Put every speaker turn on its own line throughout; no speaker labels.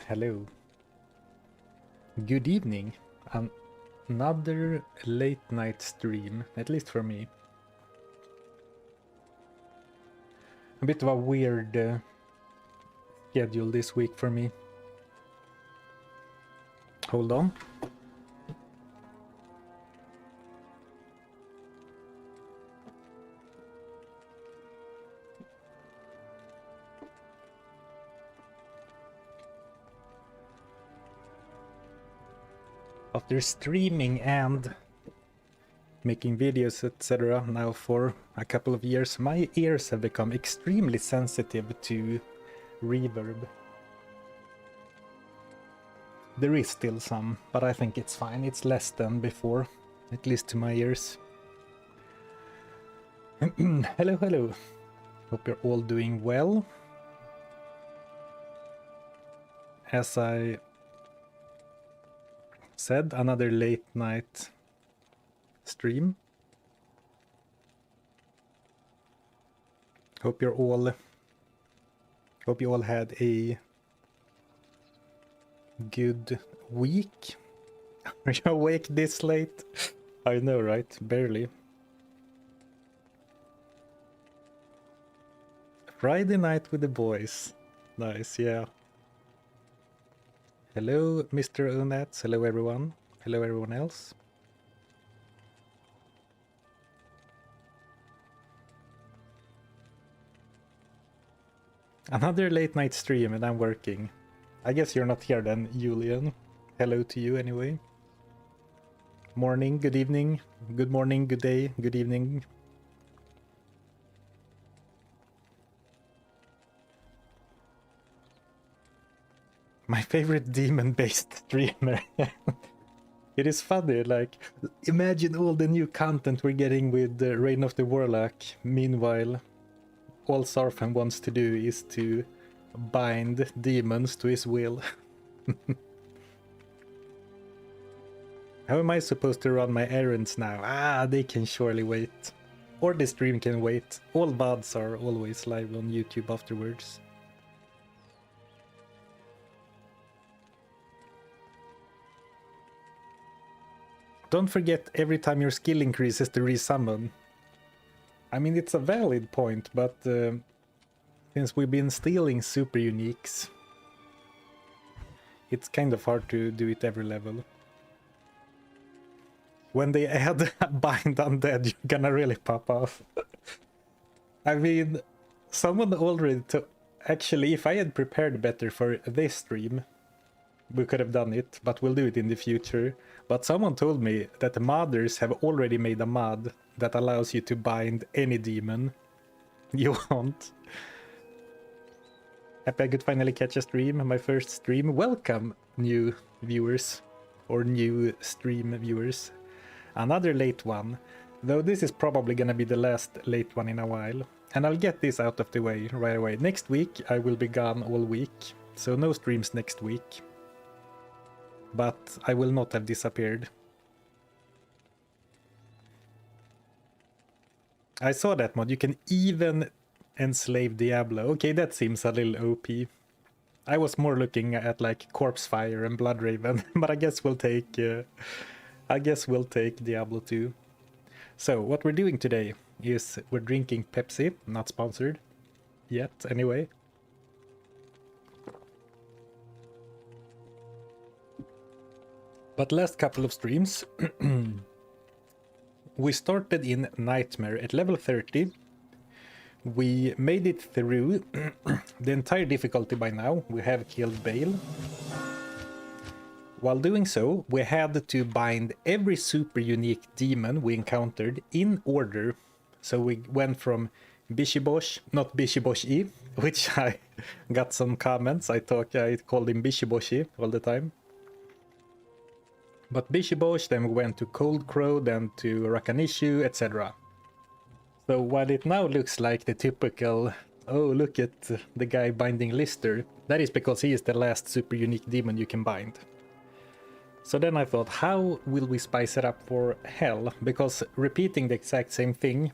Hello. Good evening. Another late night stream, at least for me. A bit of a weird schedule this week for me. Hold on. After streaming and making videos, etc. now for a couple of years, my ears have become extremely sensitive to reverb. There is still some, but I think it's fine. It's less than before, at least to my ears. Hello, hello. Hope you're all doing well. As I said, another late night stream. Hope you all had a good week. Are you awake this late? I know, right? Barely. Friday night with the boys. Nice, yeah. Hello, Mr. Unats. Hello, everyone. Hello, everyone else. Another late night stream and I'm working. I guess you're not here then, Julian. Hello to you anyway. Morning, good evening, good morning, good day, good evening. My favorite demon-based streamer. It is funny, like, imagine all the new content we're getting with Reign of the Warlock. Meanwhile, all Zarfen wants to do is to bind demons to his will. How am I supposed to run my errands now? Ah, they can surely wait. Or the stream can wait. All VODs are always live on YouTube afterwards. Don't forget every time your skill increases to resummon. I mean, it's a valid point, but since we've been stealing super uniques, it's kind of hard to do it every level. When they add Bind Undead, you're gonna really pop off. I mean, someone already actually, if I had prepared better for this stream, we could have done it, but we'll do it in the future. But someone told me that the modders have already made a mod that allows you to bind any demon you want. Happy I could finally catch a stream, my first stream. Welcome, new viewers, or new stream viewers. Another late one, though this is probably gonna be the last late one in a while. And I'll get this out of the way right away. Next week I will be gone all week, so no streams next week. But I will not have disappeared. I saw that mod. You can even enslave Diablo. Okay, that seems a little OP. I was more looking at like Corpse Fire and Bloodraven, but I guess we'll take Diablo 2. So what we're doing today is we're drinking Pepsi, not sponsored yet anyway. But last couple of streams, we started in Nightmare at level 30. We made it through the entire difficulty by now. We have killed Bale. While doing so, we had to bind every super unique demon we encountered in order. So we went from Bishibosh, not Bishiboshi, which I got some comments. I called him Bishiboshi all the time. But Bishibosh, then we went to Cold Crow, then to Rakanishu, etc. So while it now looks like the typical, oh look at the guy binding Lister, that is because he is the last super unique demon you can bind. So then I thought, how will we spice it up for hell? Because repeating the exact same thing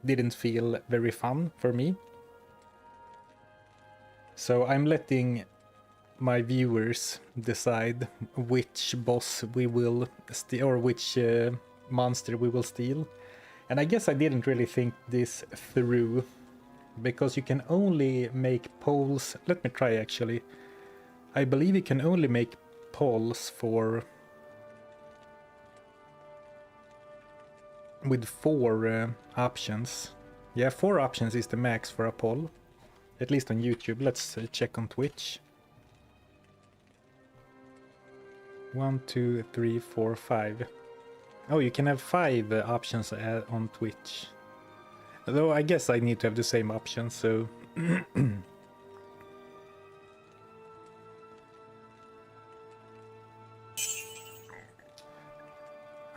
didn't feel very fun for me. So I'm letting my viewers decide which boss we will steal, or which monster we will steal. And I guess I didn't really think this through, because you can only make polls. Let me try actually. I believe you can only make polls for with 4 options. Yeah, 4 options is the max for a poll, at least on YouTube. Let's check on Twitch. 1, 2, 3, 4, 5. Oh, you can have 5 options on Twitch. Though I guess I need to have the same options, so...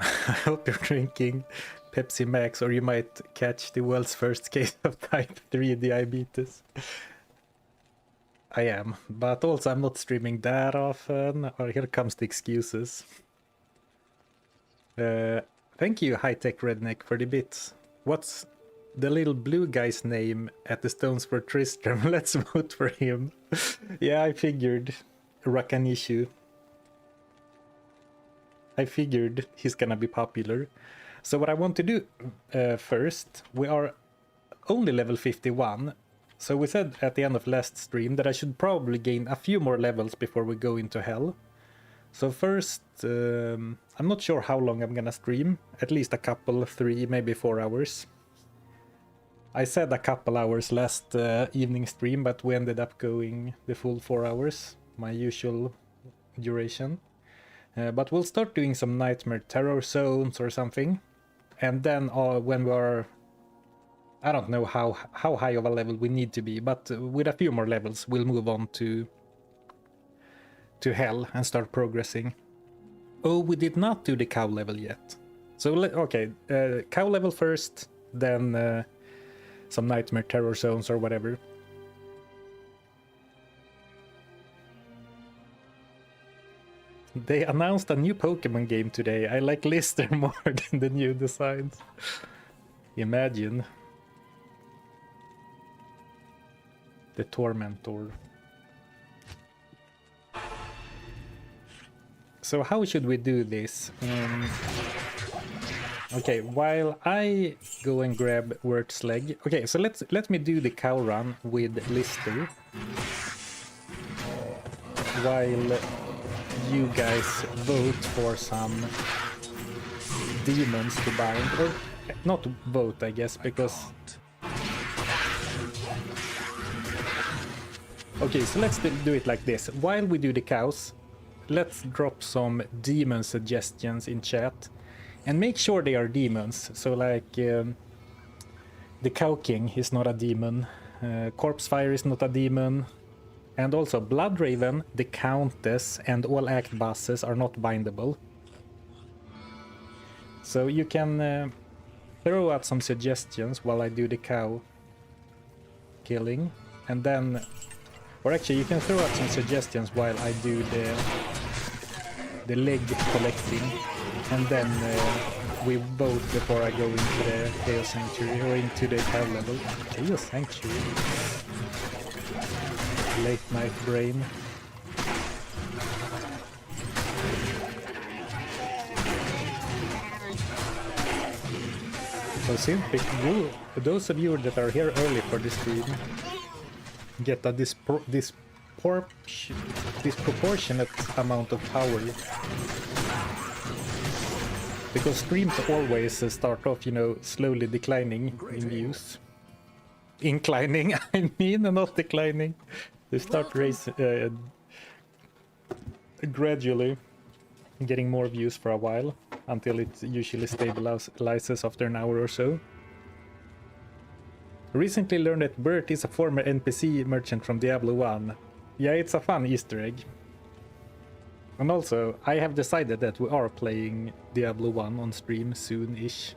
I hope you're drinking Pepsi Max, or you might catch the world's first case of type 3 diabetes. I am, but also I'm not streaming that often. Or here comes the excuses. Thank you, High Tech Redneck, for the bits. What's the little blue guy's name at the Stones for Tristram? Let's vote for him. Yeah, I figured. Rakanishu. I figured he's gonna be popular. So what I want to do first, we are only level 51. So we said at the end of last stream that I should probably gain a few more levels before we go into hell. So first, I'm not sure how long I'm gonna stream. At least a couple, 3, maybe 4 hours. I said a couple hours last evening stream, but we ended up going the full 4 hours, my usual duration. But we'll start doing some nightmare terror zones or something. And then when we are... I don't know how high of a level we need to be, but with a few more levels we'll move on to hell and start progressing. Oh, we did not do the cow level yet. So, okay, cow level first, then some nightmare terror zones or whatever. They announced a new Pokemon game today. I like Lister more than the new designs. Imagine. The Tormentor. So how should we do this? Okay, while I go and grab Wirt's leg. Okay, so let me do the cow run with Lister. While you guys vote for some demons to bind. Or not vote, I guess, because... Okay, so let's do it like this. While we do the cows, let's drop some demon suggestions in chat. And make sure they are demons. So like... the Cow King is not a demon. Corpse Fire is not a demon. And also Bloodraven, the Countess, and all act bosses are not bindable. So you can throw out some suggestions while I do the cow killing. And then... Or actually, you can throw out some suggestions while I do the leg collecting. And then we vote before I go into the Chaos Sanctuary, or into the cow level. Chaos Sanctuary. Late night brain. So simply, those of you that are here early for this stream get a disproportionate amount of power. Because streams always start off, you know, slowly declining in views. Inclining, I mean, not declining. They start raising gradually, getting more views for a while, until it usually stabilizes after an hour or so. Recently learned that Bert is a former NPC merchant from Diablo 1. Yeah, it's a fun Easter egg. And also, I have decided that we are playing Diablo 1 on stream soon-ish.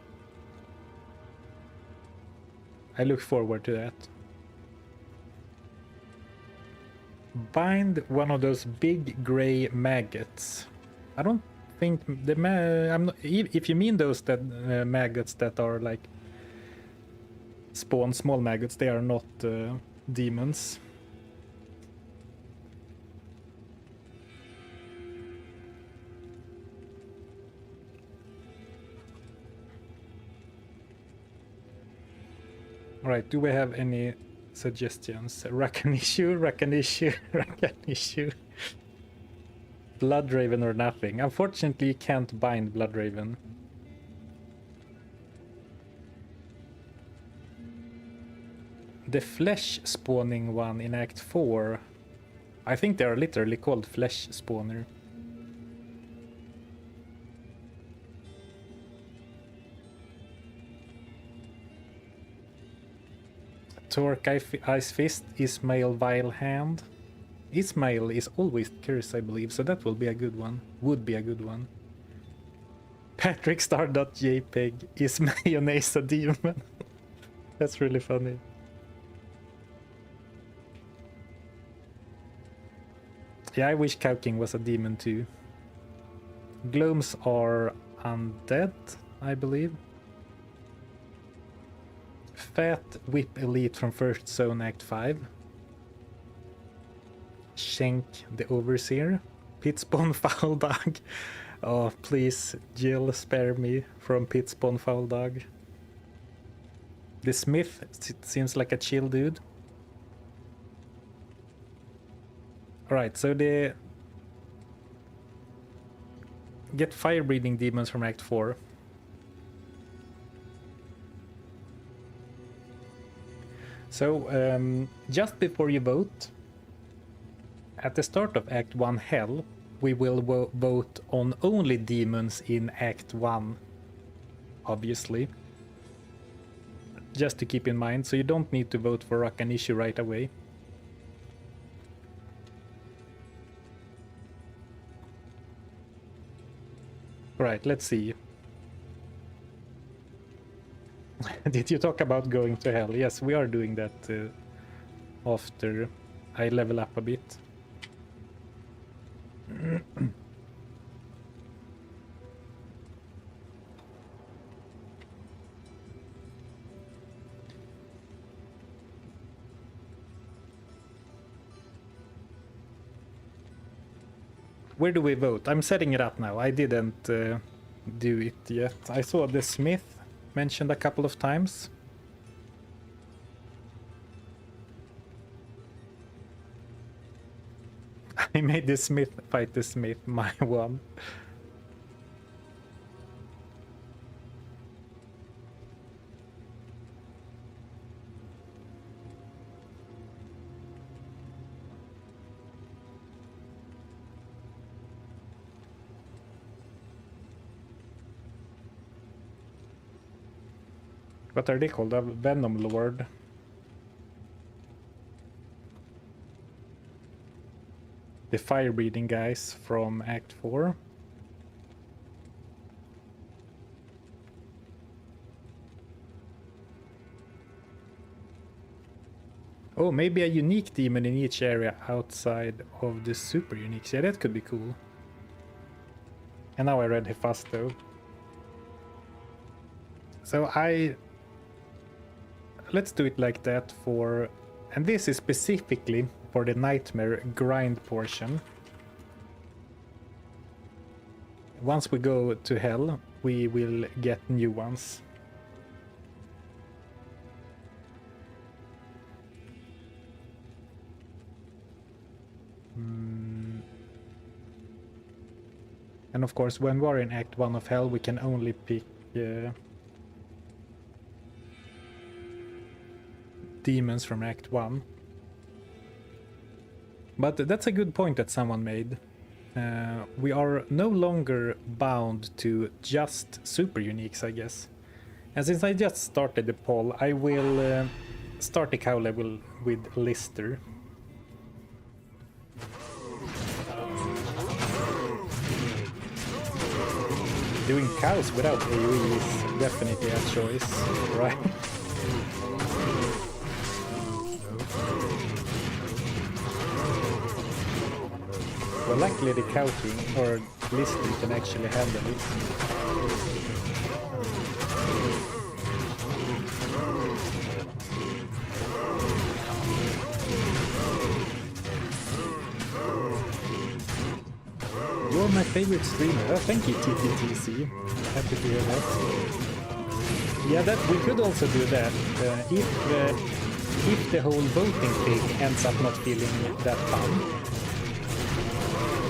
I look forward to that. Bind one of those big gray maggots. I don't think the if you mean those that maggots that are like spawn small maggots, they are not demons. Alright, do we have any suggestions? Rakanishu, Rakanishu, Rakanishu. Bloodraven or nothing. Unfortunately, you can't bind Bloodraven. The flesh spawning one in Act 4. I think they are literally called flesh spawner. Torque Ice Fist, Ismail Vile Hand. Ismail is always cursed, I believe, so that will be a good one. Would be a good one. Patrick Star.jpg is mayonnaise a demon. That's really funny. Yeah, I wish Cow King was a demon too. Gloams are undead, I believe. Fat Whip Elite from First Zone Act 5. Shenk the Overseer. Pitspawn Foul Dog. Oh, please, Jill, spare me from Pitspawn Foul Dog. The Smith seems like a chill dude. Alright, so the... Get fire-breathing demons from Act 4. So, just before you vote, at the start of Act 1 Hell, we will vote on only demons in Act 1, obviously. Just to keep in mind, so you don't need to vote for Rakanishu right away. Right, let's see. Did you talk about going to hell? Yes, we are doing that after I level up a bit. Where do we vote? I'm setting it up now. I didn't do it yet. I saw the Smith mentioned a couple of times. I made the Smith fight the Smith, my one. What are they called? A Venom Lord. The fire-breathing guys from Act 4. Oh, maybe a unique demon in each area outside of the super uniques. Yeah, that could be cool. And now I read Hephasto. So let's do it like that for... And this is specifically for the Nightmare grind portion. Once we go to hell, we will get new ones. And of course, when we're in Act 1 of Hell, we can only pick demons from Act 1. But that's a good point that someone made. We are no longer bound to just super uniques, I guess. And since I just started the poll, I will start the cow level with Lister. Doing cows without AoE is definitely a choice, right? Well, luckily the Cow King, or Lister, can actually handle it. You're my favorite streamer. Oh, thank you, TTTC. Happy to hear that. Yeah, that we could also do that. If the whole voting thing ends up not feeling that fun,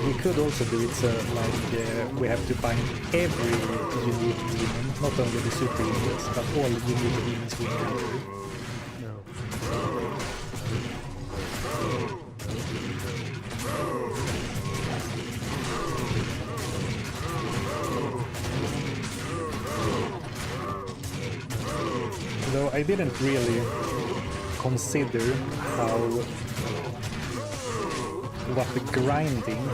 we could also do it so like we have to find every unique demon, not only the super uniques, but all unique demons we encounter. Though I didn't really consider what the grinding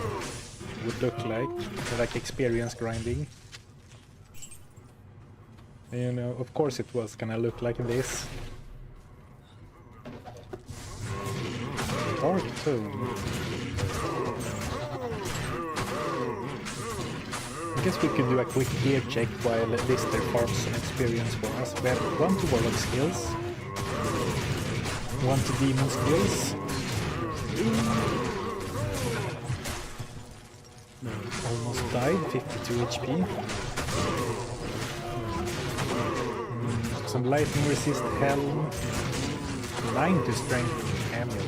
would look like experience grinding. You know, of course it was gonna look like this. Dark tone. I guess we could do a quick gear check while Lister farms some experience for us. We have 1 to Warlock skills, 1 to Demon skills. Almost died, 52 HP. Some lightning resist helm, 9 to strength amulet.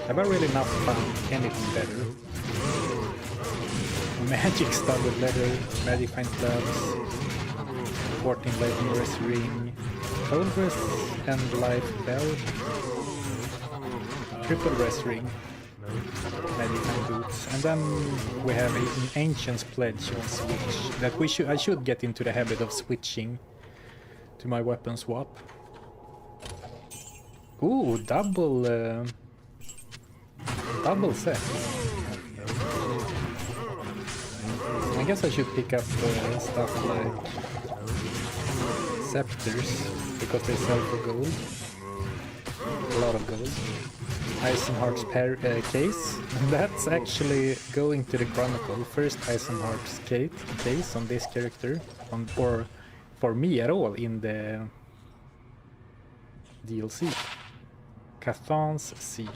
Have I really not found anything better? Magic studded leather, magic fine gloves, 14 lightning rest ring, cold rest and life belt, triple rest ring, magic fine boots, and then we have an ancient's pledge on switch that I should get into the habit of switching to my weapon swap. Ooh, double set. I guess I should pick up stuff like scepters, because they sell for gold. A lot of gold. Eisenhart's case. That's actually going to the Chronicle. First Eisenhart's case on this character. Or for me at all in the DLC. Cathan's Seal.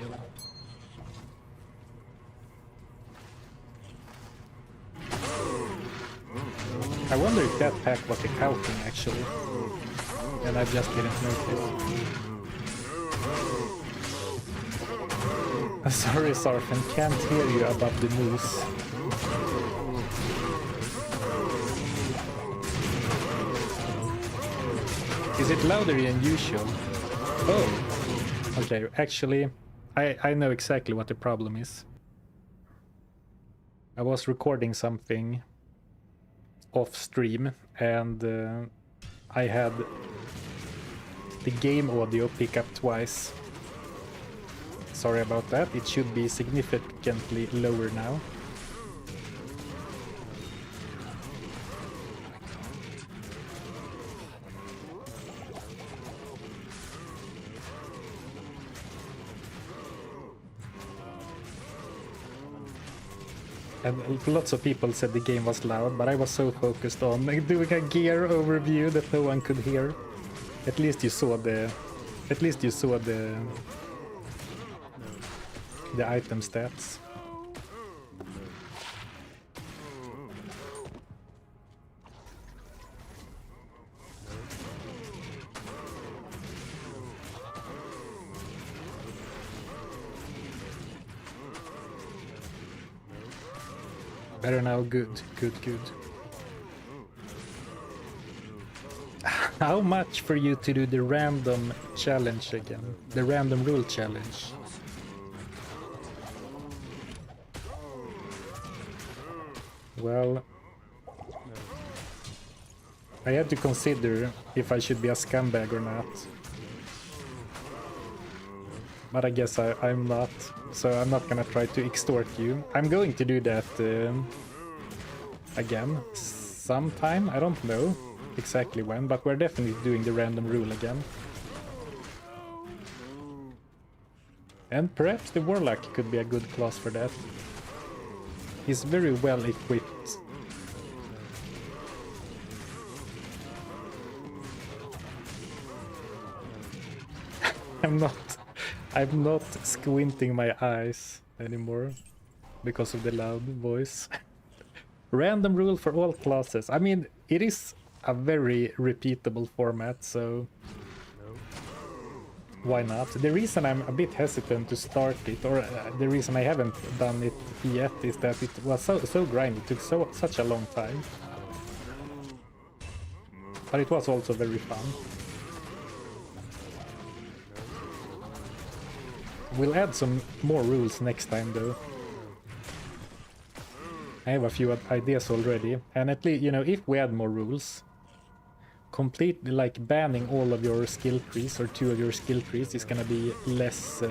I wonder if that pack was a cow thing actually, and I just didn't notice. Sorry Zarfen, can't hear you above the moose. Is it louder than usual? Oh, okay, actually, I know exactly what the problem is. I was recording something off stream and I had the game audio pick up twice. Sorry about that, it should be significantly lower now. And lots of people said the game was loud, but I was so focused on doing a gear overview that no one could hear. At least you saw the item stats. Better now, good. How much for you to do the random challenge again? The random rule challenge? Well, I had to consider if I should be a scumbag or not. But I guess I'm not, so I'm not gonna try to extort you. I'm going to do that again sometime. I don't know exactly when, but we're definitely doing the random rule again. And perhaps the Warlock could be a good class for that. He's very well equipped. I'm not squinting my eyes anymore because of the loud voice. Random rule for all classes. I mean, it is a very repeatable format, so why not? The reason I'm a bit hesitant to start it, or the reason I haven't done it yet, is that it was so grindy. It took such a long time. But it was also very fun. We'll add some more rules next time though. I have a few ideas already, and at least, you know, if we add more rules, completely like banning all of your skill trees or 2 of your skill trees is gonna be less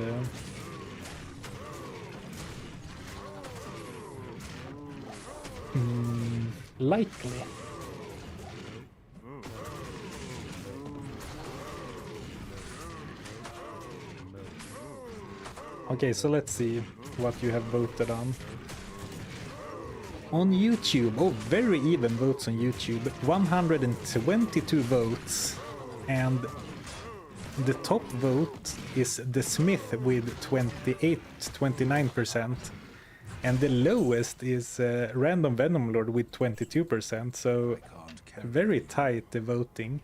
likely. Okay, so let's see what you have voted on. On YouTube, oh, very even votes on YouTube. 122 votes. And the top vote is The Smith with 29%. And the lowest is Random Venom Lord with 22%. So very tight the voting.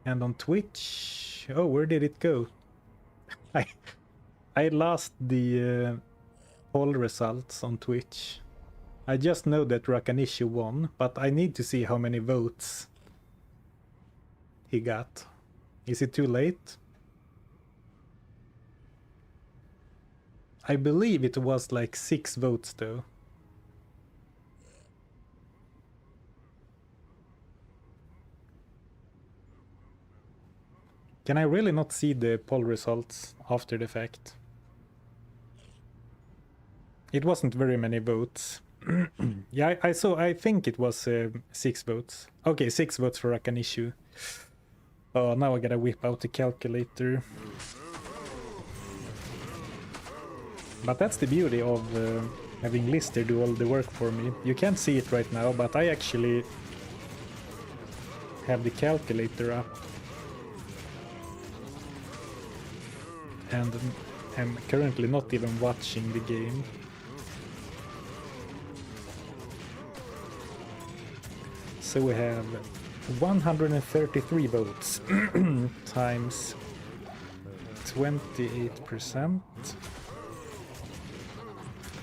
And on Twitch, oh, where did it go? I lost the poll results on Twitch. I just know that Rakanishu won, but I need to see how many votes he got. Is it too late? I believe it was like 6 votes though. Can I really not see the poll results after the fact? It wasn't very many votes. Yeah, I saw. I think it was 6 votes. Okay, 6 votes for Rakanishu. Oh, now I gotta whip out the calculator. But that's the beauty of having Lister do all the work for me. You can't see it right now, but I actually have the calculator up. And I'm currently not even watching the game. So we have 133 votes times 28%,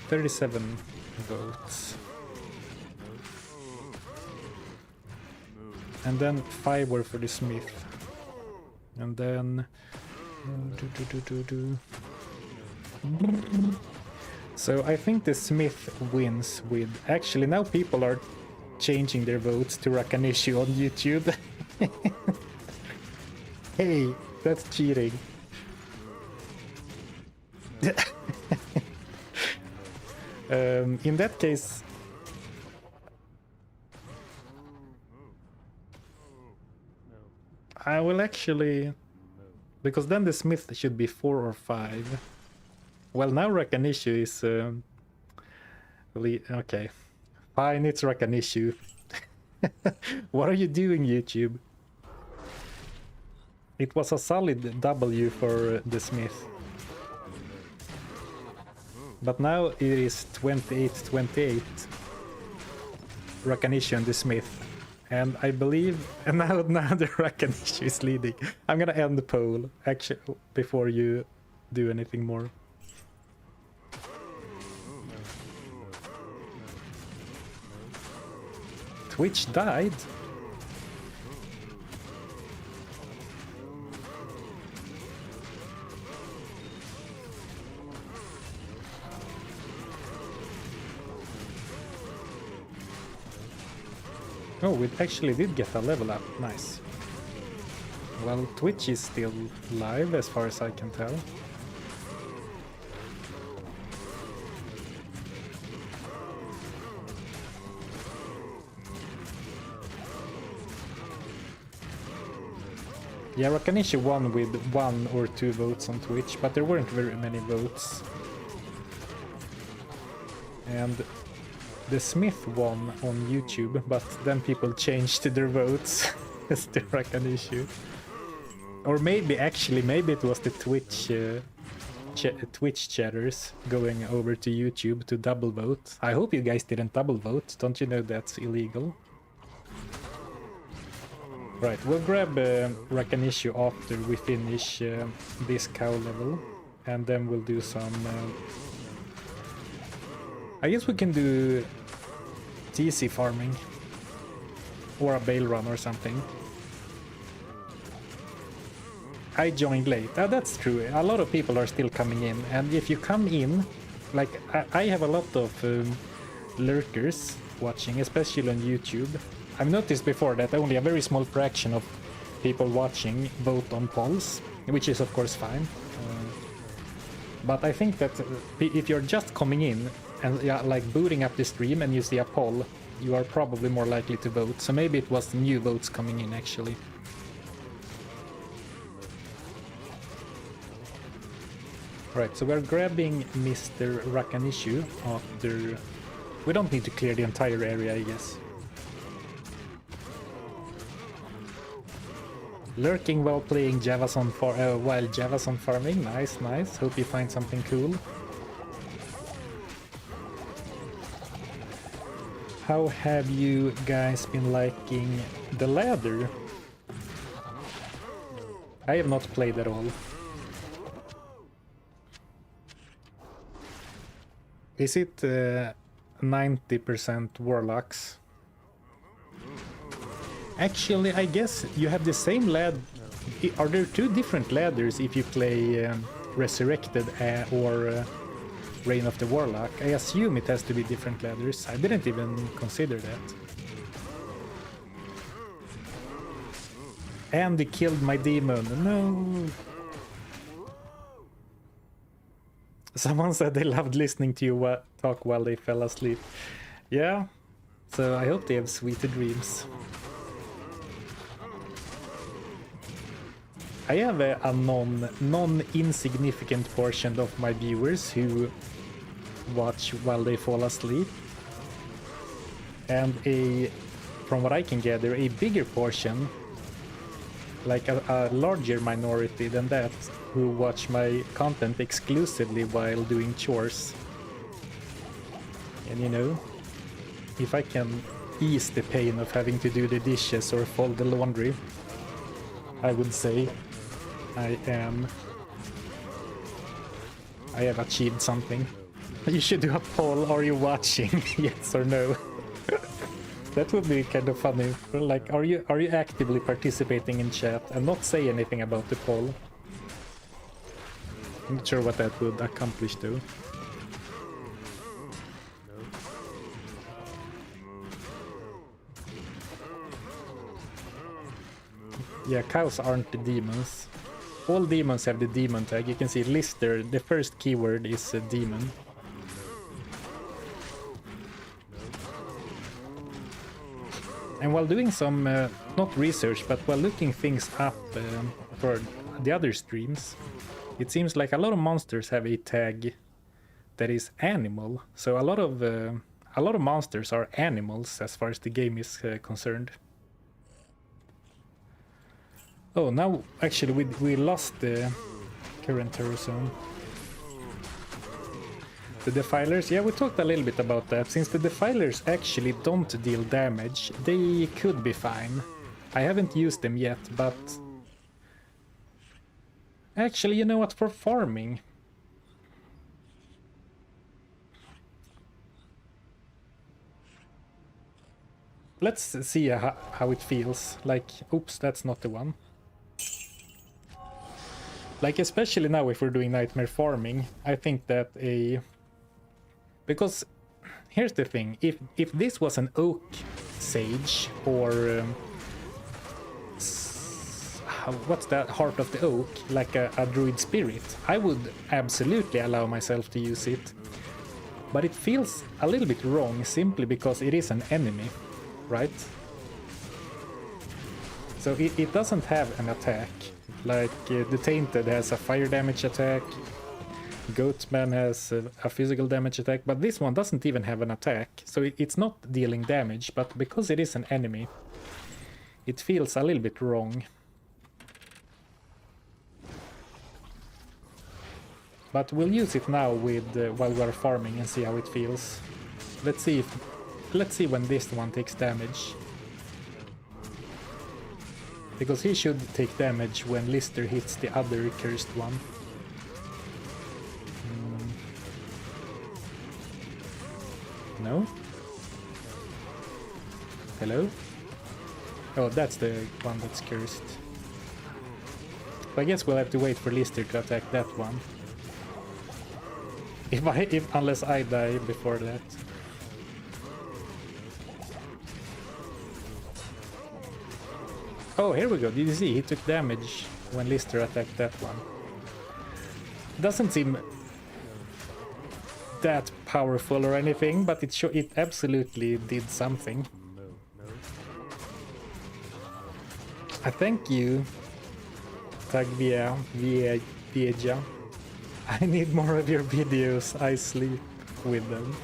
37 votes. And then 5 were for the Smith. And then so I think the Smith wins with... Actually, now people are changing their votes to Rakanishu on YouTube. Hey, that's cheating. In that case, I will actually... Because then the Smith should be 4 or 5. Well, now Rakanishu is... okay. Fine, it's Rakanishu. What are you doing, YouTube? It was a solid W for the Smith. But now it is 28-28. Rakanishu and the Smith. And I believe... And now the Rakanishu is leading. I'm gonna end the poll, actually, before you do anything more. Twitch died? Oh, we actually did get a level up. Nice. Well, Twitch is still live as far as I can tell. Yeah, Rakanishu won with 1 or 2 votes on Twitch, but there weren't very many votes. And the Smith won on YouTube, but then people changed their votes as the Rakanishu. Or maybe, actually, maybe it was the Twitch chatters going over to YouTube to double vote. I hope you guys didn't double vote. Don't you know that's illegal? Right, we'll grab Rakanishu after we finish this cow level, and then we'll do some... I guess we can do TC farming, or a bale run or something. I joined late. That's true. A lot of people are still coming in, and if you come in, like I have a lot of lurkers watching, especially on YouTube. I've noticed before that only a very small fraction of people watching vote on polls, which is of course fine. But I think that if you're just coming in and like booting up the stream and you see a poll, you are probably more likely to vote. So maybe it was new votes coming in actually. Right, so we're grabbing Mr. Rakanishu after... We don't need to clear the entire area, I guess. Lurking while playing Javason while Javason farming. Nice, nice. Hope you find something cool. How have you guys been liking the ladder? I have not played at all. Is it 90% Warlocks? Actually, I guess you have the same ladder. Are there two different ladders if you play Resurrected or Reign of the Warlock? I assume it has to be different ladders. I didn't even consider that. And they killed my demon. No. Someone said they loved listening to you talk while they fell asleep. Yeah, so I hope they have sweeter dreams. I have a non-insignificant portion of my viewers who watch while they fall asleep. And from what I can gather, a bigger portion, like a larger minority than that, who watch my content exclusively while doing chores. And you know, if I can ease the pain of having to do the dishes or fold the laundry, I would say I have achieved something. You should do a poll, are you watching? Yes or no? That would be kind of funny. Like, are you actively participating in chat and not say anything about the poll? I'm not sure what that would accomplish though. Yeah, cows aren't the demons. All demons have the demon tag. You can see Lister, the first keyword is a demon. And while doing some, not research, but while looking things up for the other streams, it seems like a lot of monsters have a tag that is animal. So a lot of monsters are animals as far as the game is concerned. Oh, now actually we lost the current terror zone. The Defilers, yeah, we talked a little bit about that. Since the Defilers actually don't deal damage, they could be fine. I haven't used them yet, but... Actually, you know what, for farming... Let's see how it feels. Like, oops, that's not the one. Like, especially now if we're doing nightmare farming, I think that because here's the thing, if this was an oak sage or what's that, heart of the oak, like a druid spirit, I would absolutely allow myself to use it. But it feels a little bit wrong simply because it is an enemy, right? So it doesn't have an attack. Like the Tainted has a fire damage attack, Goatman has a physical damage attack, but this one doesn't even have an attack, so it's not dealing damage, but because it is an enemy, it feels a little bit wrong. But we'll use it now with while we're farming and see how it feels. Let's see when this one takes damage. Because he should take damage when Lister hits the other cursed one. No? Hello? Oh, that's the one that's cursed. So I guess we'll have to wait for Lister to attack that one. Unless I die before that. Oh, here we go. Did you see? He took damage when Lister attacked that one. Doesn't seem that powerful or anything, but it absolutely did something. I thank you, Tagvia Vieja. I need more of your videos. I sleep with them.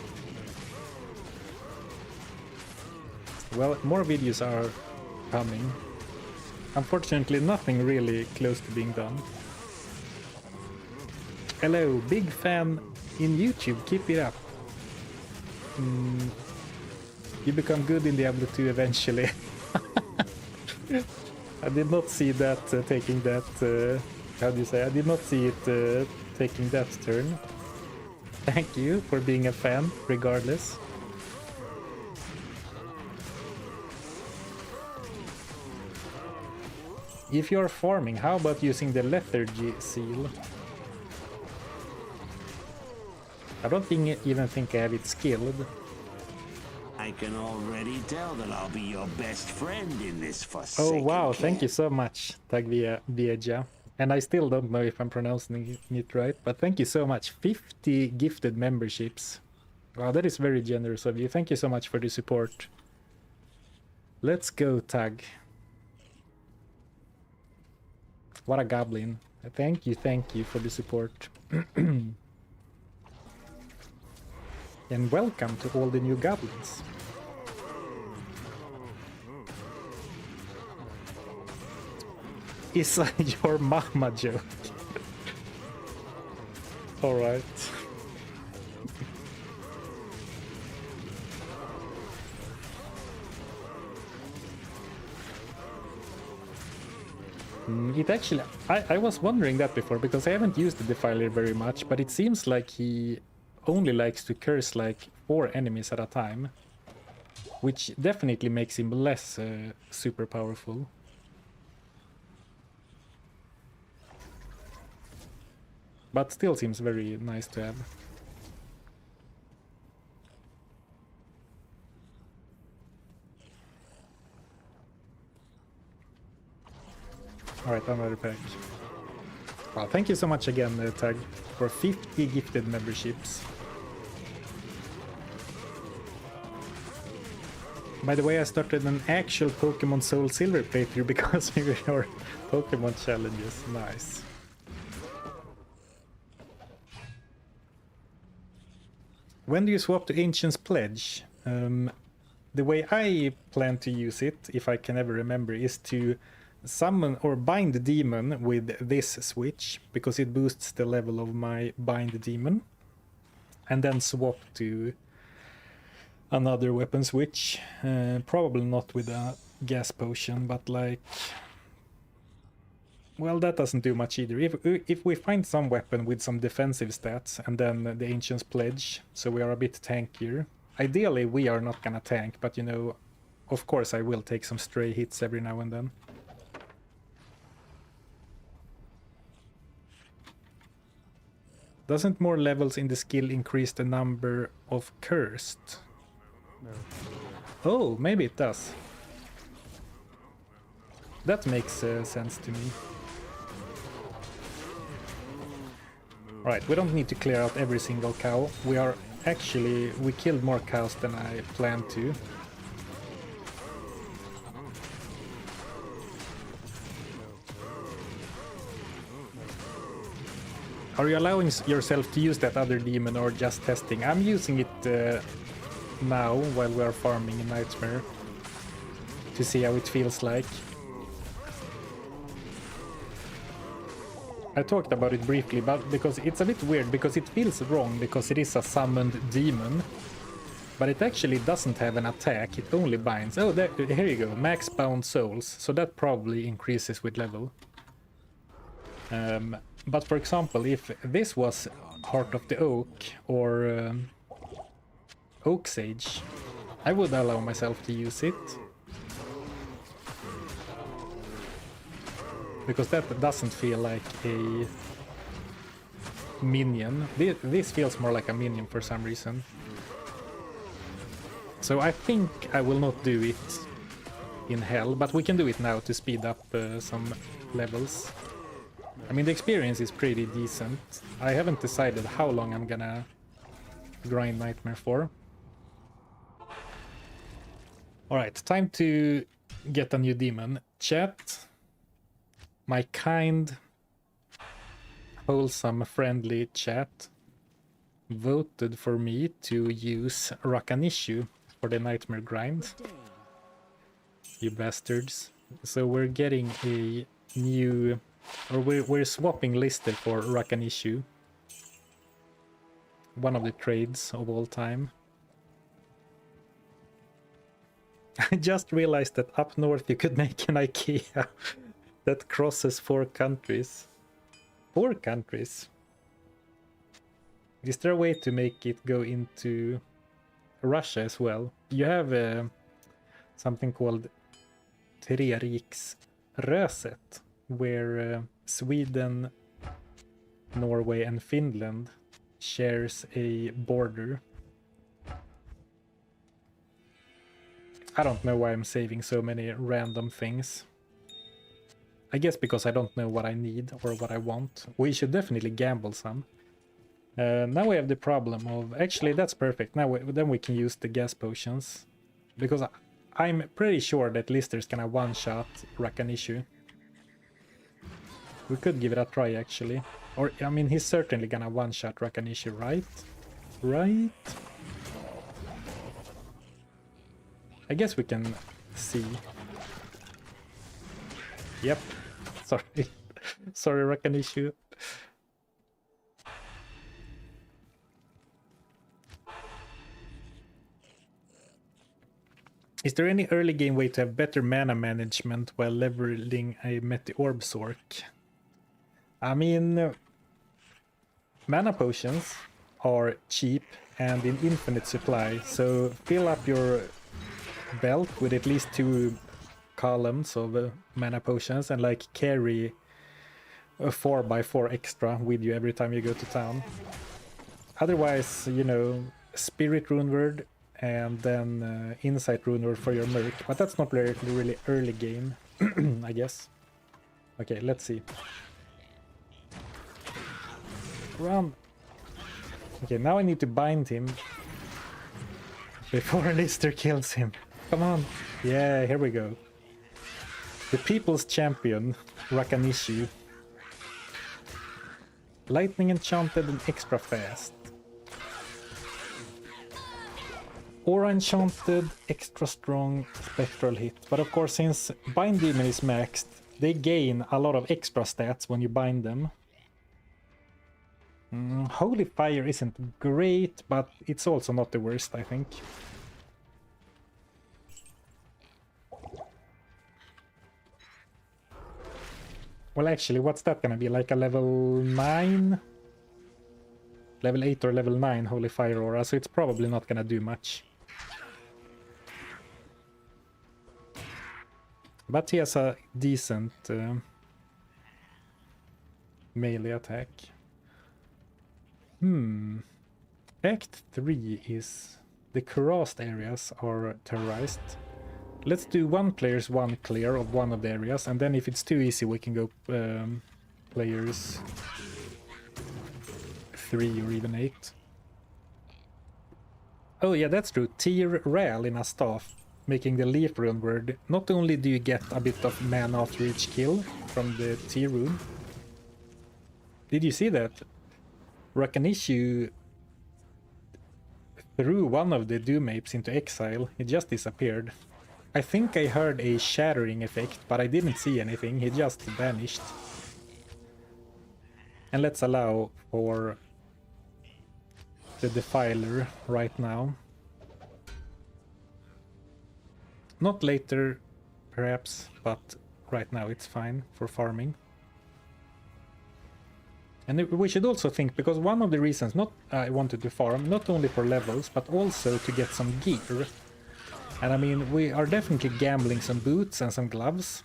Well, more videos are coming. Unfortunately, nothing really close to being done. Hello, big fan in YouTube. Keep it up. You become good in Diablo 2 eventually. I did not see that taking that. How do you say? I did not see it taking that turn. Thank you for being a fan, regardless. If you're farming, how about using the lethargy seal? I don't even think I have it skilled.
I can already tell that I'll be your best friend in this
Oh
forsaken
wow,
camp.
thank you so much, Tagvia Vieja. And I still don't know if I'm pronouncing it right, but thank you so much. 50 gifted memberships. Wow, that is very generous of you. Thank you so much for the support. Let's go, Tag. What a goblin. Thank you for the support. And welcome to all the new goblins. Is your mama joke? Alright. It actually, I was wondering that before, because I haven't used the Defiler very much, but it seems like he only likes to curse like 4 enemies at a time, which definitely makes him less super powerful. But still seems very nice to have. Alright, another pack. Well, thank you so much again, Tag, for 50 gifted memberships. By the way, I started an actual Pokemon Soul Silver playthrough because of your Pokemon challenges. Nice. When do you swap to Ancient's Pledge? The way I plan to use it, if I can ever remember, is to summon or bind the demon with this switch, because it boosts the level of my bind demon, and then swap to another weapon switch. Probably not with a gas potion, but like, well, that doesn't do much either. If we find some weapon with some defensive stats and then the Ancient's Pledge, so we are a bit tankier. Ideally we are not gonna tank, but you know, of course I will take some stray hits every now and then. Doesn't more levels in the skill increase the number of cursed?
No.
Oh, maybe it does. That makes sense to me. Right, we don't need to clear out every single cow. We killed more cows than I planned to. Are you allowing yourself to use that other demon or just testing? I'm using it now while we are farming in Nightmare to see how it feels like. I talked about it briefly, but because it's a bit weird, because it feels wrong, because it is a summoned demon. But it actually doesn't have an attack, it only binds. Oh, there, here you go, max bound souls. So that probably increases with level. But for example, if this was Heart of the Oak or Oak Sage, I would allow myself to use it. Because that doesn't feel like a minion. This feels more like a minion for some reason. So I think I will not do it in Hell, but we can do it now to speed up some levels. I mean, the experience is pretty decent. I haven't decided how long I'm gonna grind Nightmare for. Alright, time to get a new demon. Chat. My kind, wholesome, friendly chat voted for me to use Rakanishu for the Nightmare grind. You bastards. So we're getting a new... or we're swapping Lister for Rakanishu. One of the trades of all time. I just realized that up north you could make an IKEA that crosses 4 countries. 4 countries? Is there a way to make it go into Russia as well? You have something called Treriksröset, where Sweden, Norway and Finland shares a border. I don't know why I'm saving so many random things. I guess because I don't know what I need or what I want. We should definitely gamble some. Now we have the problem of... Actually, that's perfect. Now then we can use the gas potions. Because I'm pretty sure that Lister's gonna one-shot Rakanishu. We could give it a try, actually. Or, I mean, he's certainly gonna one-shot Rakanishu, right? Right? I guess we can see. Yep. Sorry. Sorry, Rakanishu. Is there any early game way to have better mana management while leveling a Meteorb Sork? I mean, mana potions are cheap and in infinite supply, so fill up your belt with at least 2 columns of mana potions and like carry a 4x4 extra with you every time you go to town. Otherwise, you know, Spirit Runeword and then Insight Runeword for your Merc, but that's not really early game, I guess. Okay, let's see. Run! Okay, now I need to bind him before Lister kills him. Come on! Yeah, here we go. The People's Champion, Rakanishu. Lightning Enchanted and extra fast. Aura Enchanted, extra strong, spectral hit. But of course, since Bind Demon is maxed, they gain a lot of extra stats when you bind them. Holy Fire isn't great, but it's also not the worst, I think. Well, actually, what's that gonna be? Like a level 9? Level 8 or level 9 Holy Fire Aura, so it's probably not gonna do much. But he has a decent melee attack. Act 3 is... the crossed areas are terrorized. Let's do 1 player's 1 clear of one of the areas, and then if it's too easy we can go players 3 or even 8. Oh yeah, that's true. Tier Ral in a staff, making the Leaf Runeword. Not only do you get a bit of mana after each kill from the Tier Rune. Did you see that? Rakanishu threw one of the Doom Apes into exile. It just disappeared. I think I heard a shattering effect, but I didn't see anything. He just vanished. And let's allow for the Defiler right now. Not later, perhaps, but right now it's fine for farming. And we should also think, because one of the reasons I wanted to farm, not only for levels, but also to get some gear. And I mean, we are definitely gambling some boots and some gloves.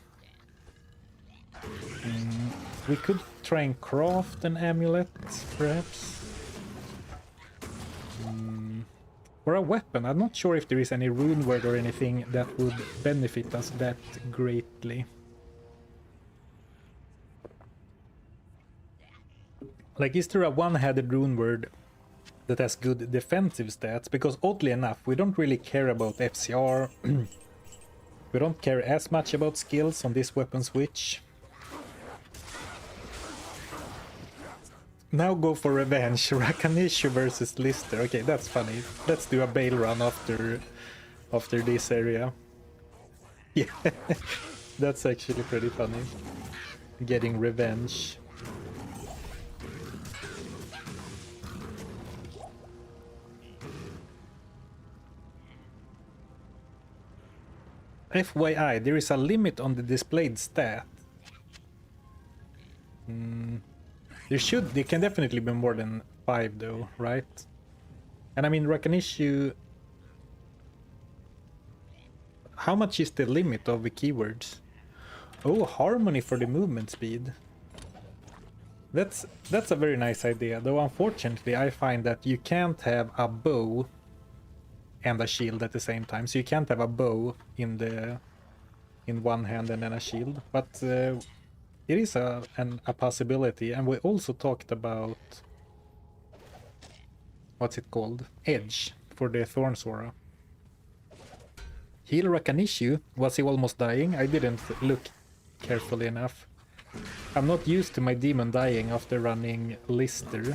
We could try and craft an amulet, perhaps. For a weapon, I'm not sure if there is any rune word or anything that would benefit us that greatly. Like, is there a one-handed rune word that has good defensive stats? Because oddly enough, we don't really care about FCR. We don't care as much about skills on this weapon switch. Now go for revenge. Rakanishu versus Lister. Okay, that's funny. Let's do a bail run after this area. Yeah, that's actually pretty funny. Getting revenge. FYI, there is a limit on the displayed stat. There can definitely be more than 5 though, right? And I mean, Rakanishu... How much is the limit of the keywords? Oh, harmony for the movement speed. That's a very nice idea, though unfortunately I find that you can't have a bow and a shield at the same time. So you can't have a bow in one hand and then a shield. But it is a possibility, and we also talked about... What's it called? Edge for the Thorns Aura. Heal Rakanishu. Was he almost dying? I didn't look carefully enough. I'm not used to my demon dying after running Lister.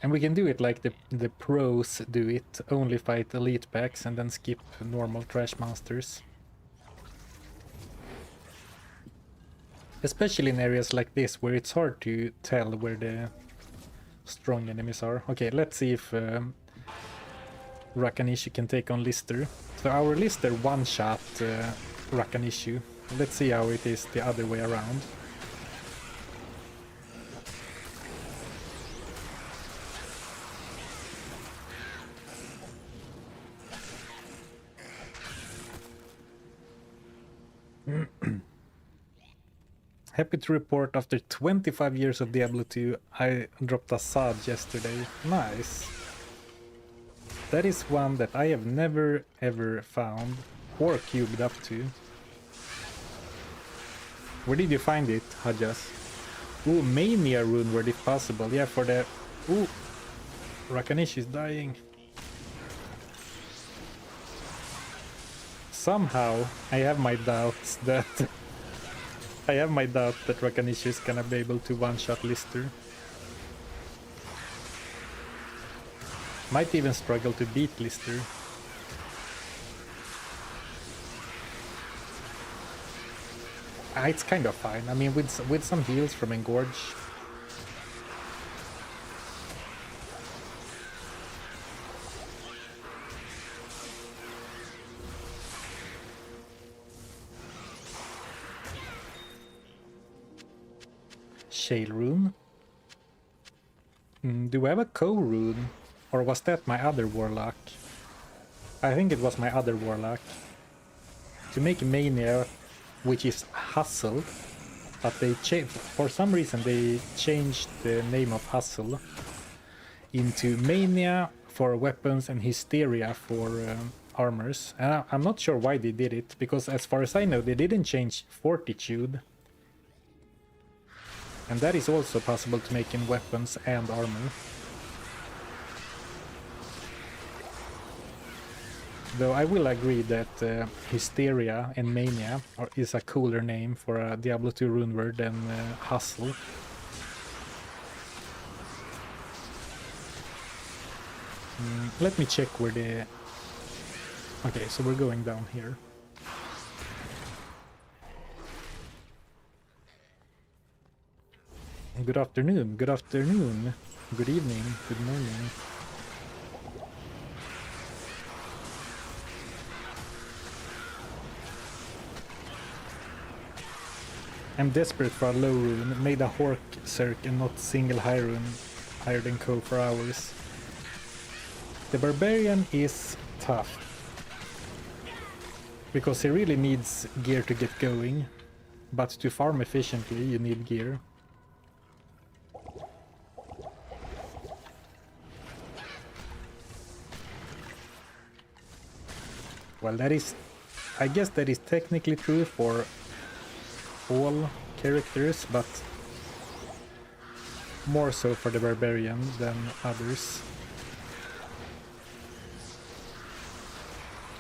And we can do it like the pros do it, only fight elite packs and then skip normal trash monsters. Especially in areas like this where it's hard to tell where the strong enemies are. Okay, let's see if Rakanishu can take on Lister. So our Lister one-shot Rakanishu. Let's see how it is the other way around. Happy to report, after 25 years of Diablo 2, I dropped a SAD yesterday. Nice. That is one that I have never ever found or cubed up to. Where did you find it, Hadjas? Ooh, Mania rune word if possible. Yeah, for the... Ooh, Rakanish is dying. Somehow, I have my doubts that... I have my doubt that Rakanish is gonna be able to one-shot Lister. Might even struggle to beat Lister. It's kind of fine. I mean, with some heals from Engorge. Shale rune. Do we have a co-rune? Or was that my other Warlock? I think it was my other Warlock. To make Mania, which is Hustle, but they changed, for some reason they changed the name of Hustle into Mania for weapons and Hysteria for armors. And I'm not sure why they did it, because as far as I know they didn't change Fortitude. And that is also possible to make in weapons and armor. Though I will agree that Hysteria and Mania is a cooler name for a Diablo 2 rune word than Hustle. Let me check where the... Okay, so we're going down here. Good afternoon, good afternoon. Good evening, good morning. I'm desperate for a low rune, made a Hork Circ and not single high rune higher than Co for hours. The Barbarian is tough, because he really needs gear to get going, but to farm efficiently you need gear. Well, that is... I guess that is technically true for all characters, but more so for the Barbarian than others.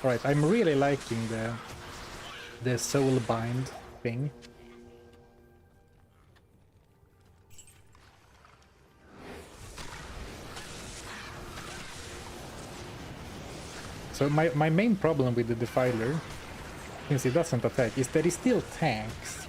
Alright, I'm really liking the soul bind thing. So my main problem with the Defiler, since it doesn't attack, is that it still tanks.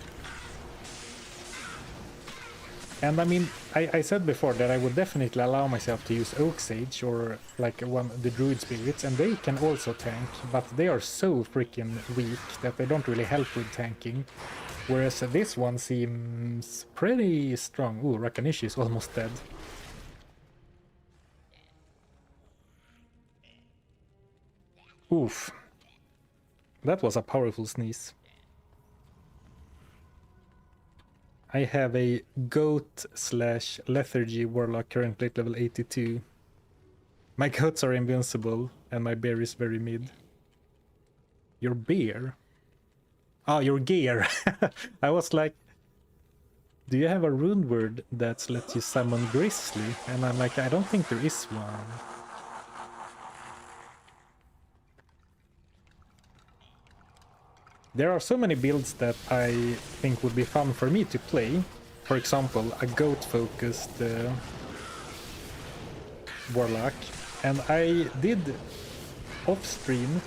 And I mean, I said before that I would definitely allow myself to use Oak Sage or like the Druid Spirits, and they can also tank, but they are so freaking weak that they don't really help with tanking. Whereas this one seems pretty strong. Ooh, Rakanishi is almost dead. Oof. That was a powerful sneeze. I have a goat/lethargy warlock currently at level 82. My goats are invincible and my bear is very mid. Your bear? Oh, your gear! I was like, do you have a rune word that lets you summon Grizzly? And I'm like, I don't think there is one. There are so many builds that I think would be fun for me to play. For example, a goat-focused warlock. And I did off-stream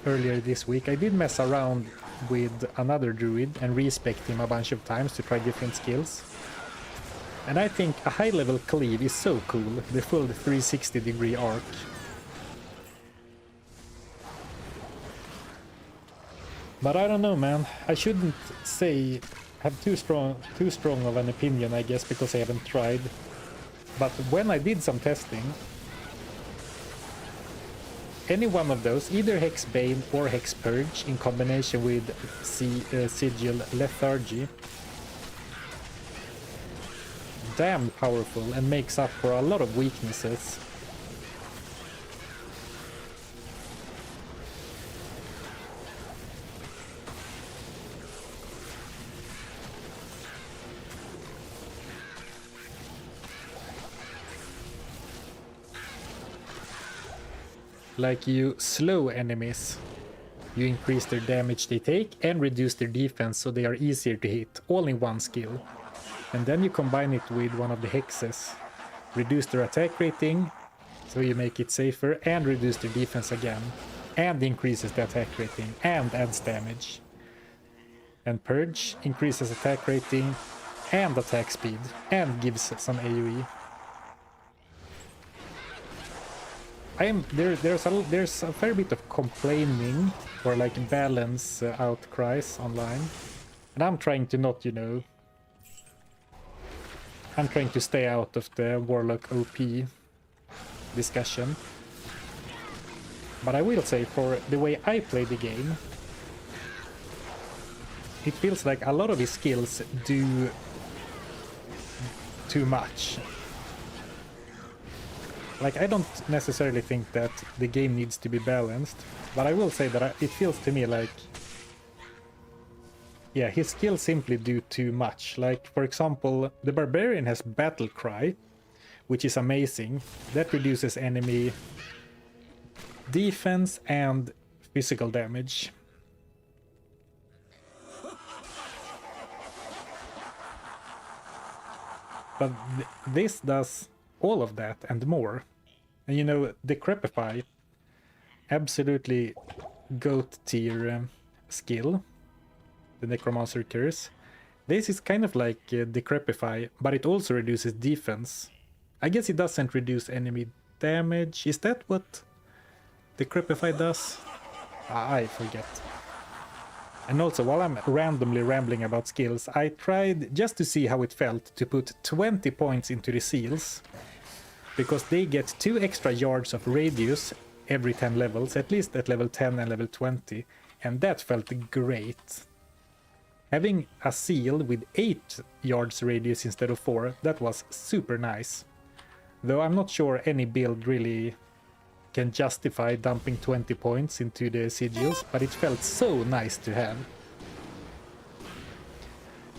earlier this week, I did mess around with another druid and respect him a bunch of times to try different skills. And I think a high-level cleave is so cool, the full 360-degree arc. But I don't know, man. I shouldn't have too strong of an opinion, I guess, because I haven't tried. But when I did some testing, any one of those, either Hexbane or Hexpurge in combination with Sigil Lethargy, damn powerful and makes up for a lot of weaknesses. Like, you slow enemies, you increase their damage they take and reduce their defense so they are easier to hit, all in one skill. And then you combine it with one of the hexes, reduce their attack rating, so you make it safer, and reduce their defense again, and increases the attack rating, and adds damage. And Purge increases attack rating and attack speed, and gives some AoE. There's a fair bit of complaining or like balance outcries online, and I'm trying to not, you know, I'm trying to stay out of the Warlock OP discussion. But I will say, for the way I play the game, it feels like a lot of his skills do too much. Like, I don't necessarily think that the game needs to be balanced, but I will say that it feels to me like, yeah, his skills simply do too much. Like, for example, the Barbarian has Battle Cry, which is amazing. That reduces enemy defense and physical damage. But this does all of that and more. And you know, Decrepify, absolutely GOAT tier skill, the Necromancer Curse. This is kind of like Decrepify, but it also reduces defense I guess it doesn't reduce enemy damage. Is that what the Crepify does? I forget. And also, while I'm randomly rambling about skills, I tried just to see how it felt to put 20 points into the seals, because they get 2 extra yards of radius every 10 levels, at least at level 10 and level 20, and that felt great. Having a seal with 8 yards radius instead of 4, that was super nice. Though I'm not sure any build really can justify dumping 20 points into the sigils, but it felt so nice to have.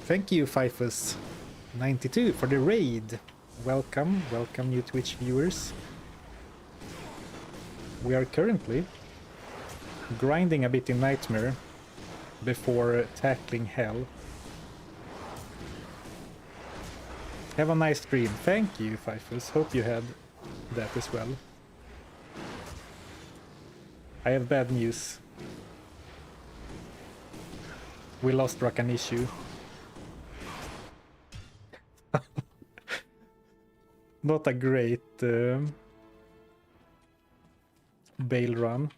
Thank you, Fifus92, for the raid. Welcome, welcome new Twitch viewers. We are currently grinding a bit in Nightmare before tackling Hell. Have a nice stream. Thank you, Fifus. Hope you had that as well. I have bad news. We lost Rakanishu. Not a great bail run.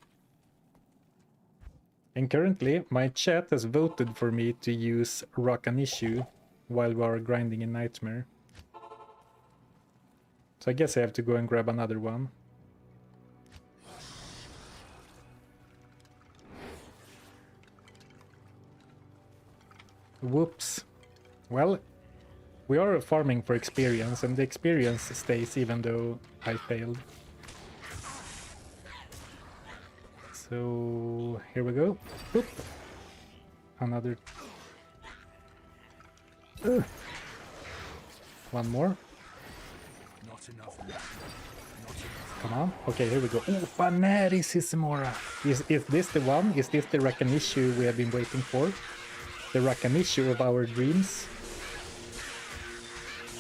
And currently, my chat has voted for me to use Rakanishu while we are grinding in Nightmare. So I guess I have to go and grab another one. Whoops. Well, we are farming for experience, and the experience stays even though I failed. So here we go. Oop. Another. One more.
Not enough.
Come on. Okay, here we go. Oh, Baneri Sisimora. Is this the one? Is this the Rakanishu we have been waiting for? The Rakanishu of our dreams?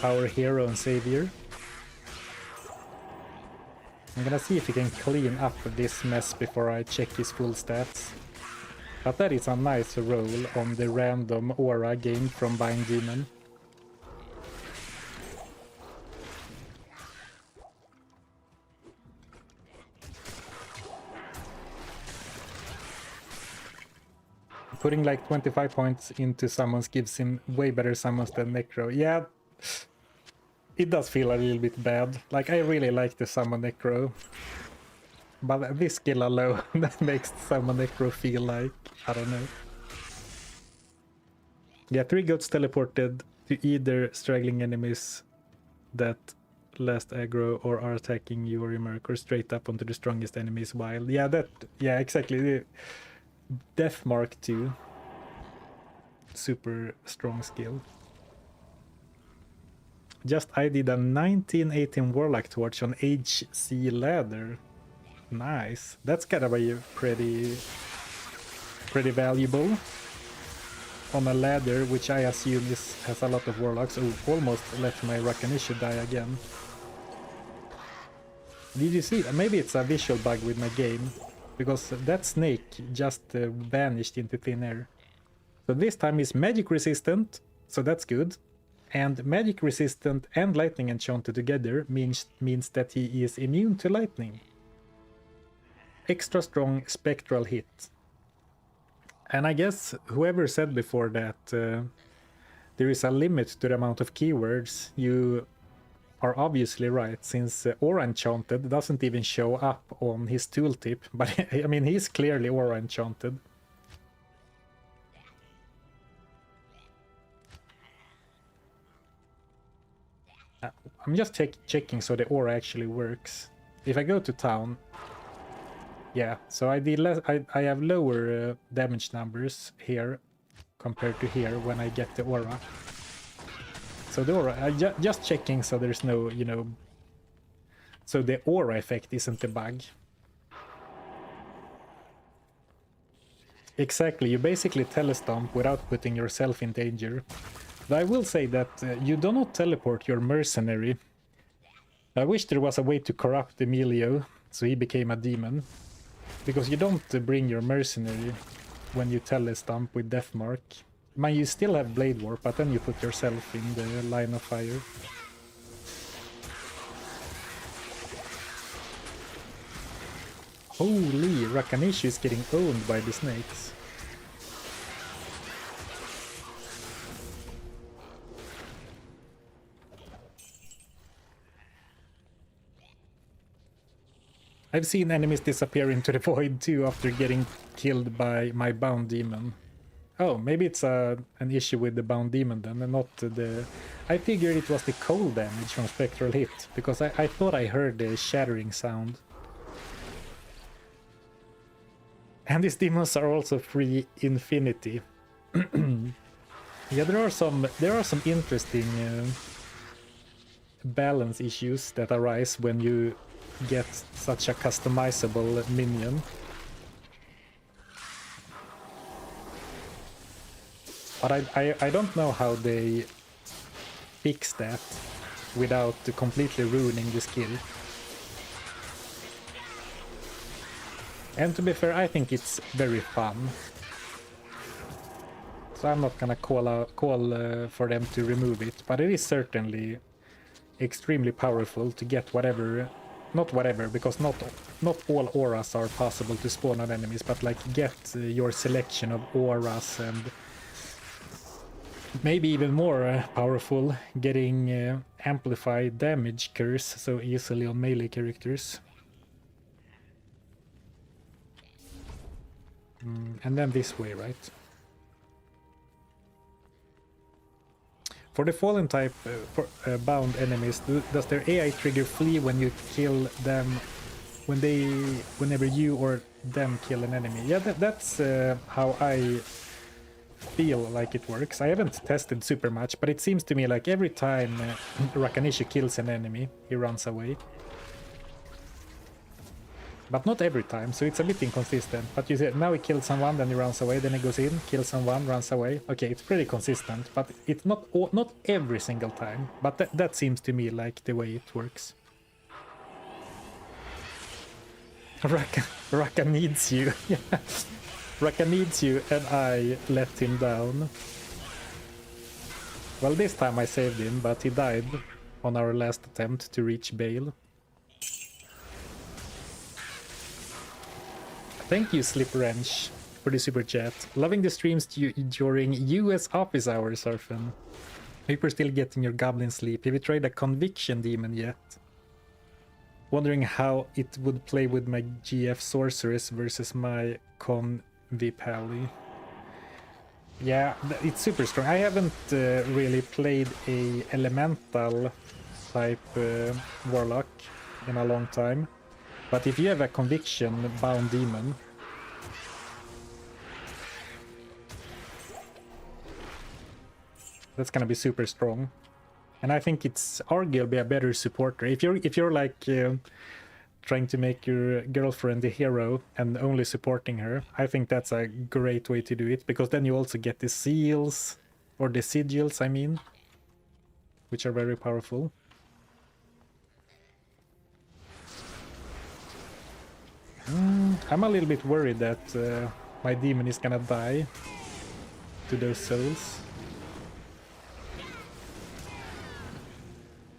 Our hero and savior? I'm gonna see if he can clean up this mess before I check his full stats. But that is a nice roll on the random aura gained from buying Demon. Putting like 25 points into summons gives him way better summons than Necro. Yeah, it does feel a little bit bad. Like, I really like the summon Necro. But this skill alone that makes summon Necro feel like, I don't know. Yeah, 3 goats teleported to either straggling enemies that last aggro or are attacking you or your merc, or straight up onto the strongest enemies wild. Yeah, yeah, exactly. Death Mark 2. Super strong skill. I did a 1918 Warlock torch on HC ladder. Nice. That's gotta be pretty valuable. On a ladder, which I assume has a lot of Warlocks. Oh, almost let my Rakanishu die again. Did you see? Maybe it's a visual bug with my game. Because that snake just vanished into thin air. So this time he's magic resistant, so that's good. And magic resistant and lightning enchanted together means that he is immune to lightning. Extra strong spectral hit. And I guess whoever said before that there is a limit to the amount of keywords, you are obviously right, since Aura Enchanted doesn't even show up on his tooltip, but I mean, he's clearly Aura Enchanted. I'm just checking so the Aura actually works. If I go to town, yeah, so I have lower damage numbers here compared to here when I get the Aura. So the Aura, just checking so there's no, you know, so the Aura effect isn't the bug. Exactly, you basically telestomp without putting yourself in danger. But I will say that you do not teleport your mercenary. I wish there was a way to corrupt Emilio so he became a demon. Because you don't bring your mercenary when you telestomp with Deathmark. Man, you still have Blade Warp, but then you put yourself in the line of fire. Holy, Rakanishu is getting owned by the snakes. I've seen enemies disappear into the void too after getting killed by my bound demon. Oh, maybe it's an issue with the bound demon then, and not the... I figured it was the cold damage from Spectral Hit, because I thought I heard the shattering sound. And these demons are also free infinity. Yeah, there are some interesting balance issues that arise when you get such a customizable minion. But I don't know how they fix that without completely ruining the skill. And to be fair, I think it's very fun. So I'm not gonna call for them to remove it, but it is certainly extremely powerful to get whatever, not whatever, because not all auras are possible to spawn on enemies, but like get your selection of auras, and maybe even more powerful, getting amplified damage curse so easily on melee characters. And then this way, right? For the fallen type bound enemies, does their AI trigger flee when you kill them, whenever you or them kill an enemy? Yeah, that's how I feel like it works. I haven't tested super much, but it seems to me like every time Rakanishu kills an enemy, he runs away. But not every time, so it's a bit inconsistent. But you see, now he kills someone, then he runs away, then he goes in, kills someone, runs away. Okay, it's pretty consistent, but it's not every single time. But that seems to me like the way it works. Raka needs you. Raka needs you, and I let him down. Well, this time I saved him, but he died on our last attempt to reach Bale. Thank you, Slip Wrench, for the super chat. Loving the streams during US office hours, Zarfen. Hope you're still getting your goblin sleep. Have you tried a conviction demon yet? Wondering how it would play with my GF sorceress versus my convipally. Yeah, it's super strong. I haven't really played a elemental type warlock in a long time. But if you have a conviction bound demon, that's gonna be super strong, and I think it's arguably a better supporter. If you're like trying to make your girlfriend the hero and only supporting her, I think that's a great way to do it, because then you also get the seals, or the sigils, I mean, which are very powerful. I'm a little bit worried that my demon is gonna die to those souls.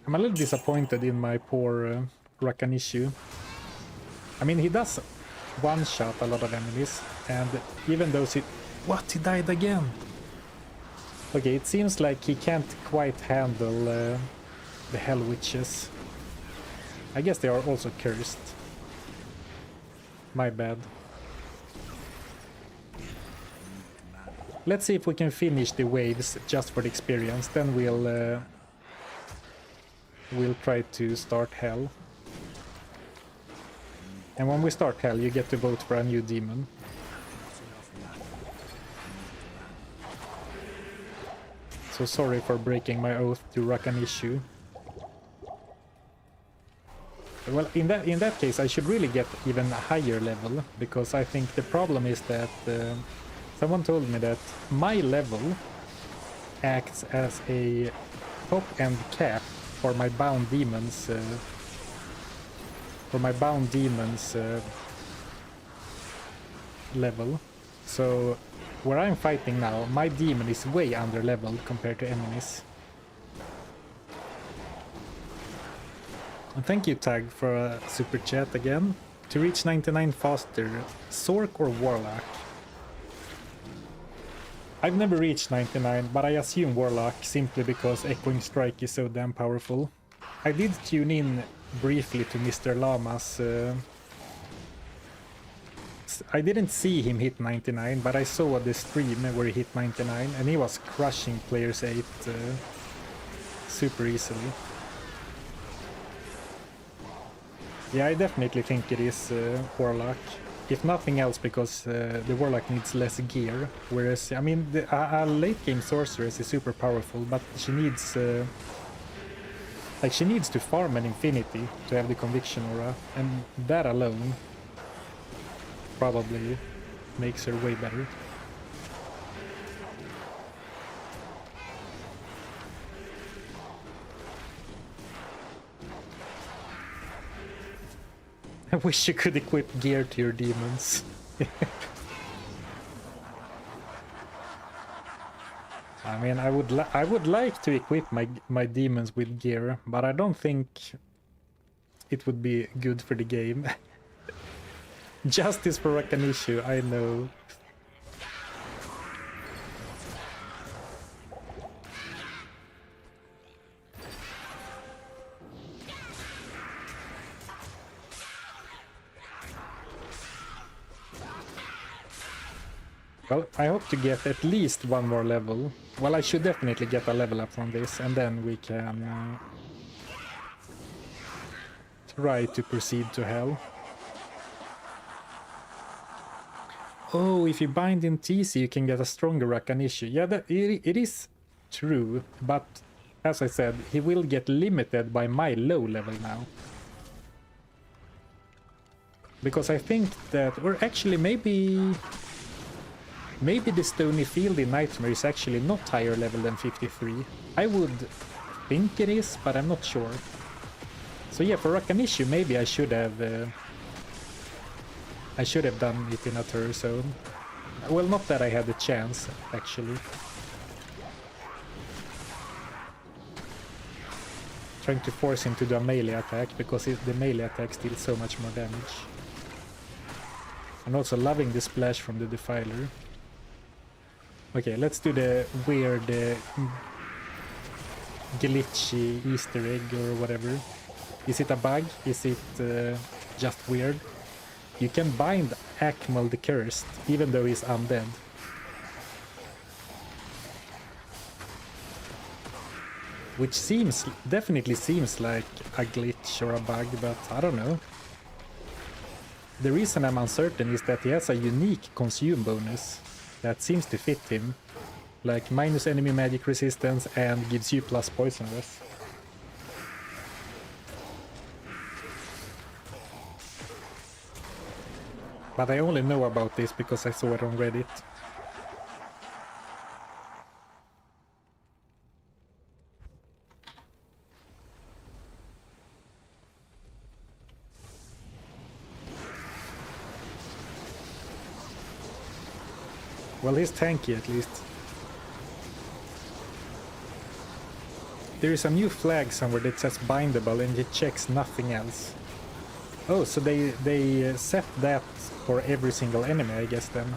I'm a little disappointed in my poor Rakanishu. I mean, he does one-shot a lot of enemies, and even though he died again! Okay, it seems like he can't quite handle the Hell Witches. I guess they are also cursed. My bad. Let's see if we can finish the waves just for the experience, then we'll try to start Hell. And when we start Hell, you get to vote for a new demon. So sorry for breaking my oath to Rakanishu. Well, in that case, I should really get even a higher level, because I think the problem is that someone told me that my level acts as a top-end cap for my bound demons. Level. So where I'm fighting now, my demon is way under leveled compared to enemies. And thank you, Tag, for a super chat again. To reach 99 faster, Sork or Warlock? I've never reached 99, but I assume Warlock simply because Echoing Strike is so damn powerful. I did tune in briefly to Mr. Lama's... I didn't see him hit 99, but I saw the stream where he hit 99, and he was crushing players 8 super easily. Yeah, I definitely think it is Warlock. If nothing else, because the Warlock needs less gear, whereas, I mean, a late game Sorceress is super powerful, but she needs... like, she needs to farm an Infinity to have the Conviction Aura, and that alone probably makes her way better. I wish you could equip gear to your demons. I mean, I would like to equip my demons with gear, but I don't think it would be good for the game. Justice for Rakanishu, I know. Well, I hope to get at least one more level. Well, I should definitely get a level up from this, and then we can try to proceed to hell. Oh, if you bind in TC, you can get a stronger Rakanishu. Yeah, it is true, but as I said, he will get limited by my low level now. Because I think that, or actually maybe the Stony Field in Nightmare is actually not higher level than 53. I would think it is, but I'm not sure. So yeah, for Rakanishu, maybe I should have done it in a Terror Zone. Well, not that I had the chance, actually. Trying to force him to do a melee attack, because the melee attack deals so much more damage. And also loving the splash from the Defiler. Okay, let's do the weird glitchy Easter egg or whatever. Is it a bug? Is it just weird? You can bind Akmal the Cursed, even though he's undead. Which definitely seems like a glitch or a bug, but I don't know. The reason I'm uncertain is that he has a unique consume bonus that seems to fit him, like minus enemy magic resistance and gives you plus poison rest. But I only know about this because I saw it on Reddit. Well, he's tanky at least. There is a new flag somewhere that says bindable and it checks nothing else. Oh, so they set that for every single enemy, I guess then.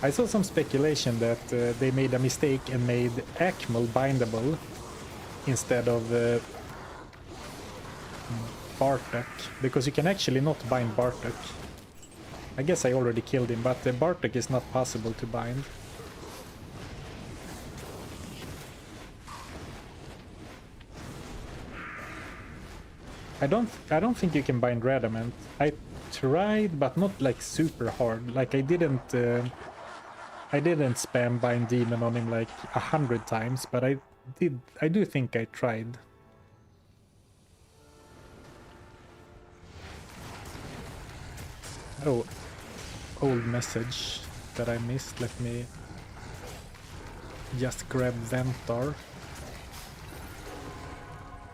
I saw some speculation that they made a mistake and made Akmal bindable instead of Bartek, because you can actually not bind Bartek. I guess I already killed him, but Bartek is not possible to bind. I don't think you can bind Radamant. I tried, but not like super hard. Like I didn't spam bind demon on him like 100 times, but I do think I tried. Oh, old message that I missed. Let me just grab Ventar.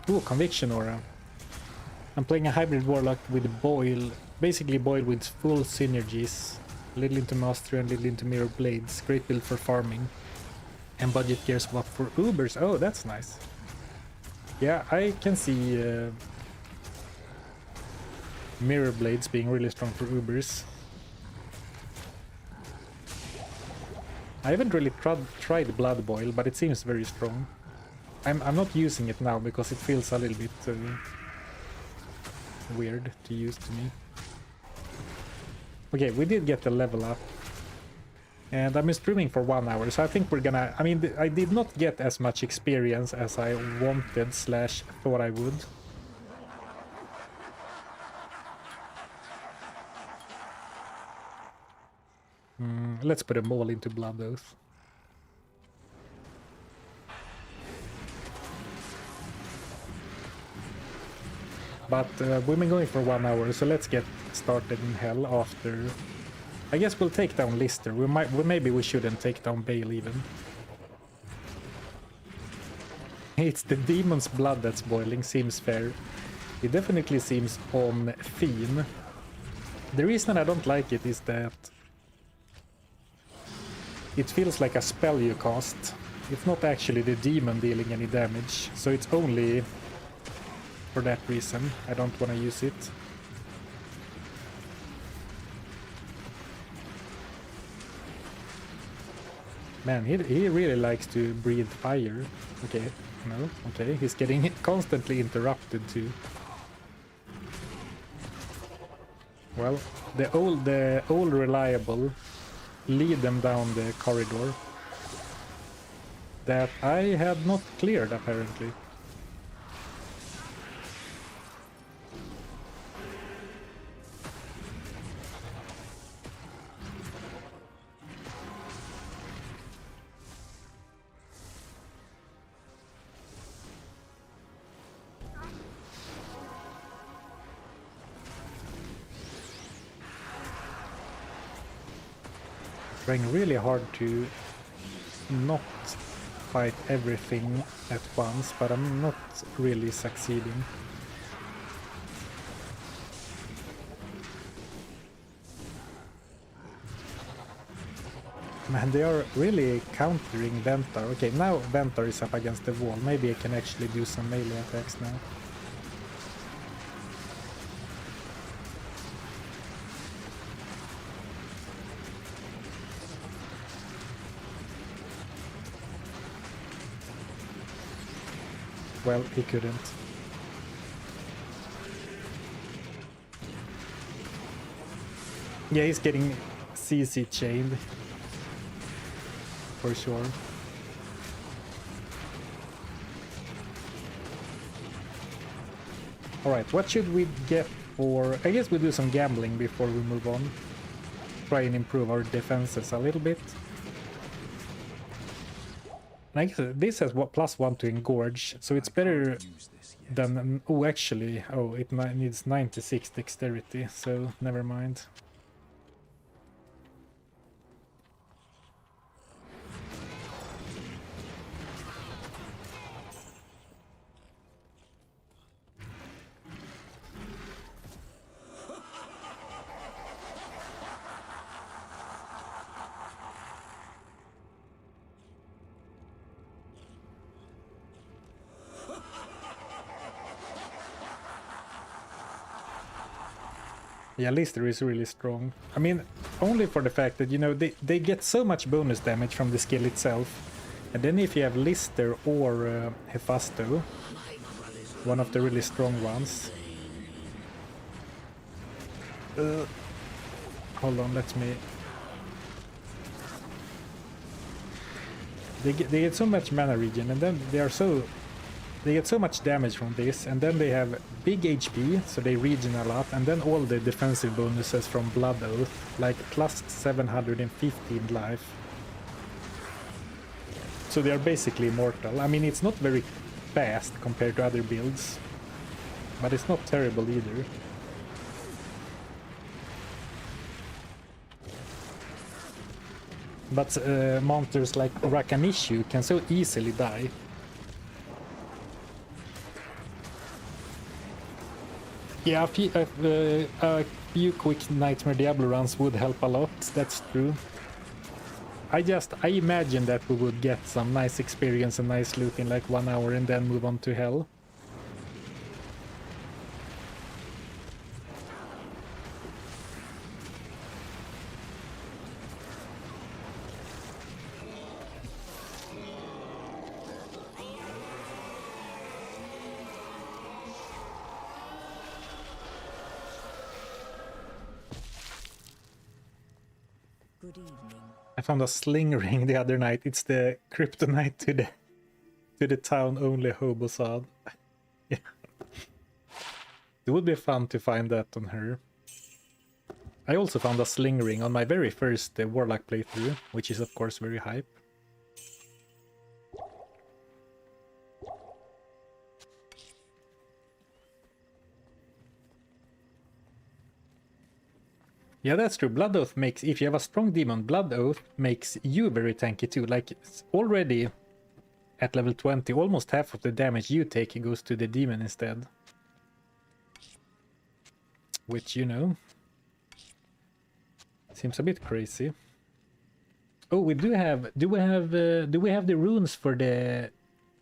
Ooh, Conviction Aura. I'm playing a hybrid Warlock with Boil, basically Boil with full synergies. Little into Mastery and little into Mirror Blades. Great build for farming. And budget gear swap for Ubers. Oh, that's nice. Yeah, I can see Mirror blades being really strong for Ubers. I haven't really tried Blood Boil, but it seems very strong. I'm not using it now because it feels a little bit weird to use to me. Okay, we did get the level up. And I'm streaming for 1 hour, so I think we're gonna... I mean, I did not get as much experience as I wanted / thought I would. Let's put them all into Blood Oath. But we've been going for 1 hour, so let's get started in Hell after... I guess we'll take down Lister. Maybe we shouldn't take down Bale even. It's the demon's blood that's boiling, seems fair. It definitely seems on theme. The reason I don't like it is that it feels like a spell you cast. It's not actually the demon dealing any damage, so it's only for that reason I don't want to use it. Man, he really likes to breathe fire. Okay, no, okay, he's getting constantly interrupted too. Well, the old reliable lead them down the corridor that I had not cleared apparently. Trying really hard to not fight everything at once, but I'm not really succeeding. Man, they are really countering Ventar. Okay, now Ventar is up against the wall. Maybe I can actually do some melee attacks now. Well, he couldn't. Yeah, he's getting CC chained. For sure. Alright, what should we get for... I guess we do some gambling before we move on. Try and improve our defenses a little bit. I guess this has what +1 to engorge, so it's better than... Oh, actually, oh, it needs 96 dexterity, so never mind. Yeah, Lister is really strong. I mean, only for the fact that, you know, they get so much bonus damage from the skill itself. And then if you have Lister or Hephasto, one of the really strong ones. Hold on, let me... They get so much mana regen, and then they get so much damage from this, and then they have big HP, so they regen a lot, and then all the defensive bonuses from Blood Oath, like plus 715 life. So they are basically immortal. I mean, it's not very fast compared to other builds, but it's not terrible either. But monsters like Rakanishu can so easily die. Yeah, a few quick Nightmare Diablo runs would help a lot, that's true. I imagine that we would get some nice experience and nice loot in like 1 hour and then move on to Hell.
Good evening.
I found a sling ring the other night. It's the kryptonite to the town only Hobosad. Yeah. It would be fun to find that on her. I also found a sling ring on my very first Warlock playthrough, which is of course very hype. Yeah, that's true. Blood Oath makes, if you have a strong demon, Blood Oath makes you very tanky too. Like, it's already at level 20, almost half of the damage you take goes to the demon instead. Which, you know, seems a bit crazy. Oh, we do have, do we have the runes for the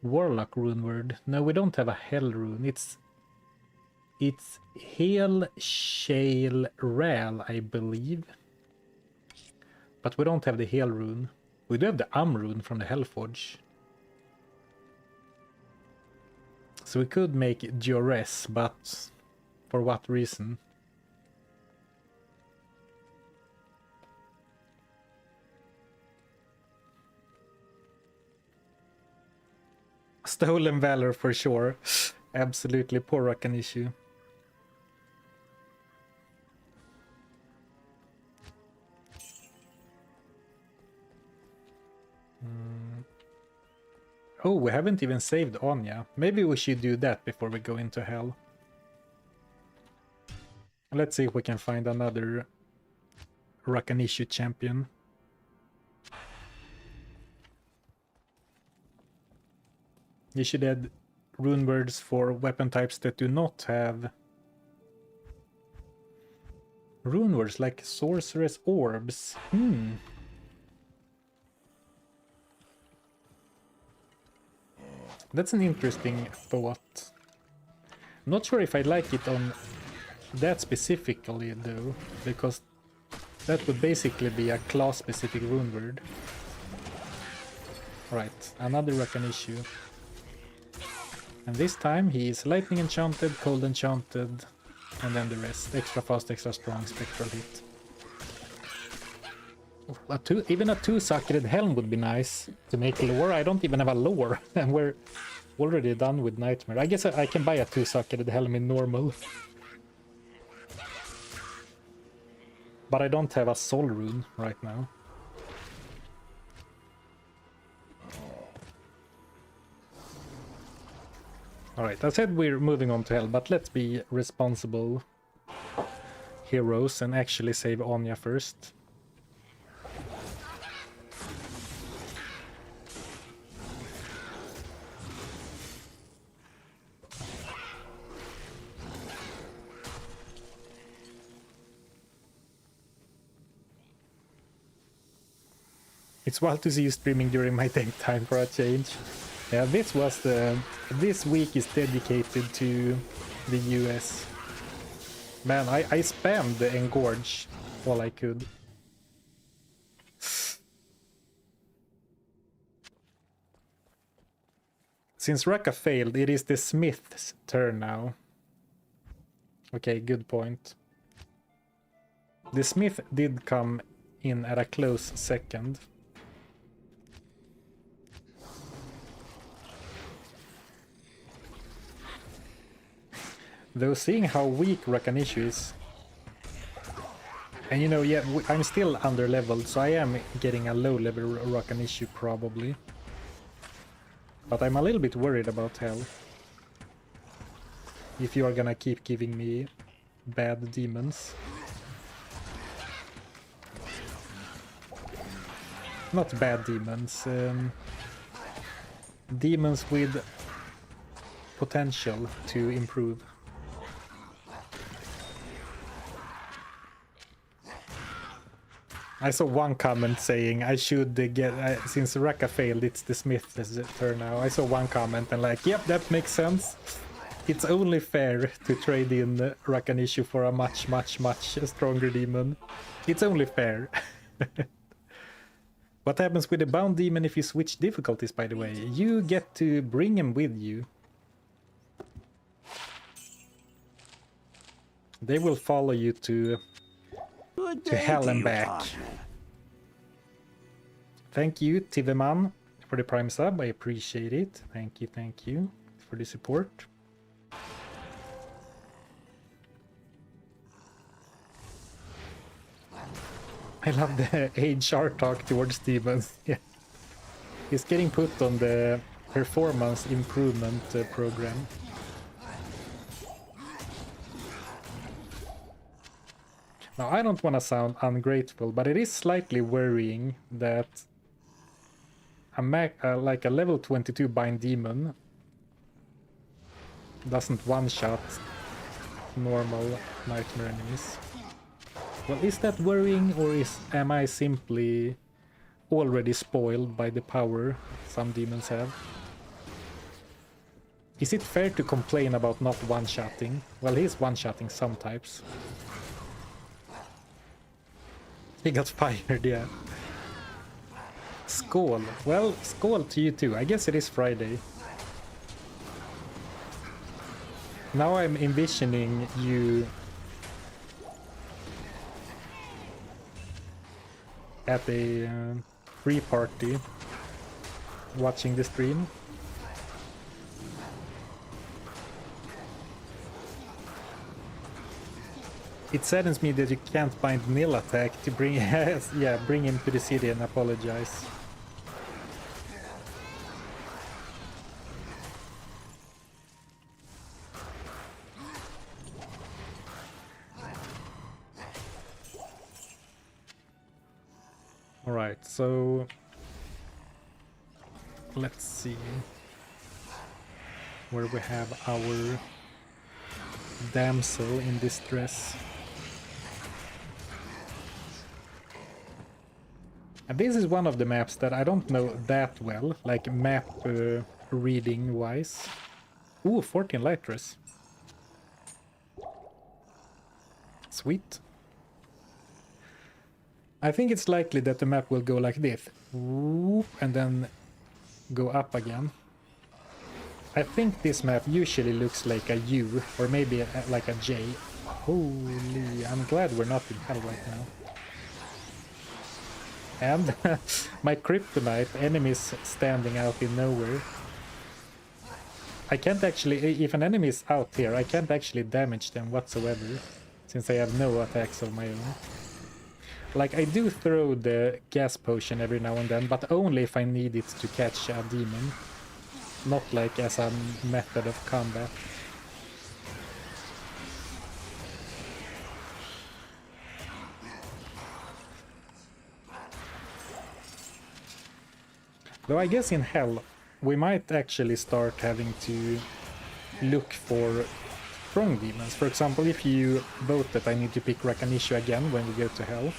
Warlock rune word? No, we don't have a Hell rune. It's Hail, Shale, Ral, I believe. But we don't have the Hail rune. We do have the rune from the Hellforge. So we could make Jores, but for what reason? Stolen Valor for sure. Absolutely, poor Rakan issue. Oh, we haven't even saved Anya. Maybe we should do that before we go into hell. Let's see if we can find another Rakanishu champion. You should add rune words for weapon types that do not have rune words, like sorceress orbs. That's an interesting thought. I'm not sure if I like it on that specifically though, because that would basically be a class-specific rune word. Right, another Rakan issue. And this time he is lightning enchanted, cold enchanted, and then the rest. Extra fast, extra strong, spectral hit. Even a 2-suckered helm would be nice to make lore. I don't even have a lore, and we're already done with Nightmare. I guess I can buy a 2-suckered helm in normal. But I don't have a soul rune right now. Alright, I said we're moving on to hell, but let's be responsible heroes and actually save Anya first. It's wild to see you streaming during my daytime for a change. Yeah, this week is dedicated to the US. Man, I spammed the Engorge all I could. Since Raka failed, it is the Smith's turn now. Okay, good point. The Smith did come in at a close second. Though seeing how weak Rakanishu is, and you know, yeah, I'm still under leveled, so I am getting a low level Rakanishu probably. But I'm a little bit worried about hell. If you are gonna keep giving me bad demons. Not bad demons, demons with potential to improve. I saw one comment saying I should get, since Raka failed, it's the Smith's turn now. I saw one comment and like, yep, that makes sense. It's only fair to trade in Rakanishu for a much stronger demon. It's only fair. What happens with the bound demon if you switch difficulties, by the way? You get to bring him with you. They will follow you to hell and back. Thank you, Tiveman, for the Prime sub. I appreciate it. Thank you for the support. I love the HR talk towards demons. Yeah. He's getting put on the performance improvement program. Now, I don't want to sound ungrateful, but it is slightly worrying that like a level 22 bind demon doesn't one-shot normal nightmare enemies. Well, is that worrying, or am I simply already spoiled by the power some demons have? Is it fair to complain about not one-shotting? Well, he's one-shotting some types. He got fired, yeah. Skål. Well, skål to you too. I guess it is Friday. Now I'm envisioning you at a free party watching the stream. It saddens me that you can't bind Nil attack to bring bring him to the city and apologize. Alright, so let's see where we have our damsel in distress. And this is one of the maps that I don't know that well, like map reading wise. Ooh, 14 Lightress. Sweet. I think it's likely that the map will go like this. Whoop, and then go up again. I think this map usually looks like a U, or maybe like a J. Holy, I'm glad we're not in hell right now. And my kryptonite, enemies standing out in nowhere. I can't actually, if an enemy is out here, I can't actually damage them whatsoever, since I have no attacks of my own. Like, I do throw the gas potion every now and then, but only if I need it to catch a demon. Not like as a method of combat. Though I guess in Hell, we might actually start having to look for strong demons. For example, if you vote that I need to pick Rakanishu again when we go to Hell,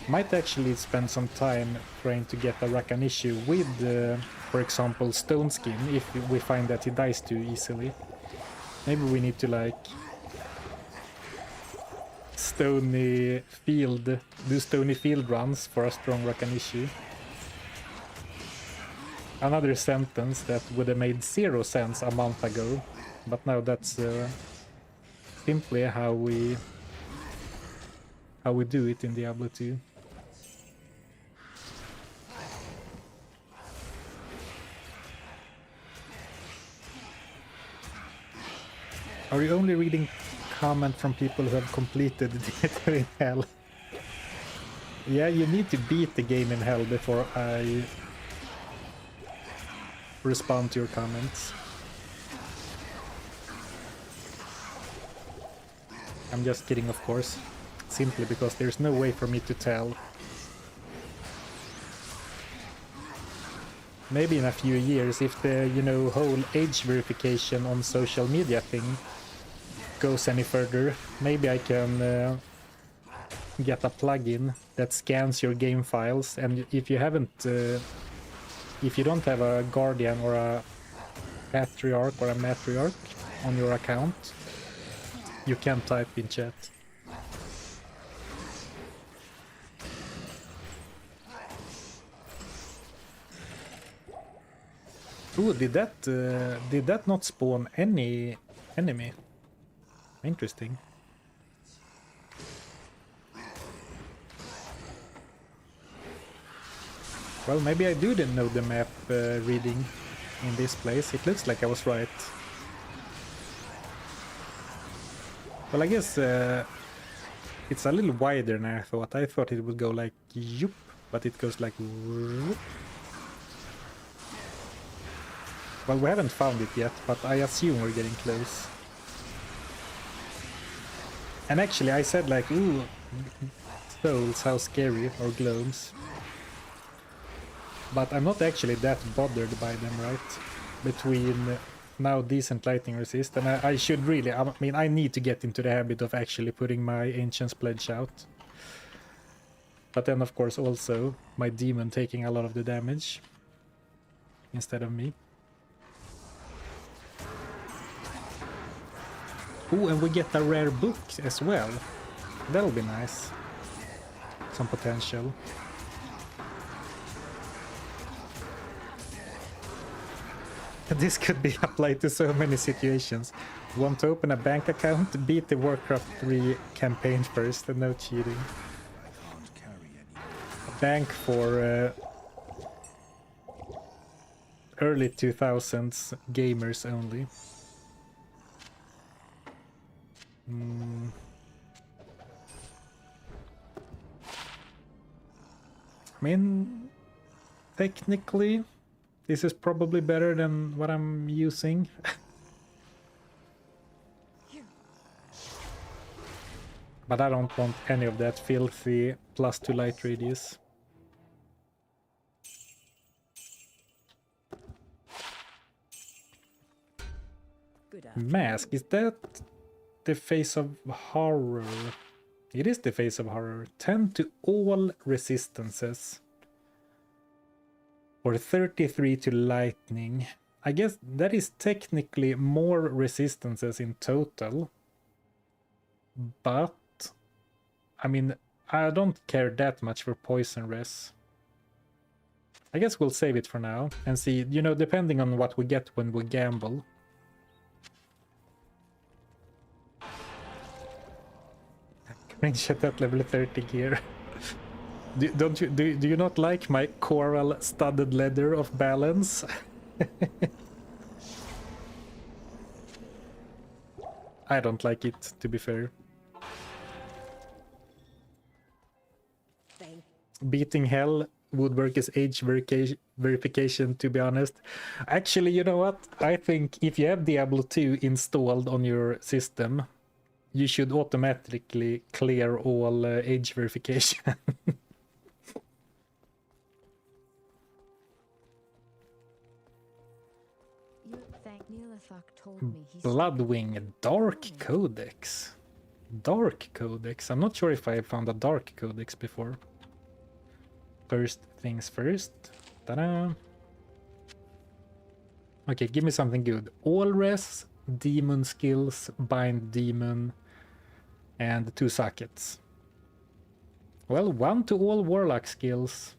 might actually spend some time trying to get a Rakanishu with, for example, Stone Skin, if we find that he dies too easily. Maybe we need to, like, do stony field runs for a strong Rakanishu. Another sentence that would have made 0 sense a month ago, but now that's simply how we do it in Diablo 2. Are you only reading comment from people who have completed it in Hell? Yeah, you need to beat the game in Hell before I respond to your comments. I'm just kidding, of course, simply because there's no way for me to tell. Maybe in a few years, if the, whole age verification on social media thing goes any further, maybe I can get a plugin that scans your game files, and if you haven't if you don't have a guardian or a patriarch or a matriarch on your account, you can type in chat. Ooh, did that not spawn any enemy? Interesting. Well, maybe I didn't know the map reading in this place. It looks like I was right. Well, I guess it's a little wider than I thought. I thought it would go like yoop, but it goes like whoop. Well, we haven't found it yet, but I assume we're getting close. And actually, I said like, ooh, souls, how scary, or globes. But I'm not actually that bothered by them, right? Between now decent lightning resist, and I should really, I mean, I need to get into the habit of actually putting my Ancient's Pledge out. But then, of course, also my demon taking a lot of the damage instead of me. Oh, and we get a rare book as well. That'll be nice. Some potential. This could be applied to so many situations. Want to open a bank account? Beat the Warcraft 3 campaign first and no cheating. A bank for early 2000s gamers only. I mean, technically, this is probably better than what I'm using. But I don't want any of that filthy +2 light radius. Mask, is that the face of horror? It is the face of horror. 10 to all resistances. Or 33 to lightning. I guess that is technically more resistances in total. But, I mean, I don't care that much for poison res. I guess we'll save it for now and see, you know, depending on what we get when we gamble. Range at that level 30 gear. Do you not like my coral studded leather of balance? I don't like it, to be fair. Beating hell, woodwork is age verification, to be honest. Actually, you know what? I think if you have Diablo 2 installed on your system, you should automatically clear all age verification. Bloodwing Dark Codex. Dark Codex. I'm not sure if I found a Dark Codex before. First things first. Ta-da! Okay, give me something good. All res, demon skills, bind demon, and 2 sockets. Well, 1 to all warlock skills.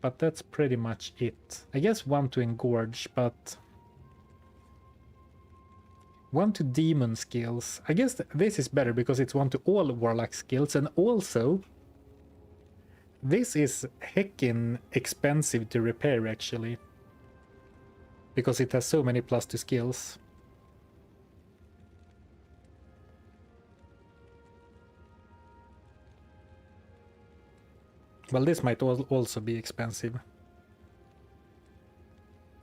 But that's pretty much it. I guess 1 to engorge, but 1 to demon skills. I guess this is better because it's 1 to all warlock skills, and also this is heckin' expensive to repair actually. Because it has so many +2 skills. Well, this might also be expensive.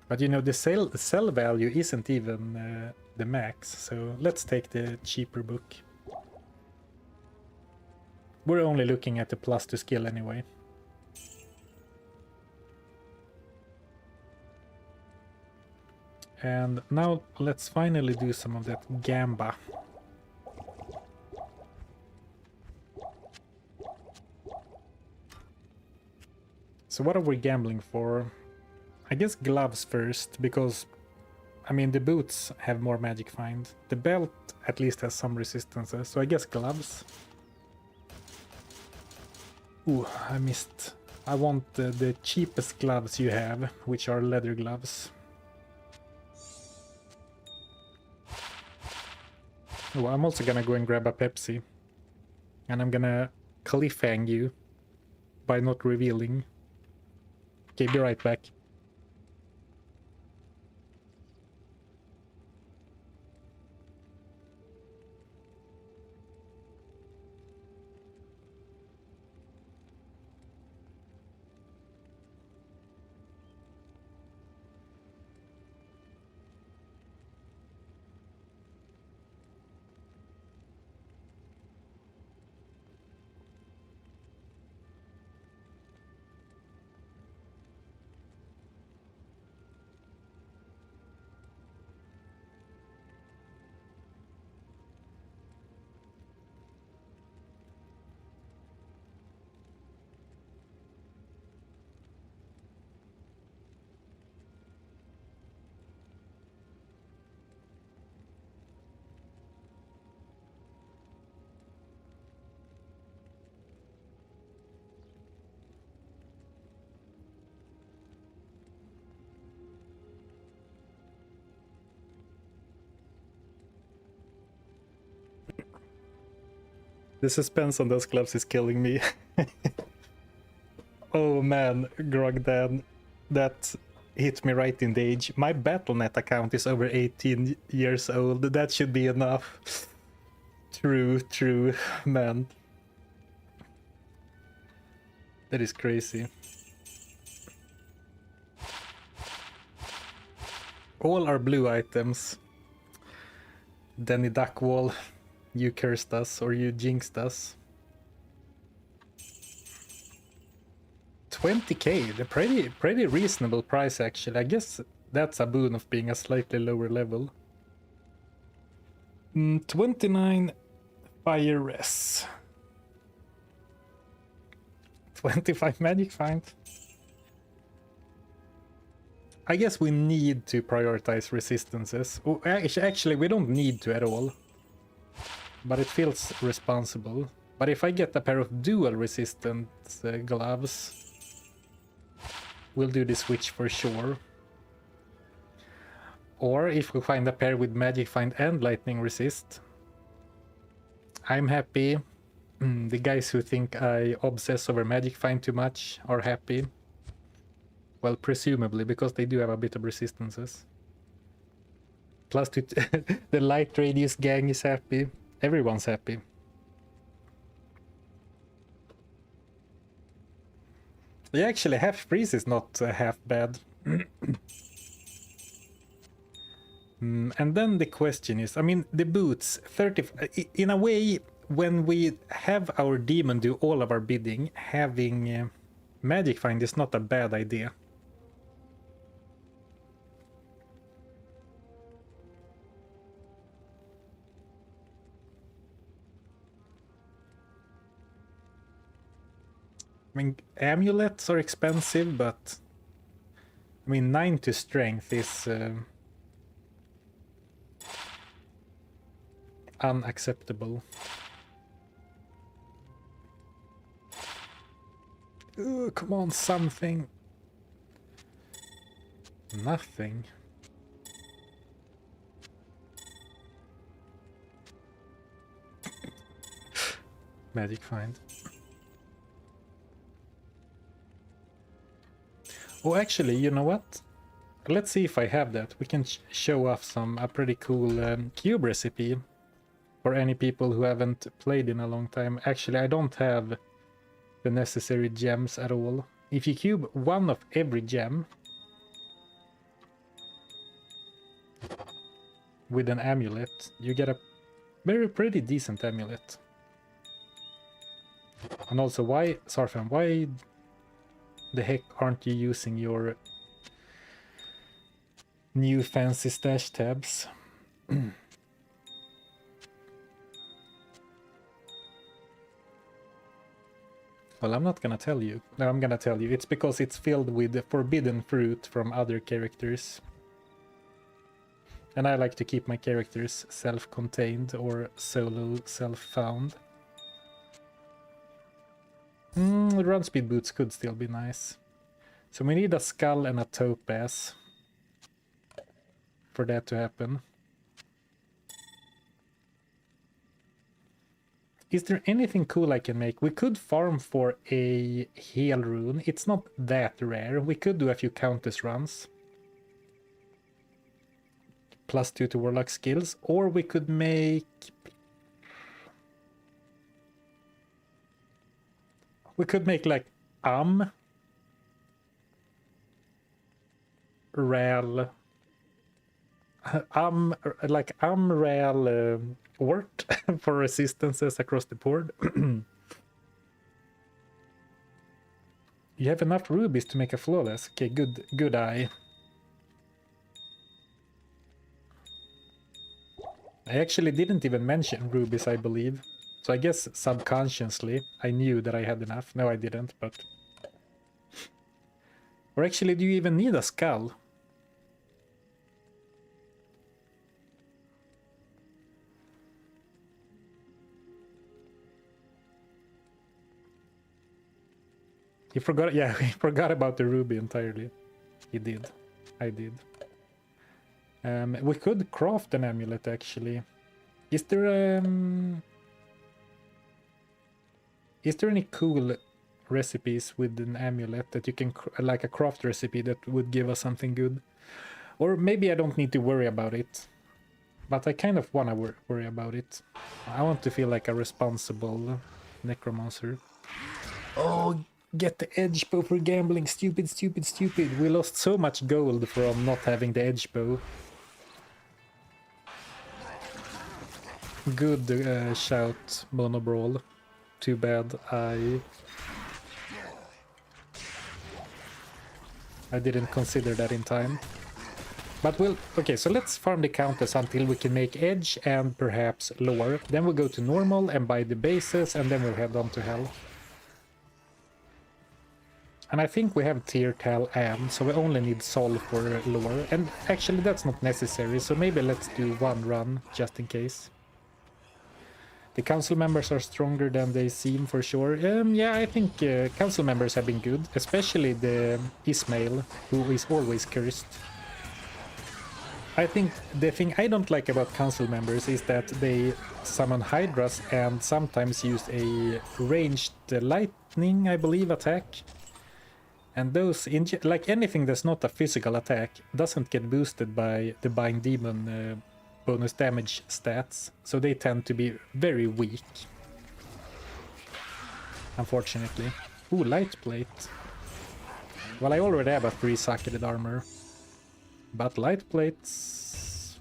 But you know, the sell value isn't even the max, so let's take the cheaper book. We're only looking at the +2 skill anyway. And now let's finally do some of that gamba. So what are we gambling for? I guess gloves first, because I mean the boots have more magic find. The belt at least has some resistances, so I guess gloves. Ooh, I missed. I want the cheapest gloves you have, which are leather gloves. Oh, I'm also gonna go and grab a Pepsi. And I'm gonna cliffhang you by not revealing. Okay, be right back. The suspense on those gloves is killing me. Oh man, Grogdan, that hit me right in the age. My Battle.net account is over 18 years old. That should be enough. True, man. That is crazy. All our blue items. Denny Duckwall, you cursed us or you jinxed us. 20k, the pretty reasonable price actually. I guess that's a boon of being a slightly lower level. 29 fire res. 25 magic find. I guess we need to prioritize resistances. Oh, actually, we don't need to at all. But it feels responsible. But if I get a pair of dual resistance gloves, we'll do the switch for sure. Or if we find a pair with magic find and lightning resist, I'm happy. The guys who think I obsess over magic find too much are happy. Well, presumably, because they do have a bit of resistances. Plus, the light radius gang is happy. Everyone's happy. Yeah, actually, half freeze is not half bad. And then the question is, I mean, the boots, 30... In a way, when we have our demon do all of our bidding, having magic find is not a bad idea. I mean, amulets are expensive, but I mean, 9 to strength is unacceptable. Come on, something. Nothing. Magic find. Oh, actually, you know what? Let's see if I have that. We can show off a pretty cool cube recipe for any people who haven't played in a long time. Actually, I don't have the necessary gems at all. If you cube one of every gem with an amulet, you get a pretty decent amulet. And also, why, Zarfen, why the heck aren't you using your new fancy stash tabs? Well, I'm not gonna tell you. No, I'm gonna tell you. It's because it's filled with forbidden fruit from other characters. And I like to keep my characters self-contained or solo self-found. Run speed boots could still be nice. So we need a skull and a topaz for that to happen. Is there anything cool I can make? We could farm for a heal rune. It's not that rare. We could do a few countess runs. +2 to Warlock skills. Or we could make... We could make like Rel... Rel Ort for resistances across the board. You have enough rubies to make a flawless. Okay, good eye. I actually didn't even mention rubies, I believe. So I guess subconsciously I knew that I had enough. No, I didn't, but... Or actually, do you even need a skull? He forgot, yeah, he forgot about the ruby entirely. He did. I did. We could craft an amulet, actually. Is there any cool recipes with an amulet that you can, like a craft recipe that would give us something good? Or maybe I don't need to worry about it. But I kind of want to worry about it. I want to feel like a responsible necromancer. Oh, get the edge bow for gambling. Stupid, stupid, stupid. We lost so much gold from not having the edge bow. Good shout, Mono Brawl. Too bad I didn't consider that in time. But we'll... Okay, so let's farm the countess until we can make edge and perhaps lore. Then we'll go to normal and buy the bases, and then we'll head on to hell. And I think we have tier Tal and, so we only need Sol for lore. And actually that's not necessary, so maybe let's do one run, just in case. The council members are stronger than they seem, for sure. Yeah, I think council members have been good, especially the Ismail, who is always cursed. I think the thing I don't like about council members is that they summon Hydras and sometimes use a ranged lightning, I believe, attack. And those, like anything that's not a physical attack, doesn't get boosted by the Bind Demon bonus damage stats, so they tend to be very weak. Unfortunately. Ooh, light plate. Well, I already have a 3-socketed armor. But light plates...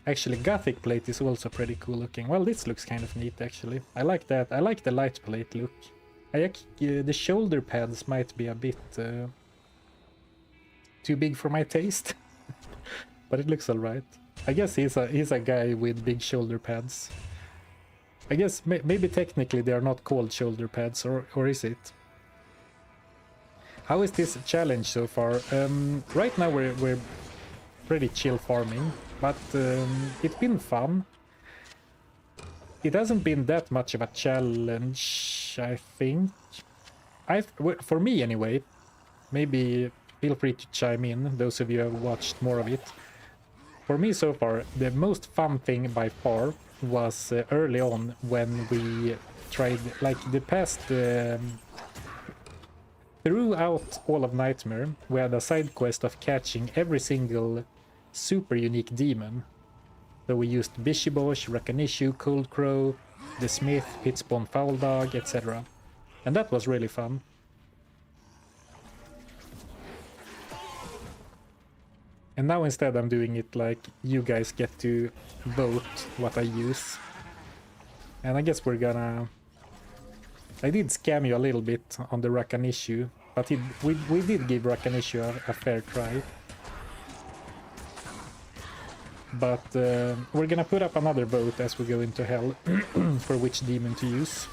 Actually, Gothic plate is also pretty cool looking. Well, this looks kind of neat, actually. I like that. I like the light plate look. The shoulder pads might be a bit too big for my taste. But it looks alright. I guess he's a guy with big shoulder pads. I guess maybe technically they are not called shoulder pads, or is it? How is this challenge so far? Right now we're pretty chill farming, but it's been fun. It hasn't been that much of a challenge, I think. For me anyway. Maybe feel free to chime in, those of you who have watched more of it. For me so far, the most fun thing by far was early on when we tried, like the past... throughout all of Nightmare, we had a side quest of catching every single super unique demon. So we used Bishibosh, Rakanishu, Cold Crow, the Smith, Pitspawn Foul Dog, etc. And that was really fun. And now instead I'm doing it like you guys get to vote what I use. And I guess we're gonna... I did scam you a little bit on the Rakanishu, but we did give Rakanishu a fair try. But we're gonna put up another vote as we go into hell for which demon to use.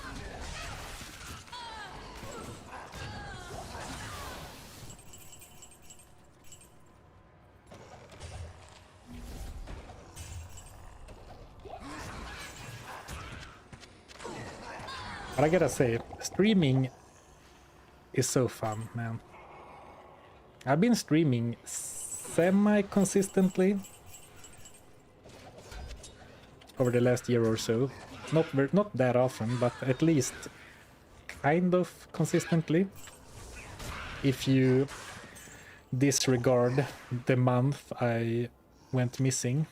But I gotta say, streaming is so fun, man. I've been streaming semi-consistently over the last year or so. not that often, but at least kind of consistently. If you disregard the month I went missing.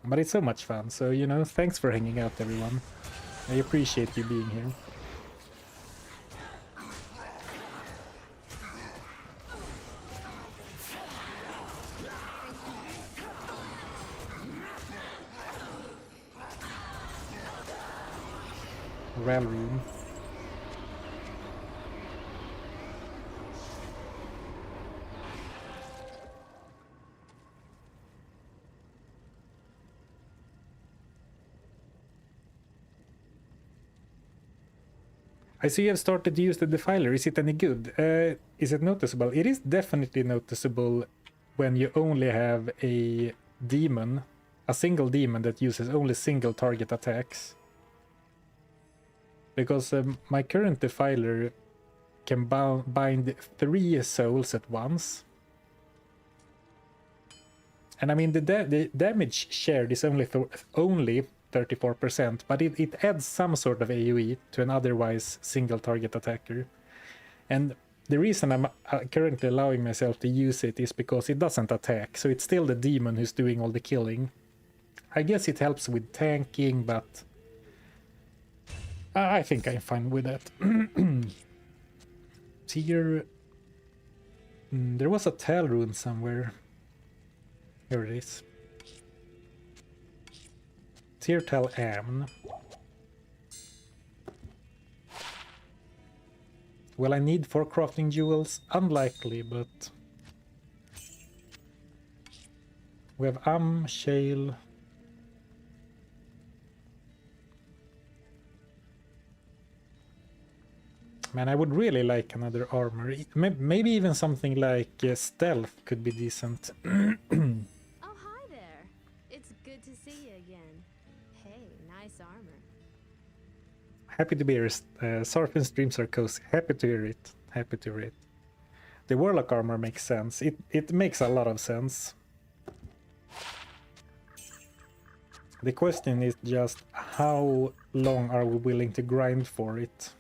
But it's so much fun, so you know, thanks for hanging out everyone. I appreciate you being here. Rune. I see you have started to use the Defiler. Is it any good? Is it noticeable? It is definitely noticeable when you only have a demon, a single demon that uses only single target attacks. Because my current Defiler can bind 3 souls at once. And I mean, the damage shared is only 34%, but it adds some sort of AoE to an otherwise single target attacker. And the reason I'm currently allowing myself to use it is because it doesn't attack, so it's still the demon who's doing all the killing. I guess it helps with tanking, but I think I'm fine with that. Here, there was a tail rune somewhere. Here it is. Teartal Amn. Will I need 4 crafting jewels? Unlikely, but we have Shale. Man, I would really like another armor. Maybe even something like stealth could be decent.
Oh, hi there. It's good to see you again. Hey, nice armor.
Happy to be here. Zarfen streams are cozy. Happy to hear it. Happy to hear it. The Warlock armor makes sense. It makes a lot of sense. The question is just how long are we willing to grind for it?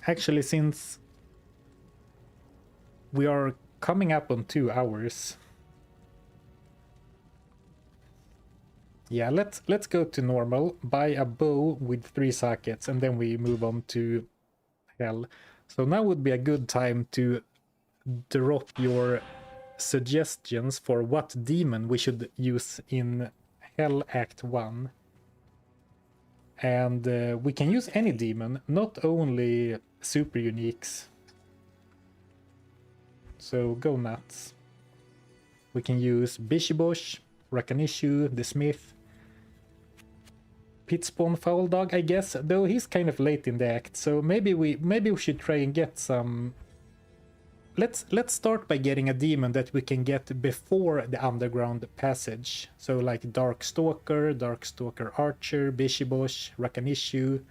Actually, since we are coming up on 2 hours, yeah, let's go to normal, buy a bow with 3 sockets, and then we move on to hell. So now would be a good time to drop your suggestions for what demon we should use in Hell Act 1. And we can use any demon, not only super uniques. So go nuts. We can use Bishibosh, Rakanishu, the Smith, Pitspawn Foul Dog, I guess, though he's kind of late in the act, so maybe we should try and get some. Let's start by getting a demon that we can get before the underground passage. So like Darkstalker Archer, Bishibosh, Rakanishu,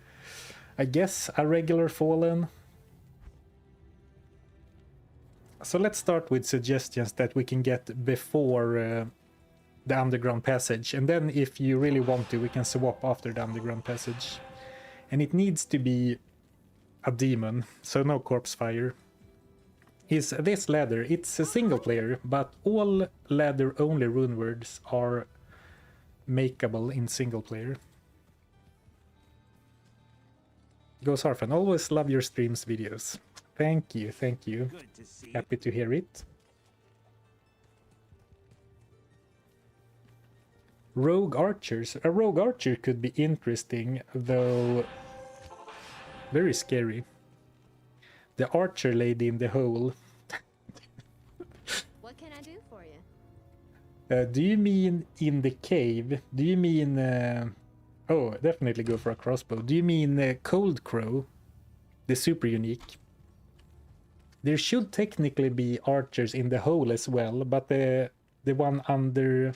I guess a regular Fallen. So let's start with suggestions that we can get before the underground passage, and then if you really want to, we can swap after the underground passage. And it needs to be a demon, so no corpse fire. Is this ladder? It's a single player, but all ladder only runewords are makeable in single player. Go Zarfen, always love your streams videos. Thank you, thank you. Happy to hear it. Rogue archers. A rogue archer could be interesting, though very scary. The archer lady in the hole.
What can I do for you?
Do you mean in the cave? Do you mean... oh, definitely go for a crossbow. Do you mean Cold Crow? The super unique. There should technically be archers in the hole as well, but the one under...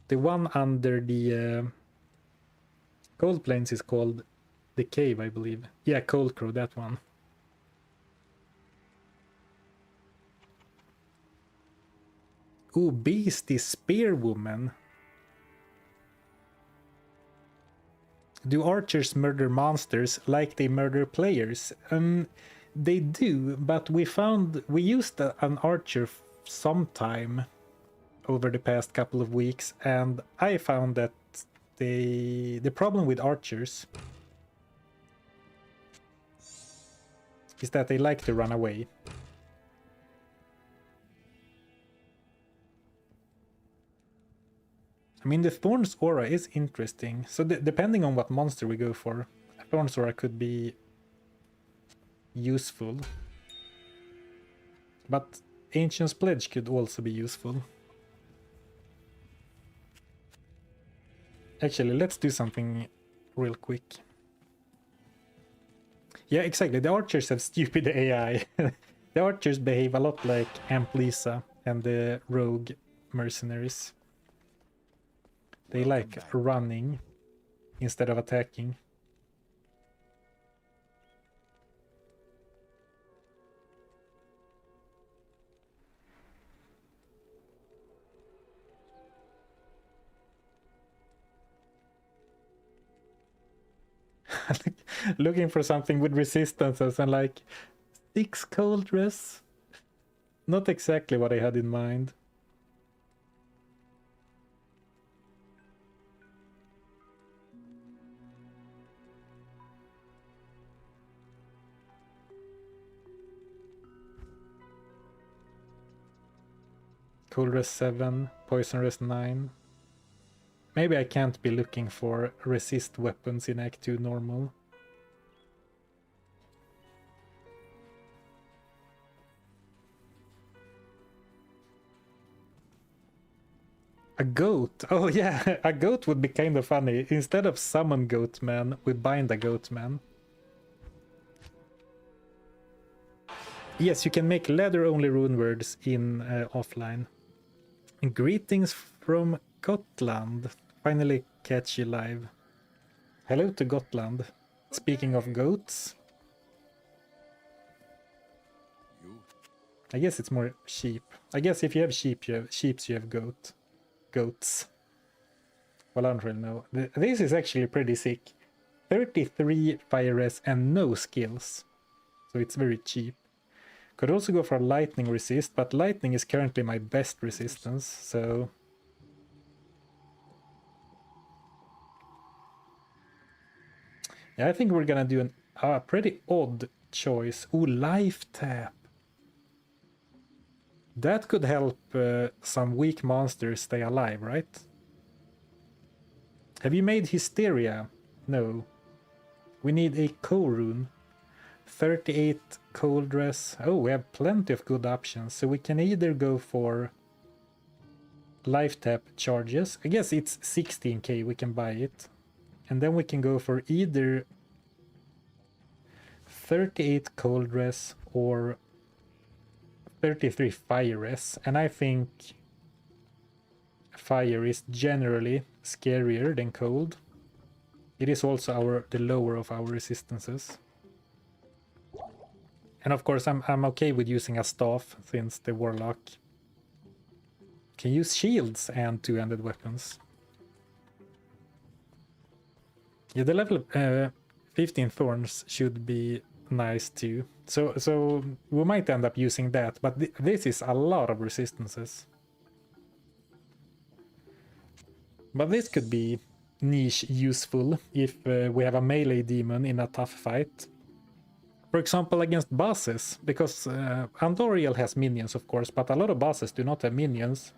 The one under the Cold Plains is called the Cave, I believe. Yeah, Cold Crow, that one. Ooh, Beastie Spearwoman. Do archers murder monsters like they murder players? They do, but we used an archer sometime over the past couple of weeks, and I found that the problem with archers is that they like to run away. I mean, the Thorn's aura is interesting, so depending on what monster we go for, Thorn's aura could be useful. But Ancient's Pledge could also be useful. Actually, let's do something real quick. Yeah, exactly. The archers have stupid AI. The archers behave a lot like Amplisa and the rogue mercenaries. They like running instead of attacking. Looking for something with resistances and like 6 cold dress. Not exactly what I had in mind. Cold rest 7, poison rest 9. Maybe I can't be looking for resist weapons in Act 2 normal. A goat? Oh yeah, a goat would be kind of funny. Instead of summon goat man, we bind a goat man. Yes, you can make leather-only runewords in offline. Greetings from Gotland. Finally catch you live. Hello to Gotland. Speaking of goats. I guess it's more sheep. I guess if you have sheep, you have sheep, you have goats. Well, I don't really know. This is actually pretty sick. 33 fire res and no skills. So it's very cheap. Could also go for lightning resist, but lightning is currently my best resistance, so... Yeah, I think we're gonna do a pretty odd choice. Ooh, life tap. That could help some weak monsters stay alive, right? Have you made Hysteria? No. We need a co-rune. 38 cold dress. Oh, we have plenty of good options. So we can either go for life tap charges. I guess it's 16k, we can buy it. And then we can go for either 38 cold dress or 33 fire res. And I think fire is generally scarier than cold. It is also the lower of our resistances. And of course I'm okay with using a staff since the Warlock can use shields and two-handed weapons. Yeah, the level 15 thorns should be nice too. So we might end up using that, but this is a lot of resistances. But this could be niche useful if we have a melee demon in a tough fight. For example, against bosses, because Andariel has minions, of course, but a lot of bosses do not have minions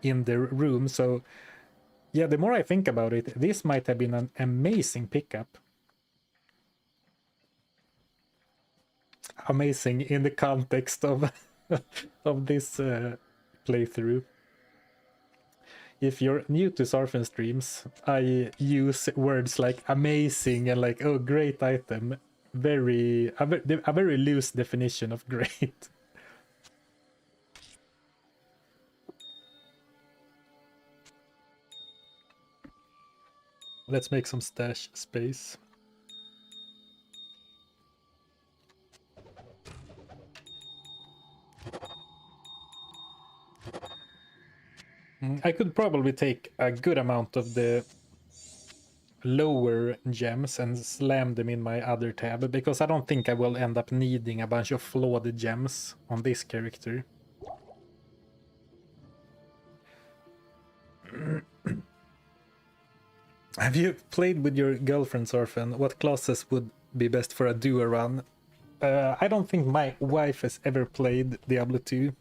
in their room, so yeah, the more I think about it, this might have been an amazing pickup. Amazing in the context of of this playthrough. If you're new to Zarfen streams, I use words like amazing and like, oh, great item. A very loose definition of great. Let's make some stash space. I could probably take a good amount of the lower gems and slam them in my other tab, because I don't think I will end up needing a bunch of flawed gems on this character. Have you played with your girlfriend, Zarfen? What classes would be best for a duo run? I don't think my wife has ever played Diablo 2.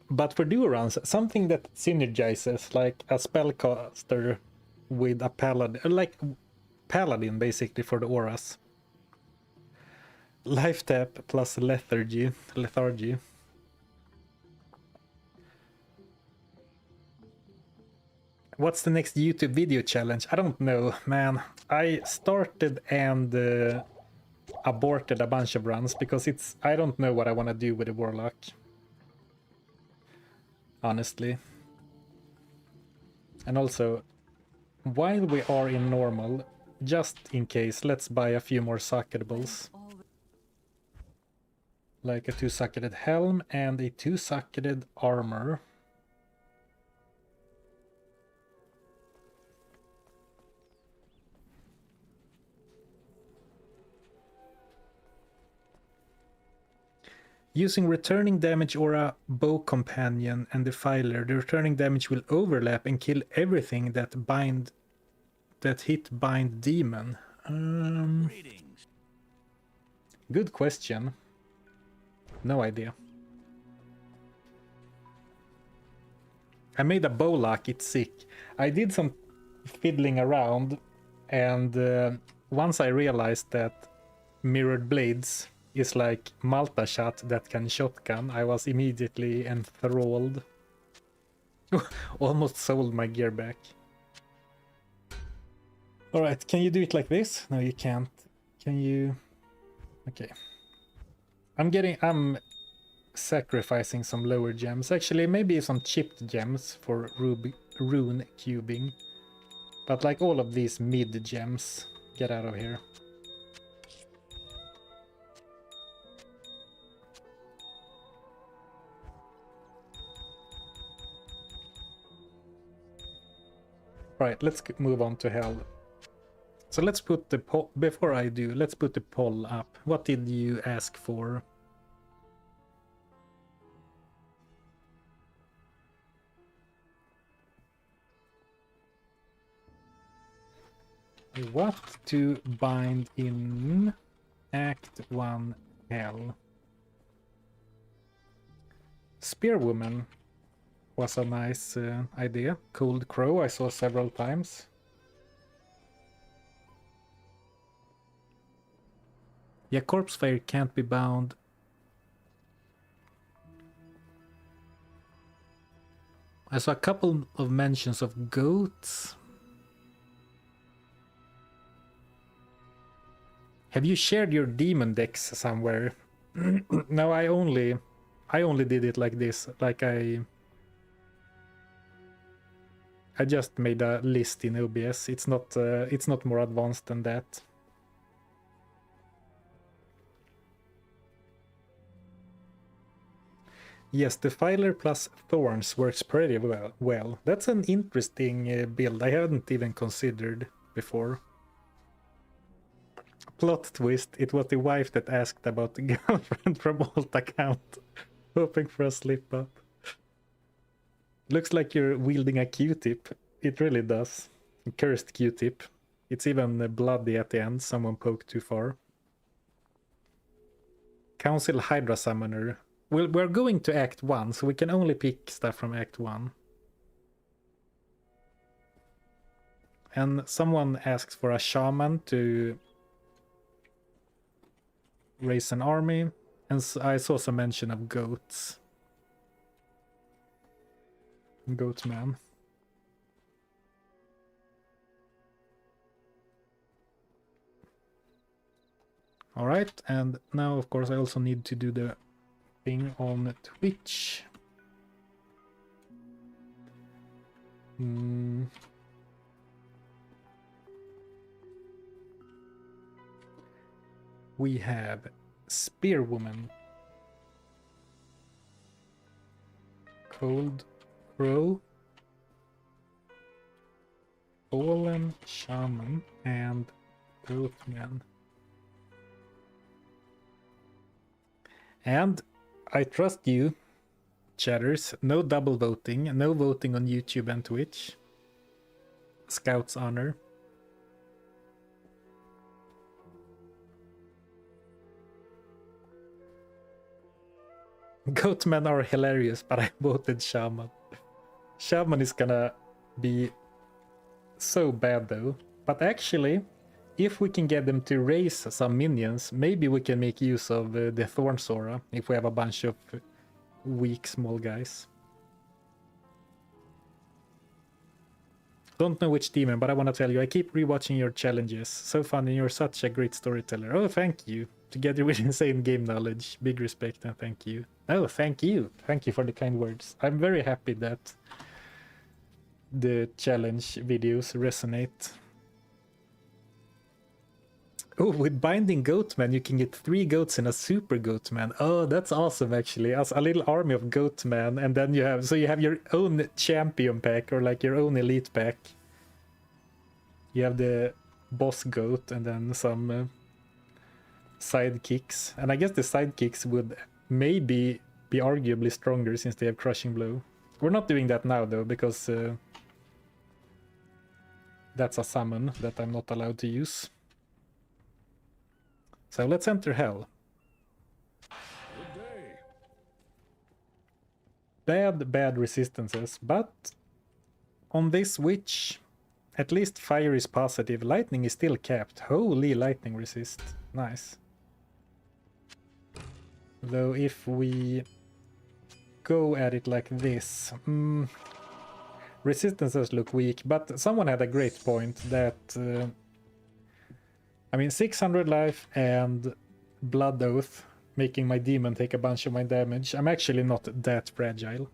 But for duo runs, something that synergizes, like a spellcaster with a paladin, like paladin basically for the auras. Life tap plus lethargy. What's the next YouTube video challenge? I don't know, man. I started and aborted a bunch of runs because I don't know what I want to do with the Warlock. Honestly. And also, while we are in normal, just in case, let's buy a few more socketables. Like a 2-socketed helm and a 2-socketed armor. Using returning damage or a bow companion and defiler, the returning damage will overlap and kill everything that hit bind demon. Good question. No idea. I made a bow lock, it's sick. I did some fiddling around, and once I realized that mirrored blades is like Malta shot that can shotgun, I was immediately enthralled. Almost sold my gear back. Alright, can you do it like this? No, you can't. Can you? Okay. I'm sacrificing some lower gems. Actually, maybe some chipped gems for rune cubing. But like all of these mid gems, get out of here. Right, let's move on to hell. So let's put the poll, before I do, let's put the poll up. What did you ask for? What to bind in Act 1 Hell? Spearwoman was a nice idea. Cold Crow I saw several times. Yeah, Corpse Fire can't be bound. I saw a couple of mentions of goats. Have you shared your demon decks somewhere? No, I only did it like this. Like I just made a list in OBS. It's not more advanced than that. Yes, Defiler plus Thorns works pretty well. That's an interesting build I hadn't even considered before. Plot twist, it was the wife that asked about the girlfriend from alt account, hoping for a slip up. Looks like you're wielding a Q-tip. It really does. A cursed Q-tip. It's even bloody at the end, someone poked too far. Council Hydra Summoner. Well, we're going to Act 1, so we can only pick stuff from Act 1. And someone asks for a shaman to raise an army, and I saw some mention of goats. Goatman. Alright, and now of course I also need to do the thing on Twitch. We have Spearwoman. Cold Crow, Fallen Shaman, and Goatman. And I trust you, chatters. No double voting, no voting on YouTube and Twitch. Scout's honor. Goatmen are hilarious, but I voted Shaman. Shaman is gonna be so bad though. But actually, if we can get them to raise some minions, maybe we can make use of the Thorn Sora if we have a bunch of weak small guys. Don't know which demon, but I want to tell you, I keep rewatching your challenges. So fun, and you're such a great storyteller. Oh, thank you. Together with insane game knowledge. Big respect and thank you. Oh, thank you. Thank you for the kind words. I'm very happy that the challenge videos resonate. Oh, with binding Goatman, you can get 3 goats and a super Goatman. Oh, that's awesome, actually. As a little army of Goatman, and then you have your own champion pack, or like your own elite pack. You have the boss goat, and then some sidekicks. And I guess the sidekicks would maybe be arguably stronger since they have crushing blow. We're not doing that now, though, because that's a summon that I'm not allowed to use. So let's enter hell. Bad resistances, but on this witch, at least fire is positive. Lightning is still capped. Holy lightning resist. Nice. Though if we go at it like this, resistances look weak, but someone had a great point that I mean, 600 life and Blood Oath, making my demon take a bunch of my damage. I'm actually not that fragile.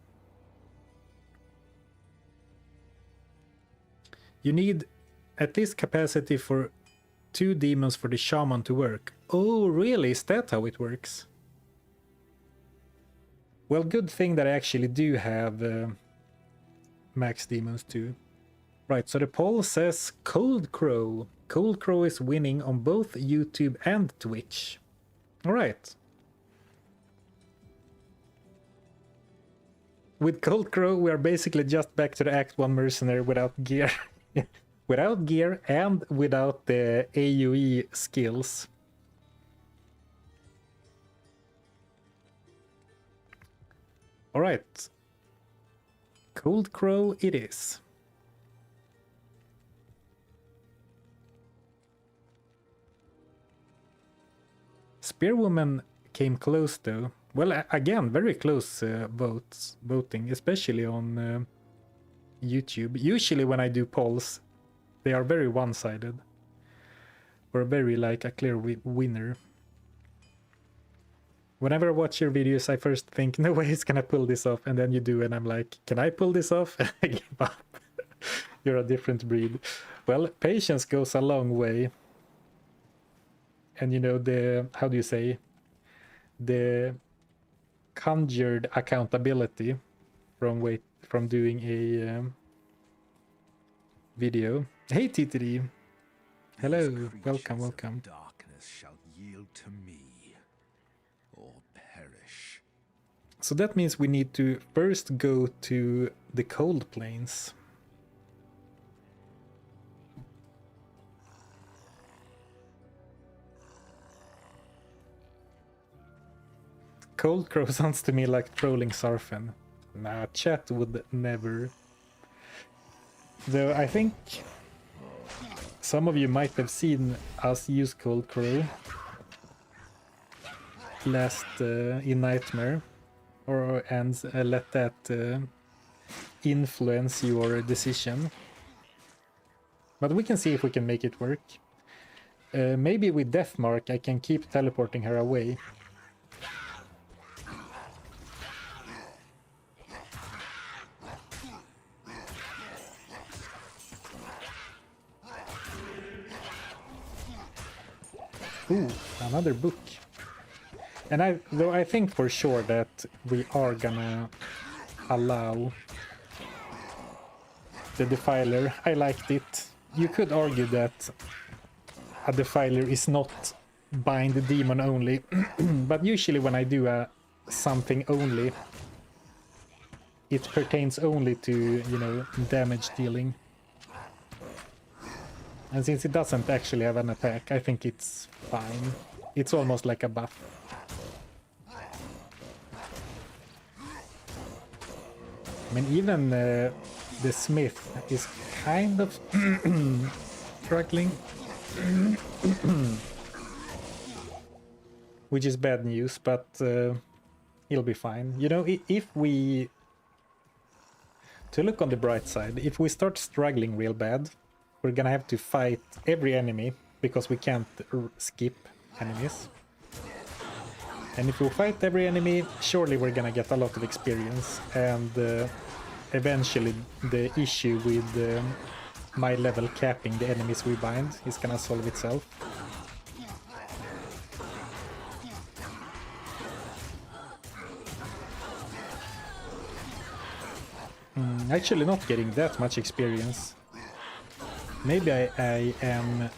You need at least capacity for 2 demons for the shaman to work. Oh, really? Is that how it works? Well, good thing that I actually do have max demons too. Right, so the poll says Cold Crow. Cold Crow is winning on both YouTube and Twitch. Alright. With Cold Crow, we are basically just back to the Act 1 mercenary without gear. Without gear and without the AoE skills. Alright. Cold Crow it is. Spearwoman came close though. Well, again, very close voting, especially on YouTube. Usually when I do polls, they are very one-sided. Or very like a clear winner. Whenever I watch your videos, I first think, no way he's gonna pull this off, and then you do, and I'm like, can I pull this off? And I give up. You're a different breed. Well, patience goes a long way. And you know, the, how do you say, the conjured accountability from doing a video. Hey TTD, hello, welcome.
Darkness shall yield to me, or perish.
So that means we need to first go to the cold plains. Cold Crow sounds to me like trolling Zarfen. Nah, chat would never. Though I think some of you might have seen us use Cold Crow last in Nightmare, and let that influence your decision. But we can see if we can make it work. Maybe with Deathmark I can keep teleporting her away. Ooh, another book. And though I think for sure that we are gonna allow the Defiler. I liked it. You could argue that a Defiler is not bind the demon only, but usually when I do a something only, it pertains only to, you know, damage dealing. And since it doesn't actually have an attack, I think it's fine. It's almost like a buff. I mean, even the smith is kind of struggling. Which is bad news, but he'll be fine. You know, if we... To look on the bright side, if we start struggling real bad, we're gonna have to fight every enemy, because we can't skip enemies. And if we fight every enemy, surely we're gonna get a lot of experience, and eventually the issue with my level capping the enemies we bind is gonna solve itself. Actually not getting that much experience. Maybe I am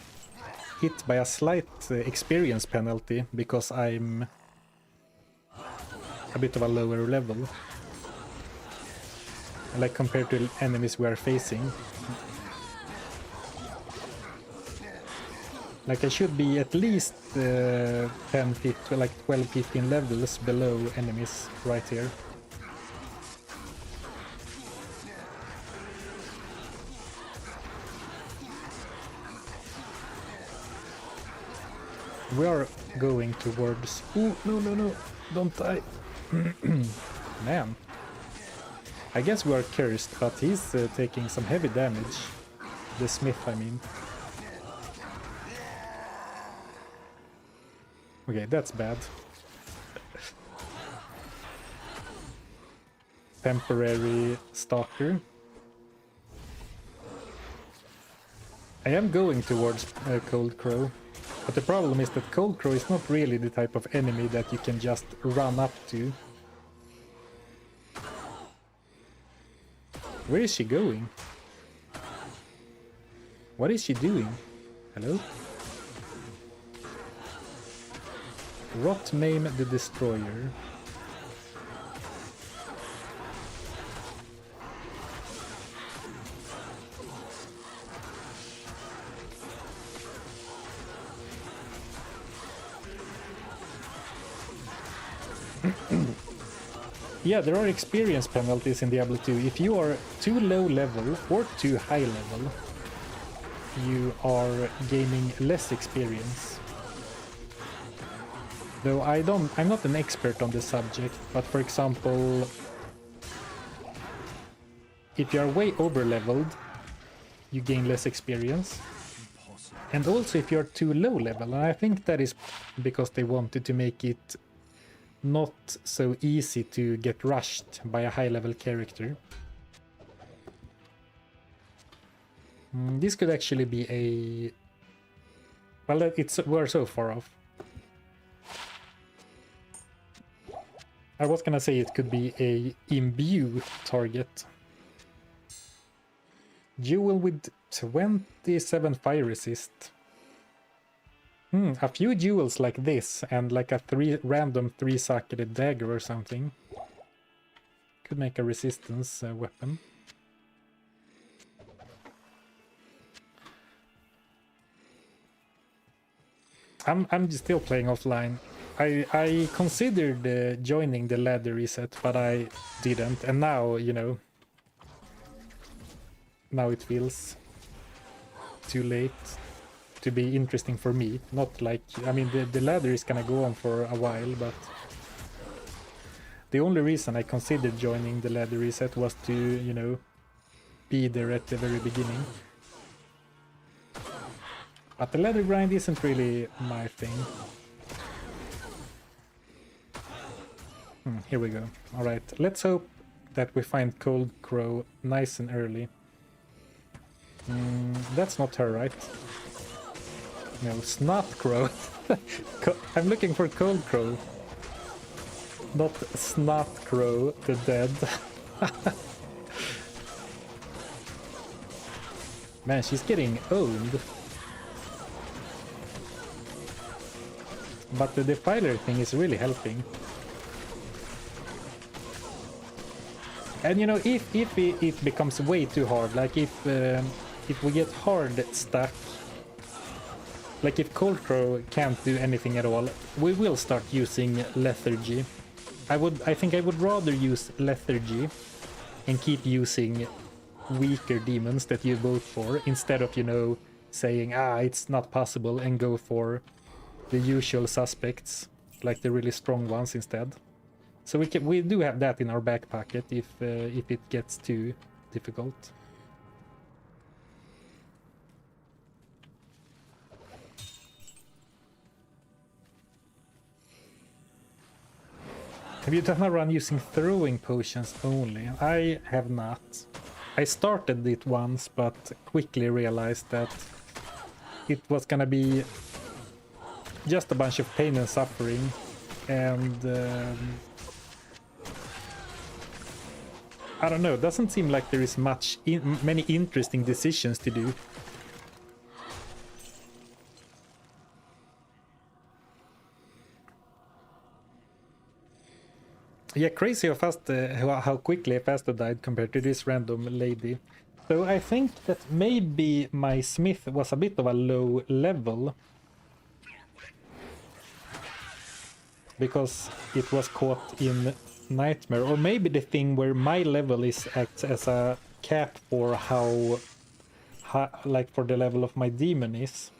hit by a slight experience penalty because I'm a bit of a lower level. Like compared to enemies we are facing. Like I should be at least 10, 15, like 12, 15 levels below enemies right here. We are going towards... Ooh, no, don't die. Man. I guess we are cursed, but he's taking some heavy damage. The smith, I mean. Okay, that's bad. Temporary stalker. I am going towards Cold Crow. But the problem is that Cold Crow is not really the type of enemy that you can just run up to. Where is she going? What is she doing? Hello? Rot Maim the Destroyer. Yeah, there are experience penalties in Diablo 2. If you are too low level or too high level, you are gaining less experience. Though I'm not an expert on the subject, but for example, if you are way over leveled, you gain less experience. And also if you're too low level, and I think that is because they wanted to make it not so easy to get rushed by a high level character. This could actually be a... Well, we're so far off. I was gonna say it could be a imbue target. Jewel with 27 fire resist. A few jewels like this and like a random 3-socketed dagger or something could make a resistance weapon. I'm still playing offline. I considered joining the ladder reset, but I didn't, and now, you know, now it feels too late to be interesting for me. Not like, I mean, the ladder is gonna go on for a while, but the only reason I considered joining the ladder reset was to, you know, be there at the very beginning. But the ladder grind isn't really my thing. Here we go. Alright, let's hope that we find Cold Crow nice and early. That's not her, right? No, Snot Crow. I'm looking for Cold Crow. Not Snot Crow, the dead. Man, she's getting owned. But the defiler thing is really helping. And you know, if it becomes way too hard, like if we get hard stuck, like if Cold Crow can't do anything at all, we will start using lethargy. I think I would rather use lethargy and keep using weaker demons that you vote for, instead of, you know, saying it's not possible, and go for the usual suspects, like the really strong ones instead. So we do have that in our back pocket if it gets too difficult. Have you done a run using throwing potions only? I have not. I started it once, but quickly realized that it was gonna be just a bunch of pain and suffering, and I don't know, it doesn't seem like there is many interesting decisions to do. Yeah, crazy how fast, how quickly Faster died compared to this random lady. So I think that maybe my smith was a bit of a low level, because it was caught in Nightmare, or maybe the thing where my level acts as a cap for how like for the level of my demon is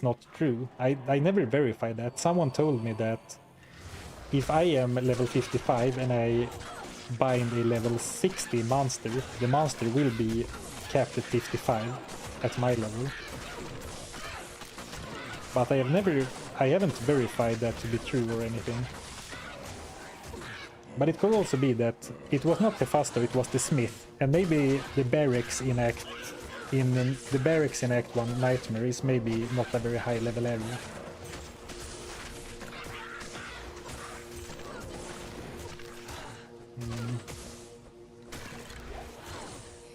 not true. I never verified that. Someone told me that if I am level 55 and I bind a level 60 monster, the monster will be capped at 55 at my level. But I haven't verified that to be true or anything. But it could also be that it was not the Faster, it was the Smith, and maybe the barracks in Act 1 Nightmare is maybe not a very high level area.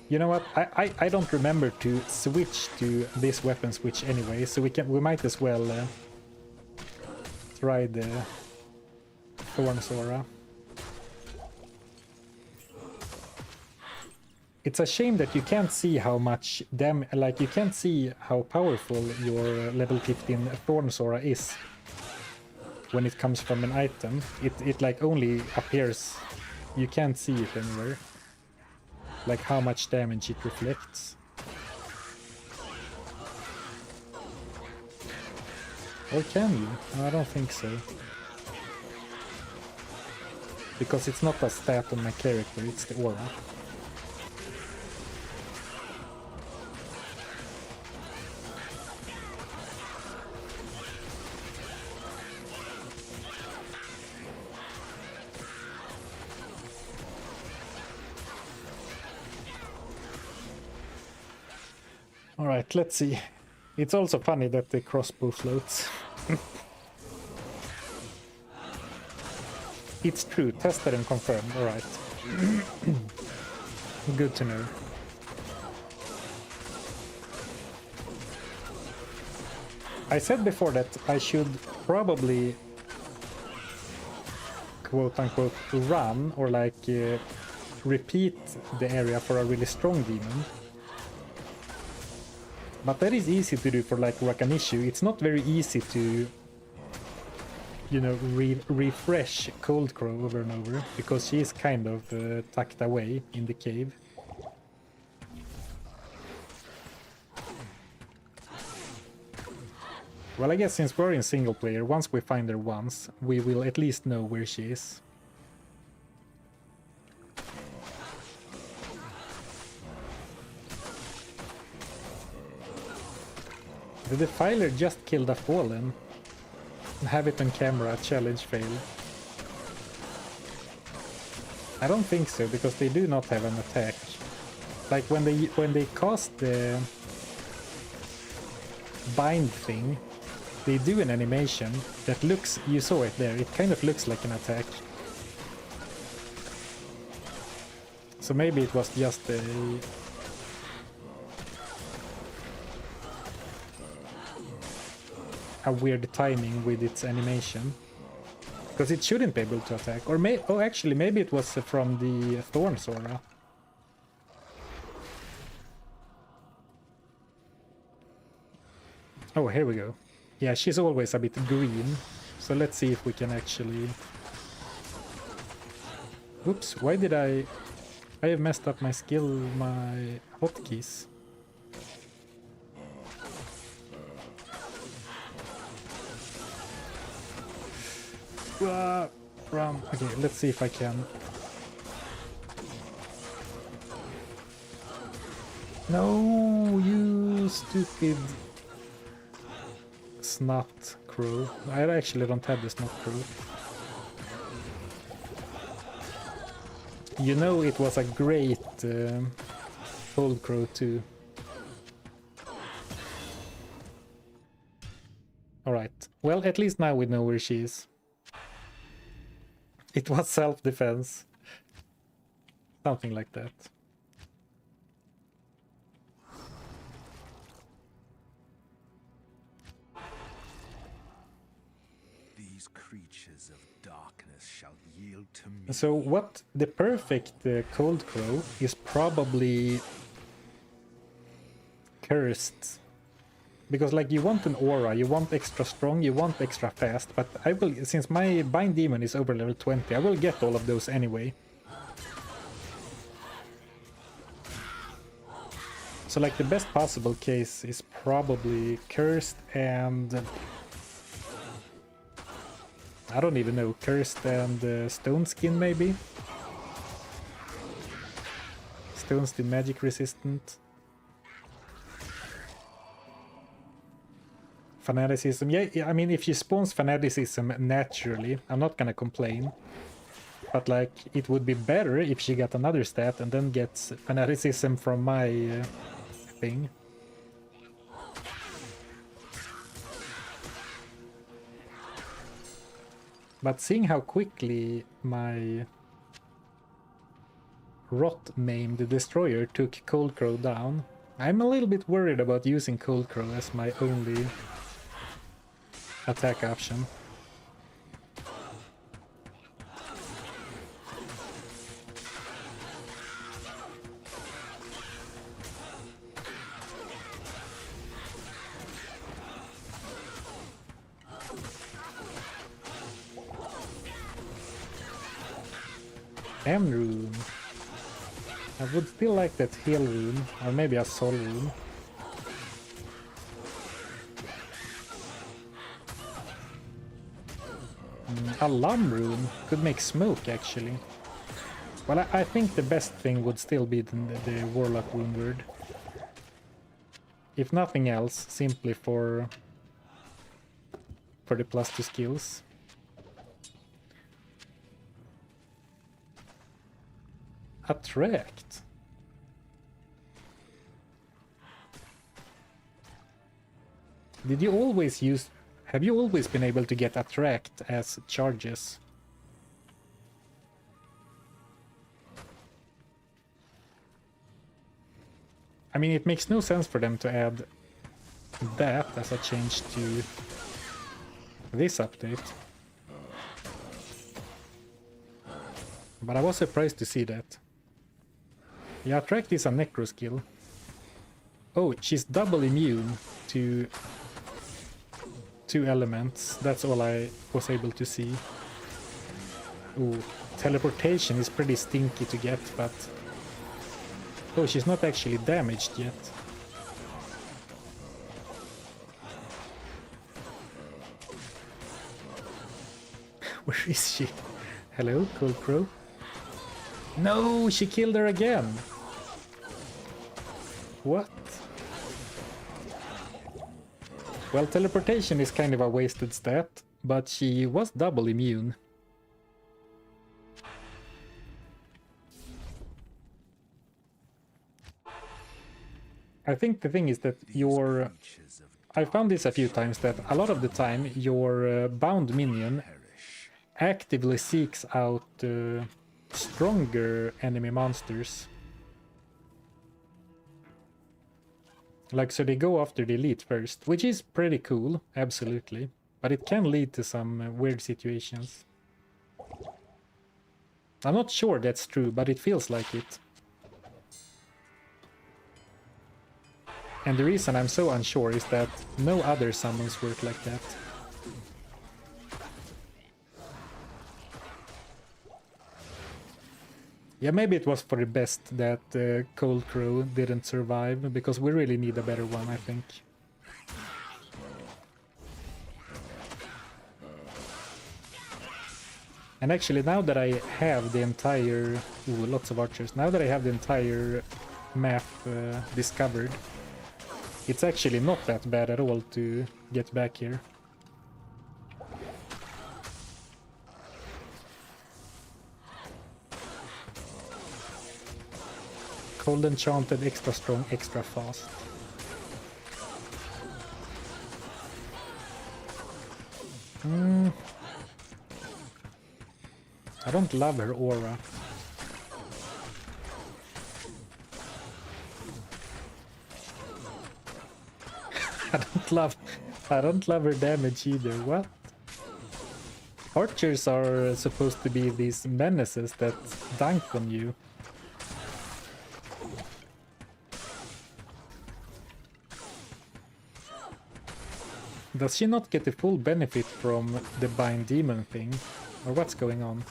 You know what? I don't remember to switch to this weapon switch anyway, so we might as well try the Thorn Sora. It's a shame that you can't see how much you can't see how powerful your level 15 Thorn Sora is when it comes from an item. It like only appears, you can't see it anywhere, like how much damage it reflects. Or can you? No, I don't think so. Because it's not a stat on my character, it's the aura. Alright, let's see. It's also funny that the crossbow floats. It's true, tested and confirmed, alright. Good to know. I said before that I should probably quote-unquote run, or like repeat the area for a really strong demon. But that is easy to do for like Wakanishu. It's not very easy to, you know, refresh Cold Crow over and over, because she is kind of tucked away in the cave. Well, I guess since we're in single player, once we find her once, we will at least know where she is. The Defiler just killed a Fallen. Have it on camera, challenge fail. I don't think so, because they do not have an attack. Like when they cast the bind thing, they do an animation that looks, you saw it there, it kind of looks like an attack. So maybe it was just a weird timing with its animation. Because it shouldn't be able to attack. Or actually, maybe it was from the Thorns aura. Oh, here we go. Yeah, she's always a bit green. So let's see if we can actually... Oops, why did I have messed up my skill, my hotkeys. Run. Okay, let's see if I can. No, you stupid snot crow. I actually don't have the snot crow. You know, it was a great cold crow too. Alright, well, at least now we know where she is. It was self-defense. Something like that.
These creatures of darkness shall yield to me.
So what the perfect cold crow is probably cursed. Because like you want an aura, you want extra strong, you want extra fast, but I will, since my bind demon is over level 20, I will get all of those anyway. So like the best possible case is probably cursed and I don't even know, cursed and stone skin maybe. Stone skin magic resistant. Fanaticism, yeah, I mean, if she spawns fanaticism naturally, I'm not gonna complain. But like, it would be better if she got another stat and then gets fanaticism from my thing. But seeing how quickly my rot-maimed destroyer took Cold Crow down, I'm a little bit worried about using Cold Crow as my only attack option. M rune. I would still like that heal rune, or maybe a soul rune. Alarm rune could make smoke actually. Well, I think the best thing would still be the Warlock rune word. If nothing else, simply for the plus 2 skills. Attract. Did you always use... Have you always been able to get attract as charges? I mean, it makes no sense for them to add that as a change to this update. But I was surprised to see that. Yeah, attract is a necro skill. Oh, she's double immune to 2 elements. That's all I was able to see. Ooh, teleportation is pretty stinky to get, but... Oh, she's not actually damaged yet. Where is she? Hello, Cold Crow? No, she killed her again! What? Well, teleportation is kind of a wasted stat, but she was double immune. I think the thing is that your... I found this a few times, that a lot of the time your bound minion actively seeks out stronger enemy monsters. Like, so they go after the elite first, which is pretty cool, absolutely. But it can lead to some weird situations. I'm not sure that's true, but it feels like it. And the reason I'm so unsure is that no other summons work like that. Yeah, maybe it was for the best that Cold Crow didn't survive, because we really need a better one, I think. And actually, now that I have the entire... Ooh, lots of archers. Now that I have the entire map discovered, it's actually not that bad at all to get back here. Cold Enchanted, extra strong, extra fast. I don't love her aura. I don't love her damage either. What? Archers are supposed to be these menaces that dunk on you. Does she not get the full benefit from the Bind Demon thing? Or what's going on?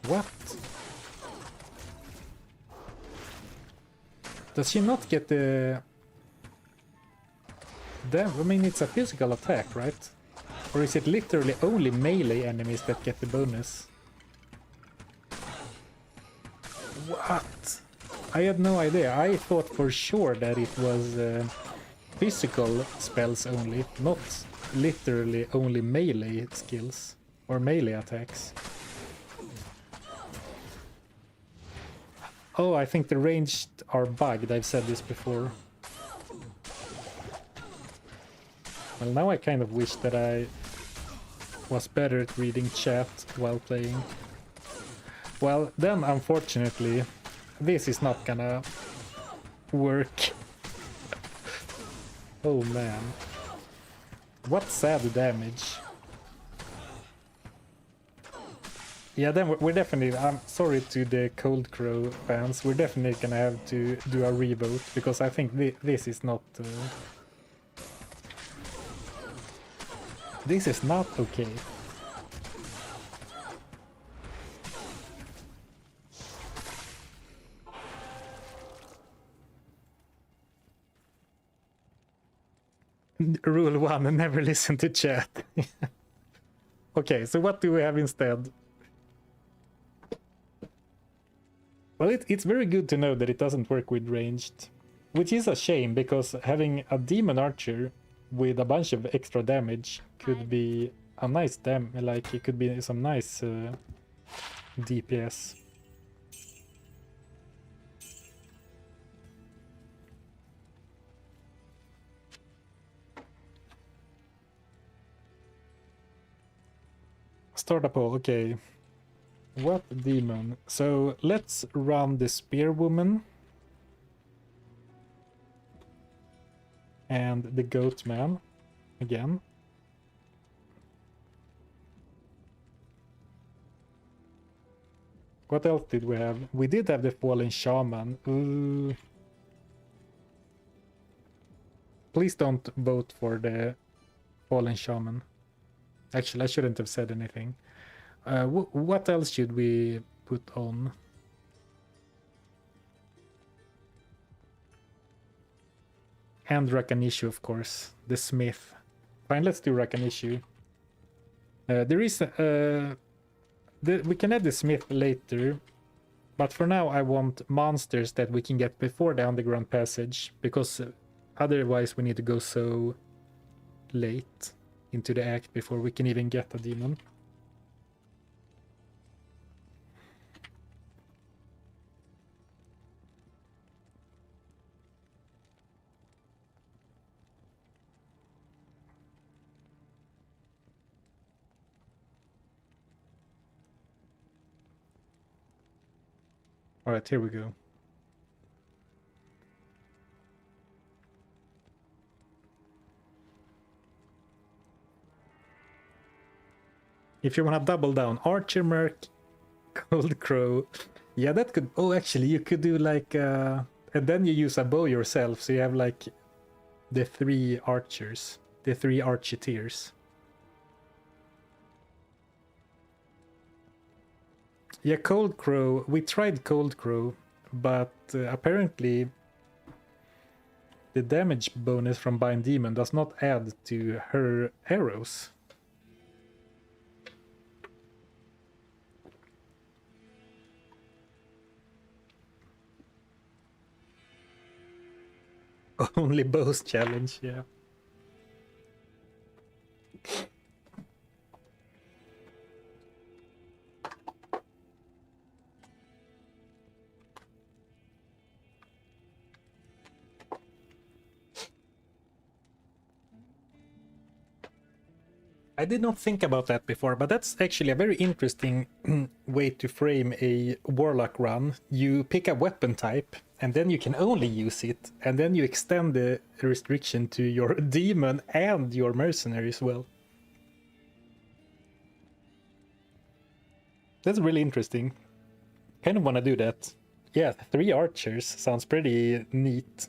What? Does she not get the... I mean, it's a physical attack, right? Or is it literally only melee enemies that get the bonus? What? I had no idea. I thought for sure that it was physical spells only, not literally only melee skills or melee attacks. Oh, I think the ranged are bugged. I've said this before. Well, now I kind of wish that I was better at reading chat while playing. Well, then, unfortunately, this is not gonna work. Oh man. What sad damage. Yeah, then we're definitely... I'm sorry to the Cold Crow fans. We're definitely gonna have to do a revote, because I think this is not... This is not okay. Rule 1, never listen to chat. Okay, so what do we have instead? Well, it's very good to know that it doesn't work with ranged. Which is a shame, because having a demon archer with a bunch of extra damage could be a nice like it could be some nice DPS. Start a poll, okay. What demon? So let's run the Spear Woman. And the Goat Man again. What else did we have? We did have the Fallen Shaman. Please don't vote for the Fallen Shaman. Actually, I shouldn't have said anything. What else should we put on? And Rakanishu, of course. The Smith. Fine, let's do Rakanishu. There is... we can add the Smith later. But for now, I want monsters that we can get before the Underground Passage. Because otherwise we need to go so late into the act before we can even get a demon. Alright, here we go. If you want to double down, Archer Merc, Cold Crow. Yeah, that could... Oh, actually, you could do like... and then you use a bow yourself, so you have like the 3 archers. The 3 archeteers. Yeah, Cold Crow. We tried Cold Crow, but apparently the damage bonus from Bind Demon does not add to her arrows. Only bows challenge, yeah. I did not think about that before, but that's actually a very interesting way to frame a Warlock run. You pick a weapon type, and then you can only use it, and then you extend the restriction to your demon and your mercenary as well. That's really interesting. Kind of want to do that. Yeah, 3 archers sounds pretty neat.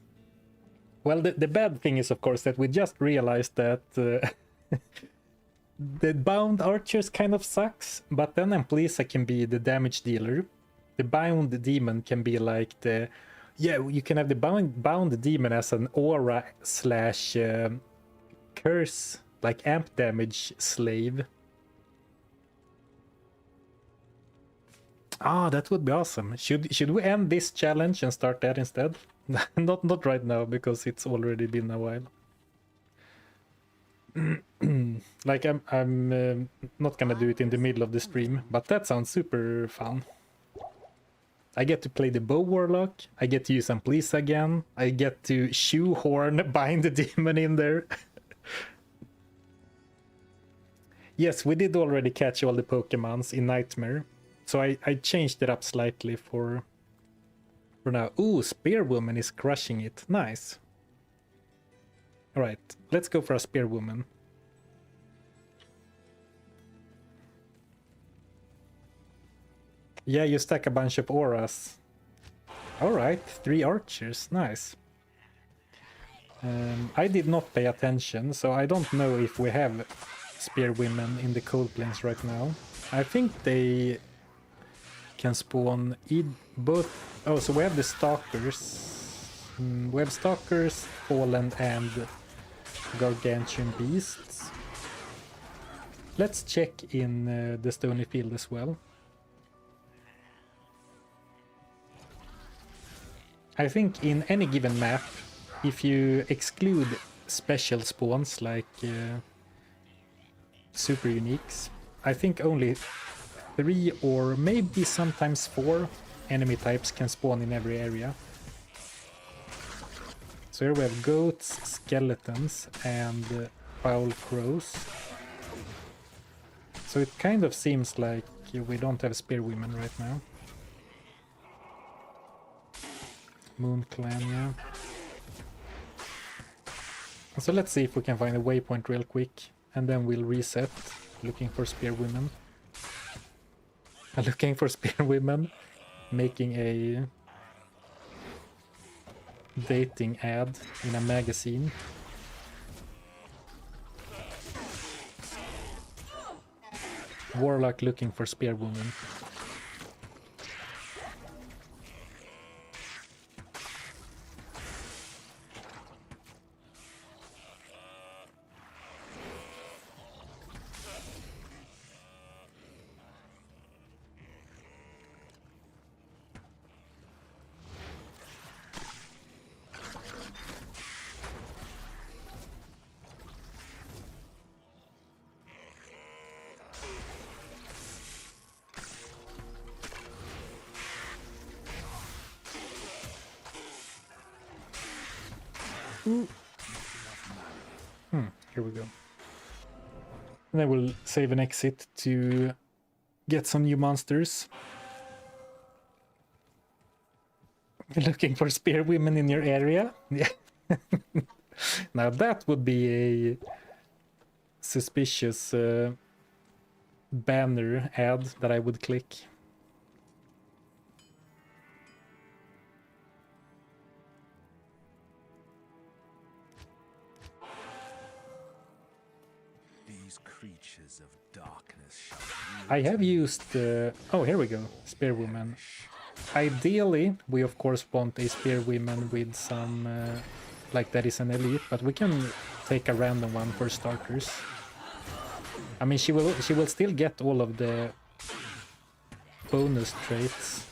Well, the bad thing is, of course, that we just realized that the bound archers kind of sucks, but then Amplisa can be the damage dealer. The bound demon can be like the... Yeah, you can have the bound demon as an aura slash curse, like amp damage slave. Ah, that would be awesome. Should we end this challenge and start that instead? not right now, because it's already been a while. Like I'm not gonna do it in the middle of the stream, but that sounds super fun. I get to play the bow warlock, I get to use Amplisa again, I get to shoehorn bind the demon in there. Yes, we did already catch all the Pokemons in Nightmare, so I changed it up slightly for now. Ooh, Spearwoman is crushing it. Nice. Alright, let's go for a Spearwoman. Yeah, you stack a bunch of auras. Alright, 3 archers, nice. I did not pay attention, so I don't know if we have Spearwomen in the Cold Plains right now. I think they can spawn both... Oh, so we have the Stalkers. We have Stalkers, Fallen, and Gargantuan Beasts. Let's check in the Stony Field as well. I think in any given map, if you exclude special spawns like super uniques, I think only 3 or maybe sometimes 4 enemy types can spawn in every area. So here we have goats, skeletons, and foul crows. So it kind of seems like we don't have Spearwomen right now. Moon Clan, yeah. So let's see if we can find a waypoint real quick, and then we'll reset, looking for Spearwomen. Looking for Spearwomen, making a dating ad in a magazine. Warlock looking for Spearwoman. Here we go. And then we'll save an exit to get some new monsters. Looking for spear women in your area? Yeah. Now that would be a suspicious banner ad that I would click.
These creatures of darkness shall
I have used... oh, here we go. Spearwoman. Ideally, we of course want a spearwoman with some... like that is an elite, but we can take a random one for starters. I mean, she will still get all of the bonus traits.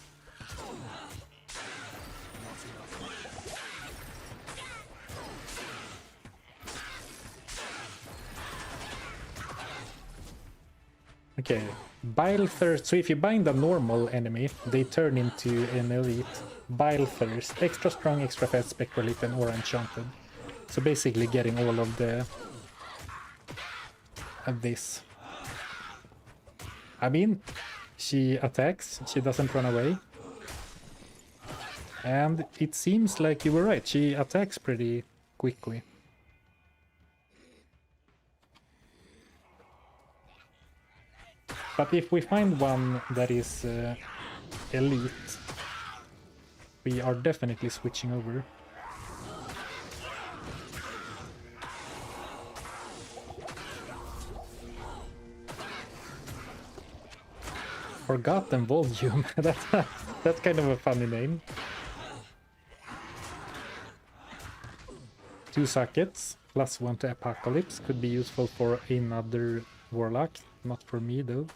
Okay, Bile Thirst. So if you bind a normal enemy, they turn into an elite. Bile Thirst, extra strong, extra fast, spectral elite, and aura enchanted. So basically getting all of the this. I mean, she attacks, she doesn't run away. And it seems like you were right, she attacks pretty quickly. But if we find one that is elite, we are definitely switching over. Forgotten Volume. That's kind of a funny name. 2 sockets, +1 to Apocalypse. Could be useful for another Warlock. Not for me, though.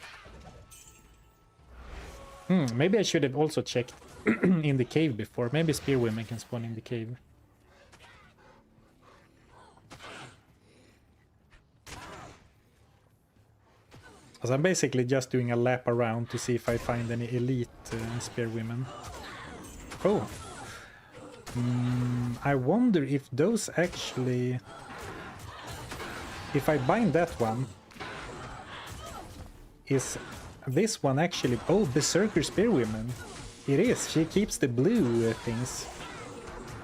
Maybe I should have also checked in the cave before. Maybe Spearwomen can spawn in the cave. So I'm basically just doing a lap around to see if I find any elite Spearwomen. Oh! I wonder if those actually... If I bind that one... Is this one actually... Oh, Berserker Spearwomen. It is. She keeps the blue things.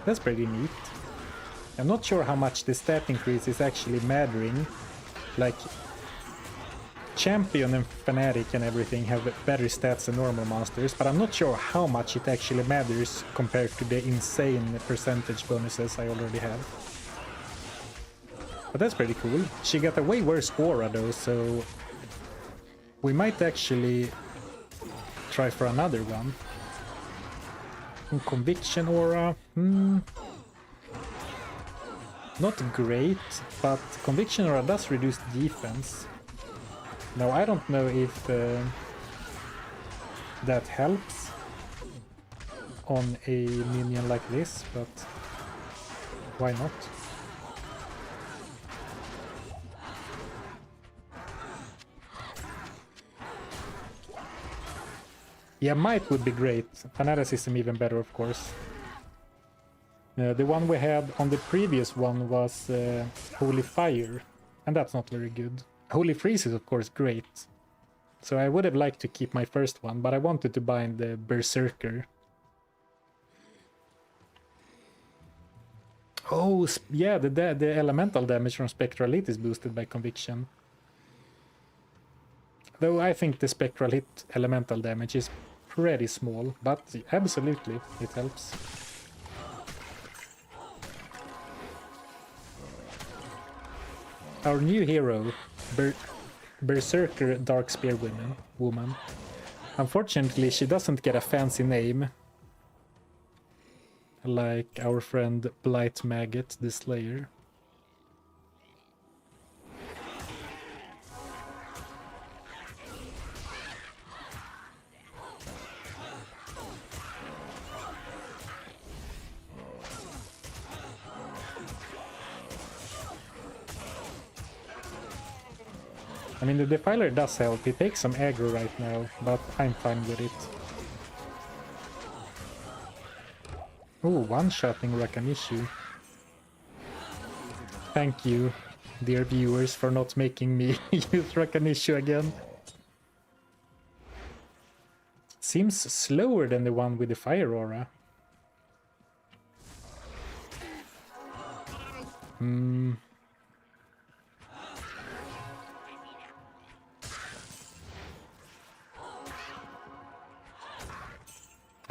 That's pretty neat. I'm not sure how much the stat increase is actually mattering. Like... Champion and Fanatic and everything have better stats than normal monsters, but I'm not sure how much it actually matters compared to the insane percentage bonuses I already have. But that's pretty cool. She got a way worse aura though, so we might actually try for another one. And Conviction aura, not great, but Conviction aura does reduce defense. Now, I don't know if that helps on a minion like this, but why not? Yeah, might would be great. Another system even better, of course. The one we had on the previous one was Holy Fire, and that's not very good. Holy Freeze is of course great, so I would have liked to keep my first one, but I wanted to bind the Berserker. Oh, yeah, the elemental damage from Spectral Hit is boosted by Conviction. Though I think the Spectral Hit elemental damage is pretty small, but absolutely, it helps. Our new hero, Berserker Dark Spear woman. Unfortunately, she doesn't get a fancy name like our friend Blight Maggot, the Slayer. I mean, the Defiler does help. He takes some aggro right now, but I'm fine with it. Oh, one-shotting Rakanishu. Thank you, dear viewers, for not making me use Rakanishu again. Seems slower than the one with the Fire Aura. I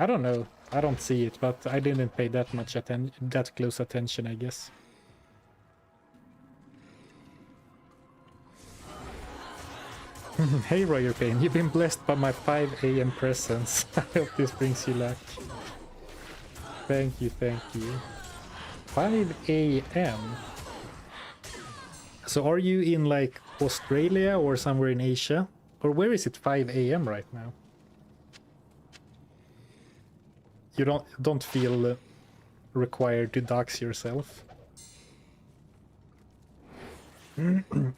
don't know. I don't see it, but I didn't pay that much that close attention, I guess. Hey Roger Payne, you've been blessed by my 5 AM presence. I hope this brings you luck. Thank you, thank you. 5 AM? So are you in like Australia or somewhere in Asia? Or where is it 5 AM right now? You don't feel required to dox yourself?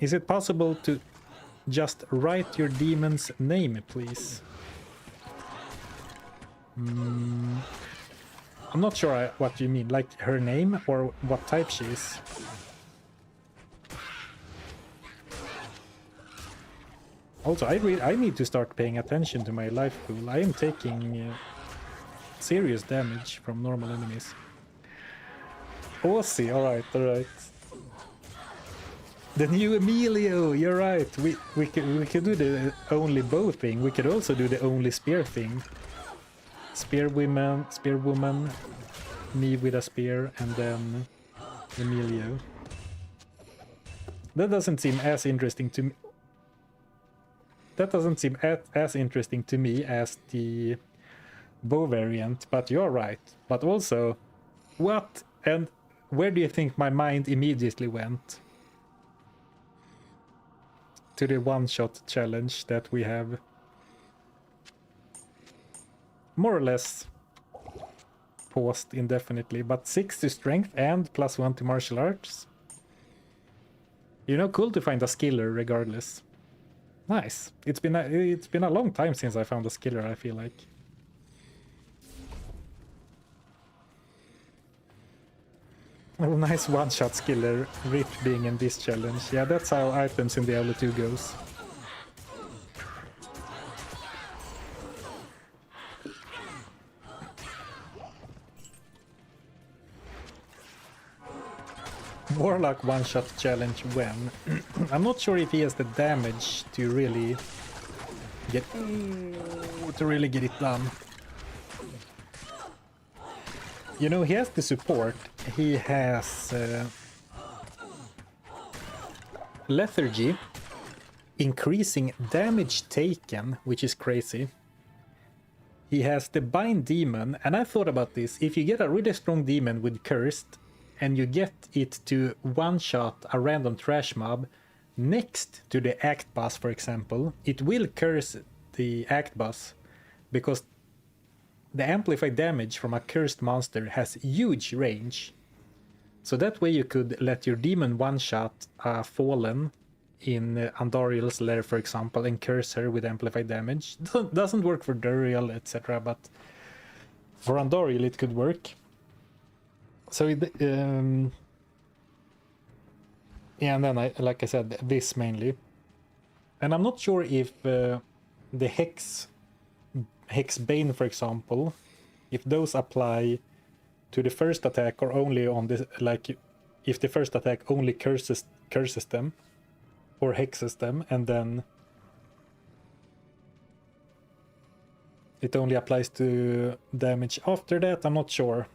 Is it possible to just write your demon's name, please? I'm not sure what you mean. Like her name or what type she is? Also, I need to start paying attention to my life pool. I am taking serious damage from normal enemies. Aussie, alright. The new Emilio, you're right. We could do the only bow thing. We could also do the only spear thing. Spearwoman, me with a spear, and then Emilio. That doesn't seem as interesting to me. That doesn't seem as interesting to me as the bow variant, but you're right. But also, what and where do you think my mind immediately went? To the one-shot challenge that we have more or less paused indefinitely, but 6 to strength and +1 to martial arts. You know, cool to find a skiller regardless. Nice. It's been a long time since I found a skiller, I feel like. Oh, nice one-shot skiller, Rip being in this challenge. Yeah, that's how items in Diablo 2 goes. Warlock one-shot challenge when? I'm not sure if he has the damage to really get it done. You know, he has the support. He has lethargy, increasing damage taken, which is crazy. He has the bind demon, and I thought about this. If you get a really strong demon with cursed, and you get it to one-shot a random trash mob next to the act boss, for example, it will curse the act boss, because the amplified damage from a cursed monster has huge range. So that way you could let your demon one-shot a fallen in Andariel's lair, for example, and curse her with amplified damage. Doesn't work for Duriel, etc., but for Andariel it could work. So yeah, and then like I said, this mainly. And I'm not sure if the Hex Bane, for example, if those apply to the first attack or only on this, like if the first attack only curses them or hexes them, and then it only applies to damage after that. I'm not sure.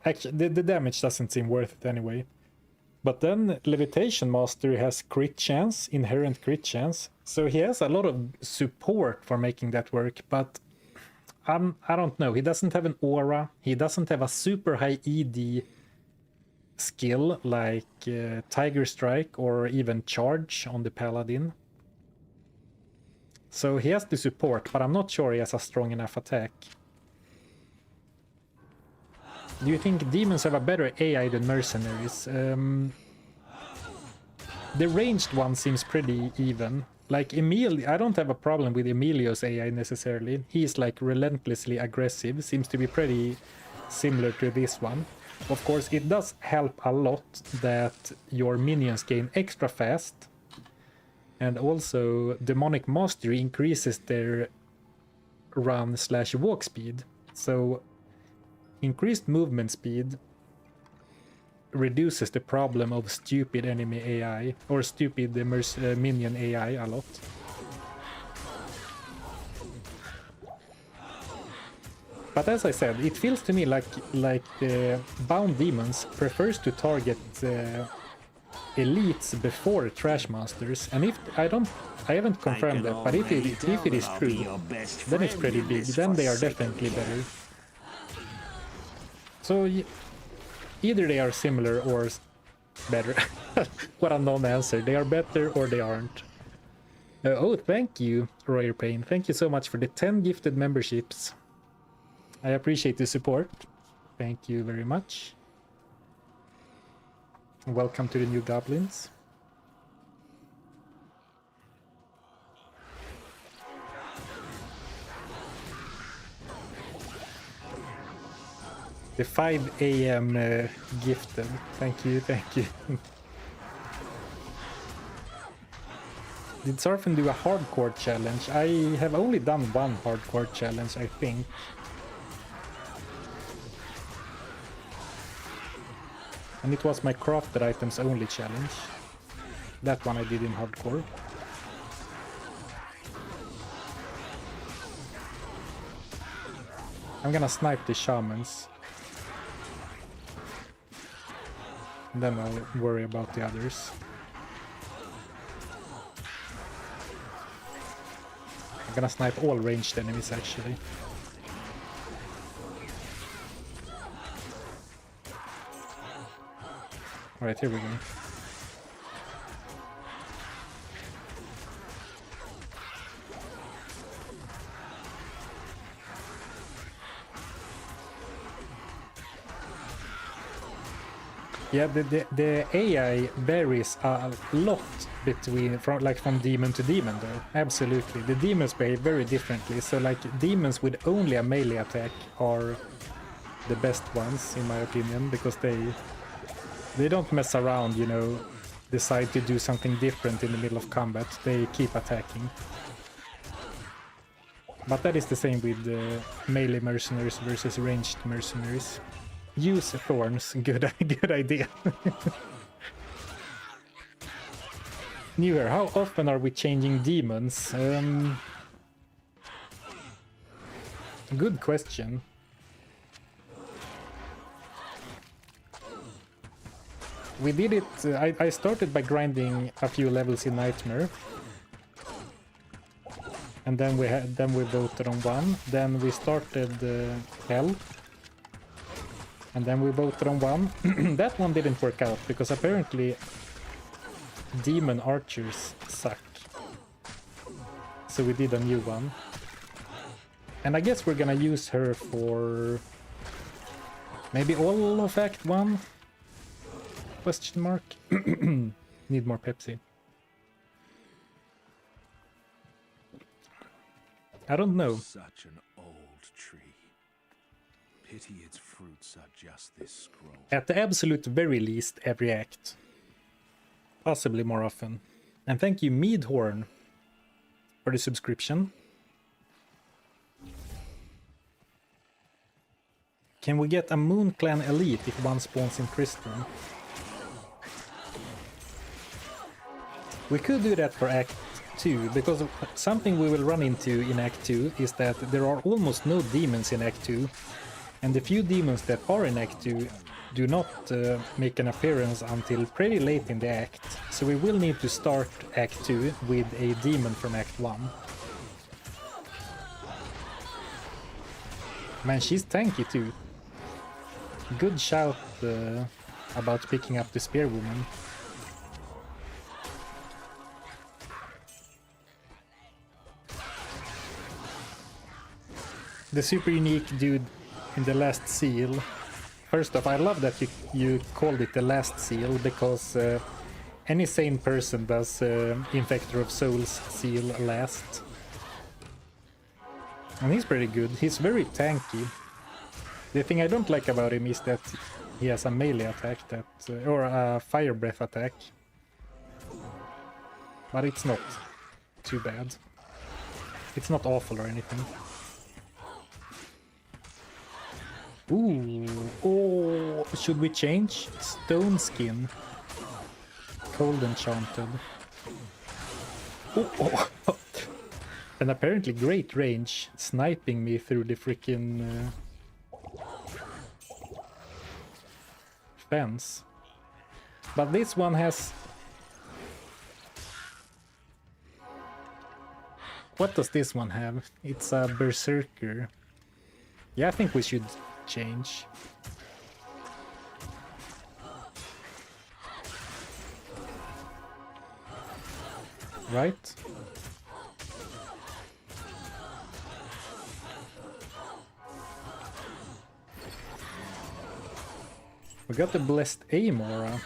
Actually, the damage doesn't seem worth it anyway. But then Levitation Master has crit chance, inherent crit chance, so he has a lot of support for making that work, but I don't know. He doesn't have an aura, he doesn't have a super high ED skill like Tiger Strike or even Charge on the Paladin. So he has the support, but I'm not sure he has a strong enough attack. Do you think demons have a better AI than mercenaries? The ranged one seems pretty even. Like Emil, I don't have a problem with Emilio's AI necessarily. He's like relentlessly aggressive, seems to be pretty similar to this one. Of course, it does help a lot that your minions gain extra fast. And also, Demonic Mastery increases their run/walk speed. So increased movement speed reduces the problem of stupid enemy AI or stupid minion AI a lot. But as I said, it feels to me like the bound demons prefers to target elites before trash monsters, and if I haven't confirmed that, but if it is true, then it's pretty big. Then they are definitely better. So either they are similar or better. What a non-answer. They are better or they aren't. Oh, thank you, Royer Payne. Thank you so much for the 10 gifted memberships. I appreciate the support. Thank you very much. Welcome to the new goblins. The 5 AM gifted. Thank you, thank you. Did Zarfen do a hardcore challenge? I have only done one hardcore challenge, I think. And it was my crafted items only challenge. That one I did in hardcore. I'm gonna snipe the shamans. And then I'll worry about the others. I'm gonna snipe all ranged enemies actually. Alright, here we go. Yeah, the AI varies a lot from demon to demon though. Absolutely. The demons behave very differently. So like demons with only a melee attack are the best ones in my opinion, because they don't mess around, you know, decide to do something different in the middle of combat. They keep attacking. But that is the same with melee mercenaries versus ranged mercenaries. Use thorns, good idea. Newer, how often are we changing demons? Good question. We did it, I started by grinding a few levels in Nightmare. And then we voted on one. Then we started Hell. And then we voted on one. That one didn't work out because apparently demon archers suck. So we did a new one. And I guess we're gonna use her for maybe all of Act 1? Question mark. Need more Pepsi. I don't know.
Such an old tree. Pity its fruits are just this scroll.
At the absolute very least, every act. Possibly more often. And thank you, Meadhorn, for the subscription. Can we get a Moon Clan Elite if one spawns in Tristram? We could do that for Act 2, because something we will run into in Act 2 is that there are almost no demons in Act 2, and the few demons that are in Act 2 do not make an appearance until pretty late in the act, so we will need to start Act 2 with a demon from Act 1. Man, she's tanky too. Good shout about picking up the Spearwoman. The super unique dude in the last seal. First off, I love that you called it the last seal, because any sane person does Infector of Souls seal last. And he's pretty good. He's very tanky. The thing I don't like about him is that he has a melee attack that, or a fire breath attack. But it's not too bad. It's not awful or anything. Ooh, oh, should we change? Stone skin. Cold enchanted. Oh, oh. And apparently great range, sniping me through the freaking fence. But this one has... What does this one have? It's a berserker. Yeah, I think we should change. Right? We got the blessed aim aura.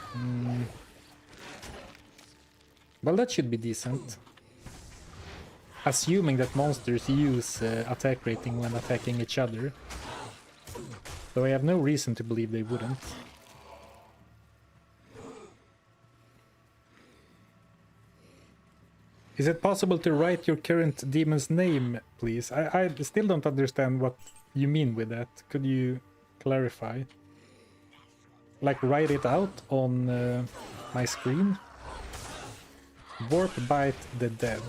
Well, that should be decent. Assuming that monsters use attack rating when attacking each other. Though I have no reason to believe they wouldn't. Is it possible to write your current demon's name, please? I still don't understand what you mean with that. Could you clarify? Like write it out on my screen? Warp Bite the Dead.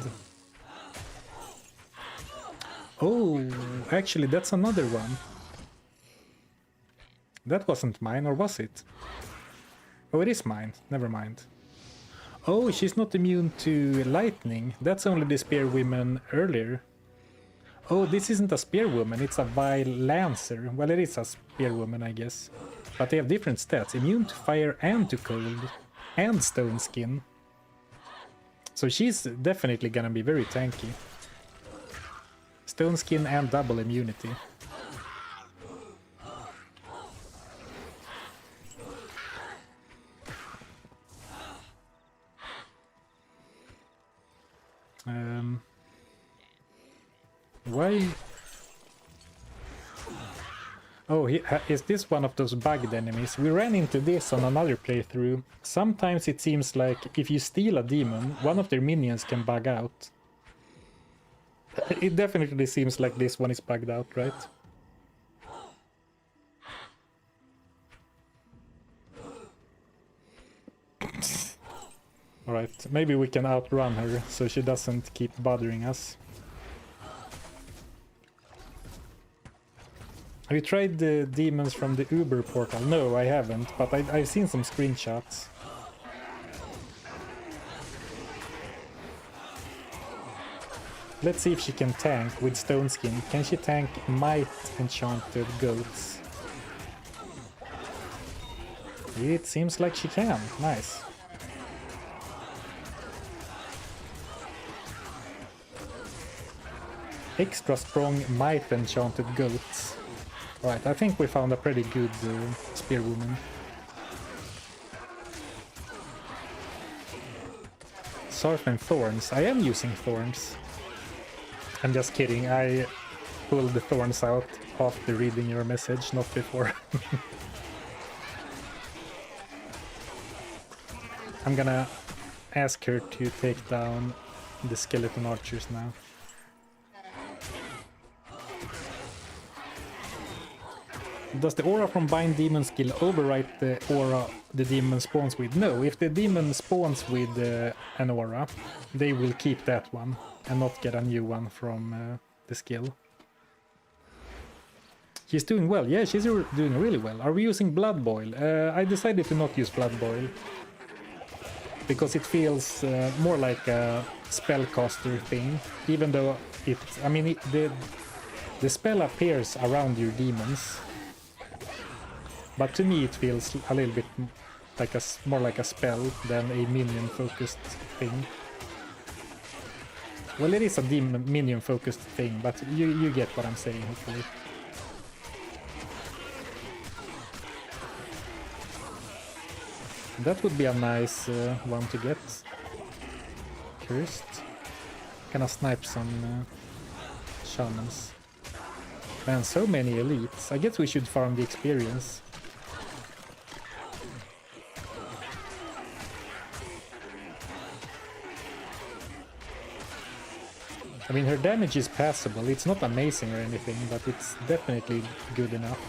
Oh, actually that's another one. That wasn't mine, or was it? Oh, it is mine. Never mind. Oh, she's not immune to lightning. That's only the spearwoman earlier. Oh, this isn't a spearwoman, it's a vile lancer. Well, it is a spearwoman, I guess. But they have different stats. Immune to fire and to cold. And stone skin. So she's definitely gonna be very tanky. Stone skin and double immunity. Why? Oh, is this one of those bugged enemies? We ran into this on another playthrough. Sometimes it seems like if you steal a demon, one of their minions can bug out. It definitely seems like this one is bugged out, right? Alright, maybe we can outrun her so she doesn't keep bothering us. Have you tried the demons from the Uber portal? No, I haven't, but I've seen some screenshots. Let's see if she can tank with stone skin. Can she tank might enchanted goats? It seems like she can. Nice. Extra strong might enchanted goats. Right, I think we found a pretty good spearwoman. Zarfen thorns. I am using thorns. I'm just kidding, I pulled the thorns out after reading your message, not before. I'm gonna ask her to take down the skeleton archers now. Does the aura from Bind Demon skill overwrite the aura the demon spawns with? No, if the demon spawns with an aura, they will keep that one and not get a new one from the skill. She's doing well. Yeah, she's doing really well. Are we using Blood Boil? I decided to not use Blood Boil because it feels more like a spellcaster thing, even though it... I mean, the spell appears around your demons. But to me it feels a little bit like more like a spell than a minion-focused thing. Well, it is a minion-focused thing, but you get what I'm saying, hopefully. That would be a nice one to get. Cursed. Gonna snipe some shamans. Man, so many elites. I guess we should farm the experience. I mean, her damage is passable. It's not amazing or anything, but it's definitely good enough.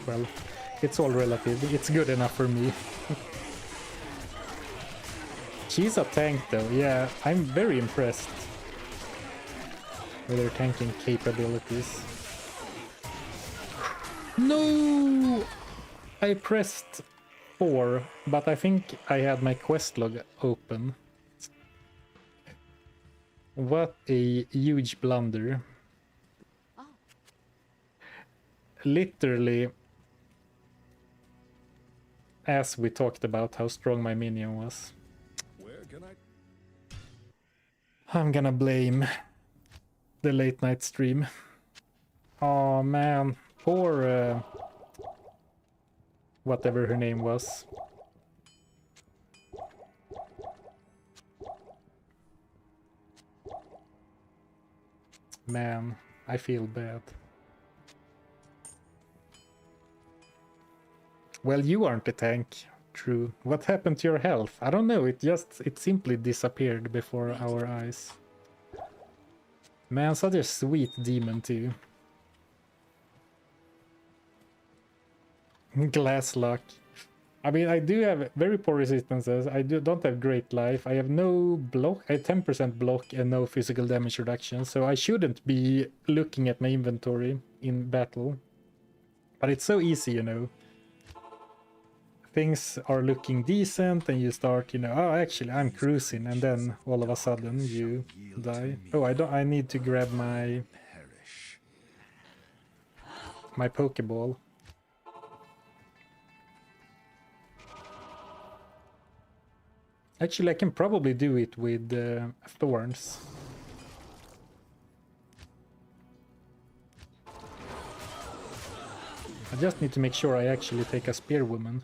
well, it's all relative. It's good enough for me. She's a tank though, yeah, I'm very impressed with her tanking capabilities. No! I pressed 4, but I think I had my quest log open. What a huge blunder. Literally, as we talked about how strong my minion was.
Where can I?
I'm gonna blame the late night stream. Oh man, poor whatever her name was. Man, I feel bad. Well, you aren't a tank, true. What happened to your health? I don't know, it simply disappeared before our eyes. Man, such a sweet demon too. Glass luck. I mean, I do have very poor resistances. I don't have great life. I have no block. I have 10% block and no physical damage reduction. So I shouldn't be looking at my inventory in battle. But it's so easy, you know. Things are looking decent and you start, you know, oh, actually I'm cruising, and then all of a sudden you die. Oh, I need to grab my Pokeball. Actually, I can probably do it with thorns. I just need to make sure I actually take a spearwoman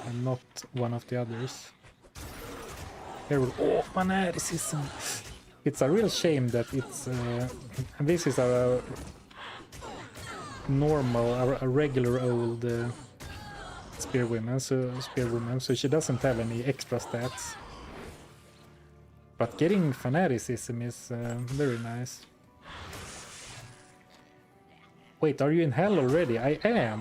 and not one of the others. Here we go. Oh, fanaticism! It's a real shame that it's this is a normal, a regular old spearwoman, so she doesn't have any extra stats. But getting fanaticism is very nice. Wait, are you in hell already? I am.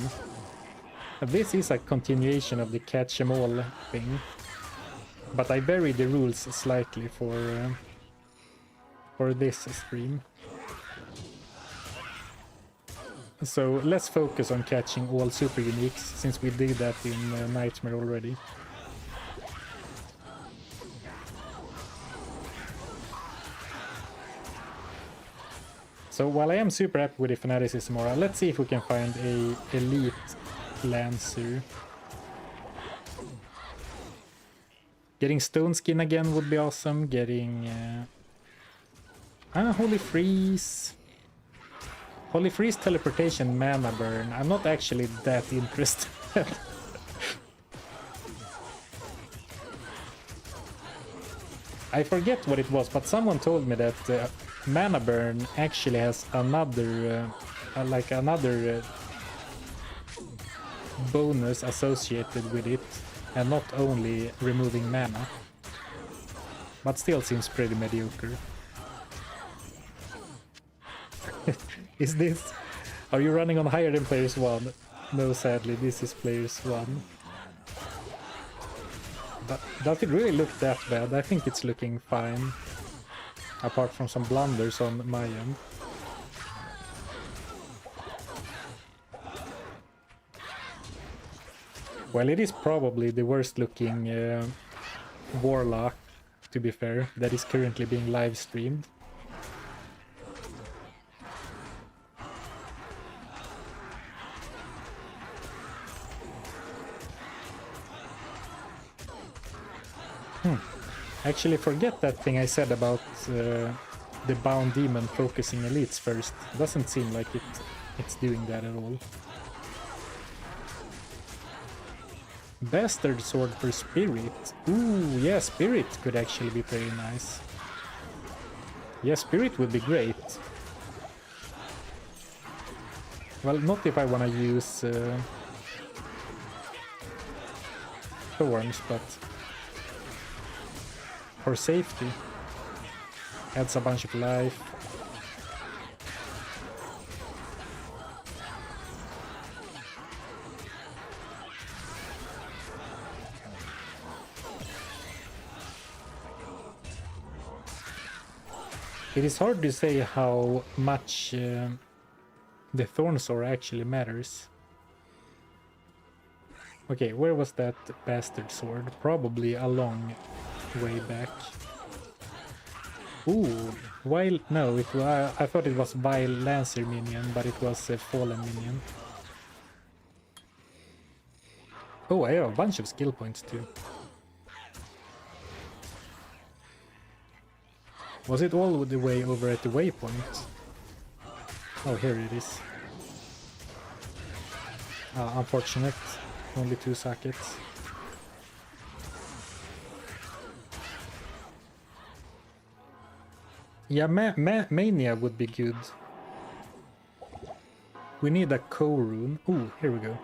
This is a continuation of the catch 'em all thing, but I varied the rules slightly for this stream. So let's focus on catching all super uniques, since we did that in Nightmare already. So while I am super happy with the fanaticism aura, let's see if we can find a elite Lancer. Getting Stone Skin again would be awesome. Getting Holy Freeze. Holy Freeze, Teleportation, Mana Burn. I'm not actually that interested. I forget what it was, but someone told me that Mana Burn actually has another bonus associated with it, and not only removing mana. But still seems pretty mediocre. Is this... Are you running on higher than players 1? No, sadly, this is players 1. But does it really look that bad? I think it's looking fine. Apart from some blunders on my end. Well, it is probably the worst looking Warlock, to be fair, that is currently being live streamed. Actually, forget that thing I said about the bound demon focusing elites first. It doesn't seem like it's doing that at all. Bastard Sword for Spirit. Ooh, yeah, Spirit could actually be very nice. Yeah, Spirit would be great. Well, not if I want to use thorns, but for safety. Adds a bunch of life. It is hard to say how much the Thorn Sword actually matters. Okay, where was that bastard sword? Probably a long way back. Ooh, Wild... No, I thought it was Vile Lancer minion, but it was a Fallen minion. Oh, I have a bunch of skill points too. Was it all the way over at the waypoint? Oh, here it is. Unfortunate. Only 2 sockets. Yeah, Mania would be good. We need a co-rune. Ooh, here we go.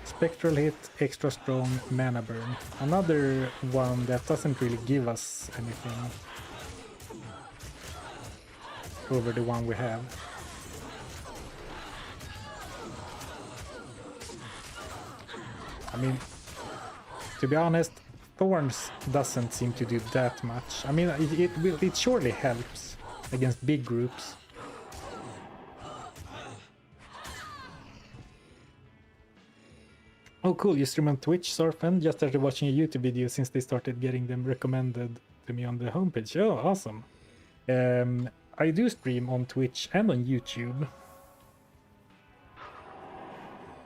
Spectral hit, extra strong, mana burn. Another one that doesn't really give us anything over the one we have. I mean, to be honest, Thorns doesn't seem to do that much. I mean, it surely helps against big groups. Oh cool, you stream on Twitch, Zarfen? Just started watching a YouTube video since they started getting them recommended to me on the homepage. Oh, awesome. I do stream on Twitch and on YouTube.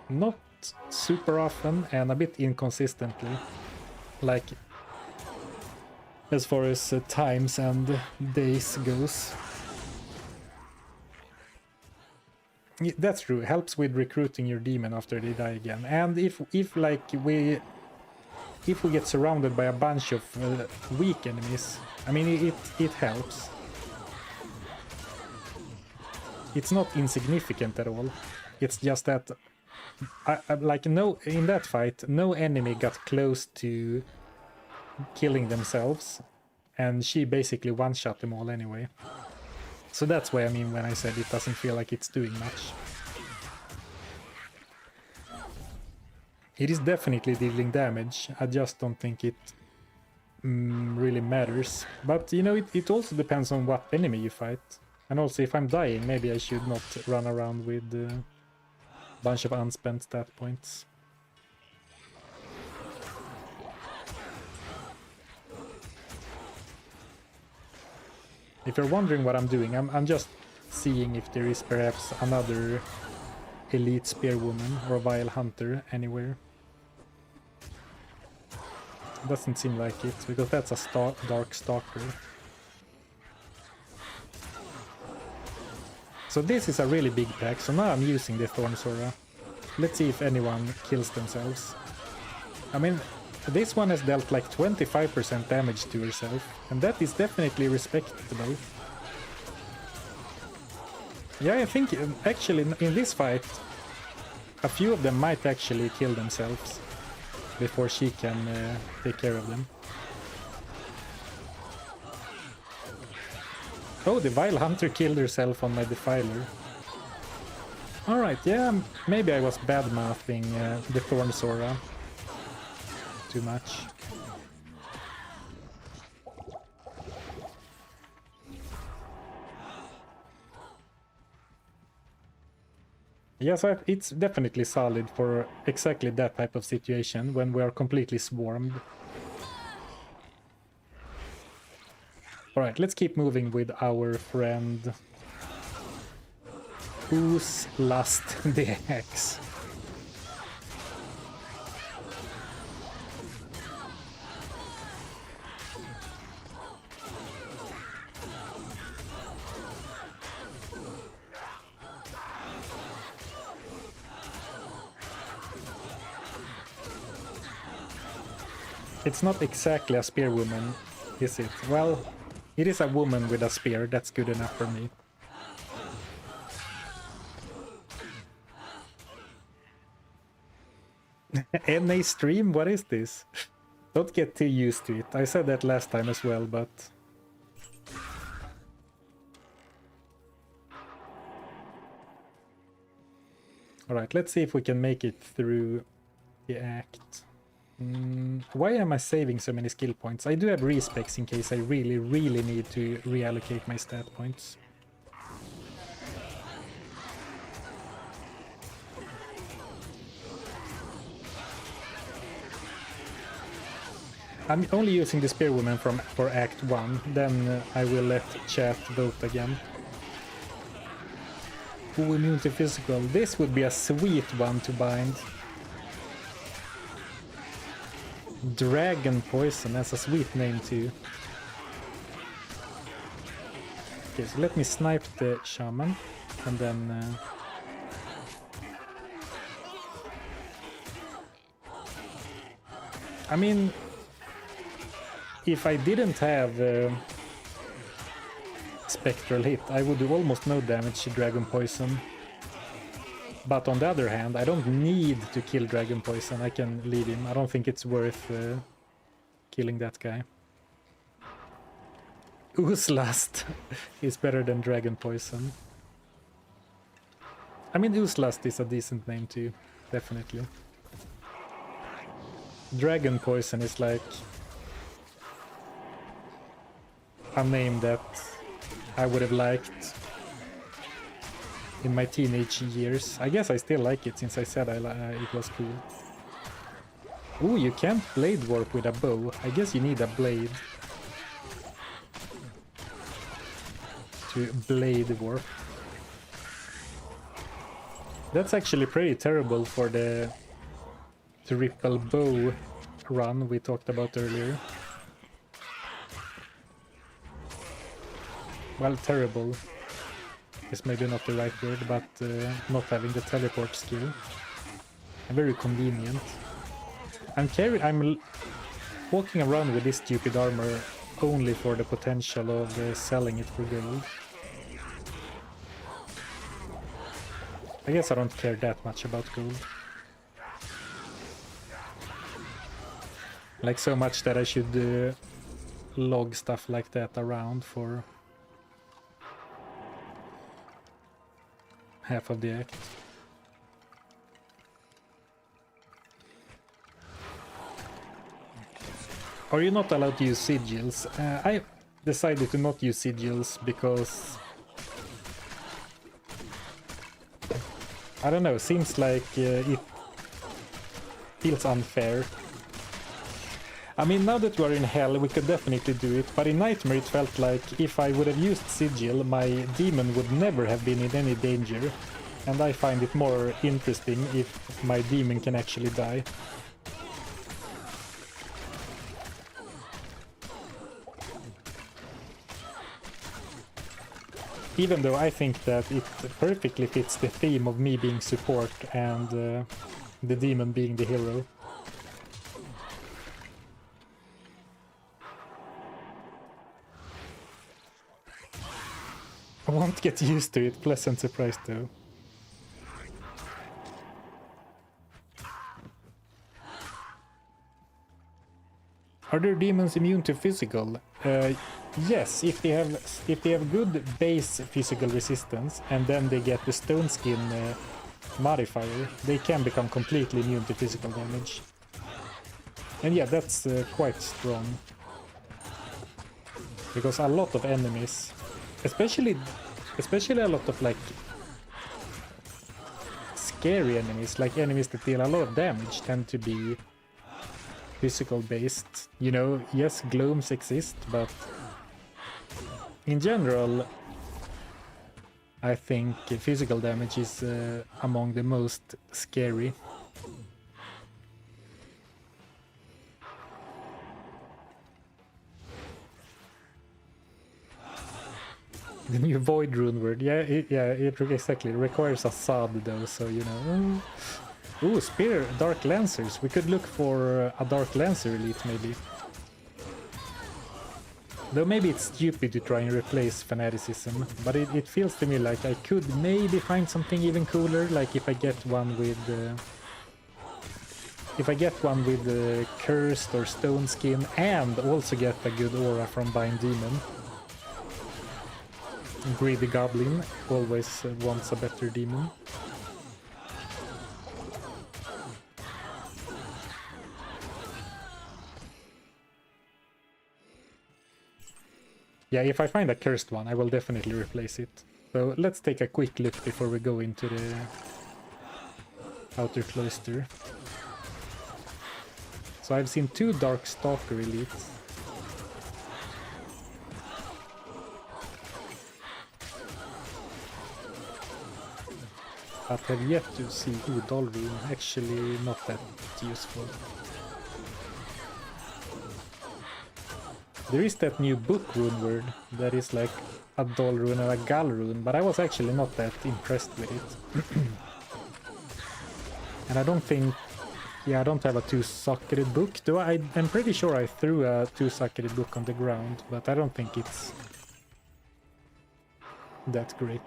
Not super often and a bit inconsistently. Like, as far as times and days goes. That's true. Helps with recruiting your demon after they die again. And if we get surrounded by a bunch of weak enemies, I mean it helps. It's not insignificant at all. It's just that in that fight, no enemy got close to killing themselves, and she basically one-shot them all anyway. So that's what I mean when I said it doesn't feel like it's doing much. It is definitely dealing damage, I just don't think it really matters. But you know, it also depends on what enemy you fight. And also if I'm dying, maybe I should not run around with a bunch of unspent stat points. If you're wondering what I'm doing, I'm just seeing if there is perhaps another elite spearwoman or vile hunter anywhere. Doesn't seem like it, because that's a dark stalker. So this is a really big pack, so now I'm using the Thorn Sora. Let's see if anyone kills themselves. I mean, this one has dealt like 25% damage to herself, and that is definitely respectable. Yeah, I think actually in this fight, a few of them might actually kill themselves before she can take care of them. Oh, the Vile Hunter killed herself on my Defiler. Alright, yeah, maybe I was bad-mouthing the Thorn Sora too much. Yeah, so it's definitely solid for exactly that type of situation when we are completely swarmed. Alright, let's keep moving with our friend who's lost the axe. It's not exactly a spearwoman, is it? Well, it is a woman with a spear, that's good enough for me. NA stream? What is this? Don't get too used to it. I said that last time as well, but... Alright, let's see if we can make it through the act. Why am I saving so many skill points? I do have respecs in case I really, really need to reallocate my stat points. I'm only using the Spearwoman for Act 1, then I will let chat vote again. Who immune to physical? This would be a sweet one to bind. Dragon Poison, that's a sweet name too. Okay, so let me snipe the shaman and then I mean, if I didn't have Spectral Hit, I would do almost no damage to Dragon Poison. But on the other hand, I don't need to kill Dragon Poison, I can leave him. I don't think it's worth killing that guy. Oozelust is better than Dragon Poison. I mean, Oozelust is a decent name too, definitely. Dragon Poison is like a name that I would have liked in my teenage years. I guess I still like it since I said it was cool. Ooh, you can't blade warp with a bow. I guess you need a blade to blade warp. That's actually pretty terrible for the triple bow run we talked about earlier. Well, terrible is maybe not the right word, but not having the teleport skill. Very convenient. I'm walking around with this stupid armor only for the potential of selling it for gold. I guess I don't care that much about gold. Like so much that I should log stuff like that around for half of the act. Are you not allowed to use sigils? I decided to not use sigils because I don't know, seems like it feels unfair. I mean, now that we are in hell, we could definitely do it, but in Nightmare it felt like if I would have used Sigil, my demon would never have been in any danger, and I find it more interesting if my demon can actually die. Even though I think that it perfectly fits the theme of me being support and the demon being the hero. I won't get used to it, pleasant surprise though. Are there demons immune to physical? Yes, if they have good base physical resistance and then they get the stone skin modifier, they can become completely immune to physical damage. And yeah, that's quite strong. Because a lot of enemies, especially a lot of like scary enemies, like enemies that deal a lot of damage, tend to be physical based. You know, yes, glooms exist, but in general I think physical damage is among the most scary. The new Void rune word, it exactly requires a sod though, so you know. Ooh, Spear, Dark Lancers. We could look for a Dark Lancer elite maybe. Though maybe it's stupid to try and replace Fanaticism, but it feels to me like I could maybe find something even cooler, like if I get one with Cursed or Stone Skin, and also get a good aura from Bind Demon. Greedy Goblin always wants a better demon. Yeah, if I find a cursed one, I will definitely replace it. So let's take a quick look before we go into the outer cloister. So I've seen 2 Dark Stalker elites. But have yet to see Rune, actually not that useful. There is that new book rune word that is like a Dol rune and a Gal rune, but I was actually not that impressed with it. And I don't think... Yeah, I don't have a 2-socketed book, though I'm pretty sure I threw a 2-socketed book on the ground, but I don't think it's that great.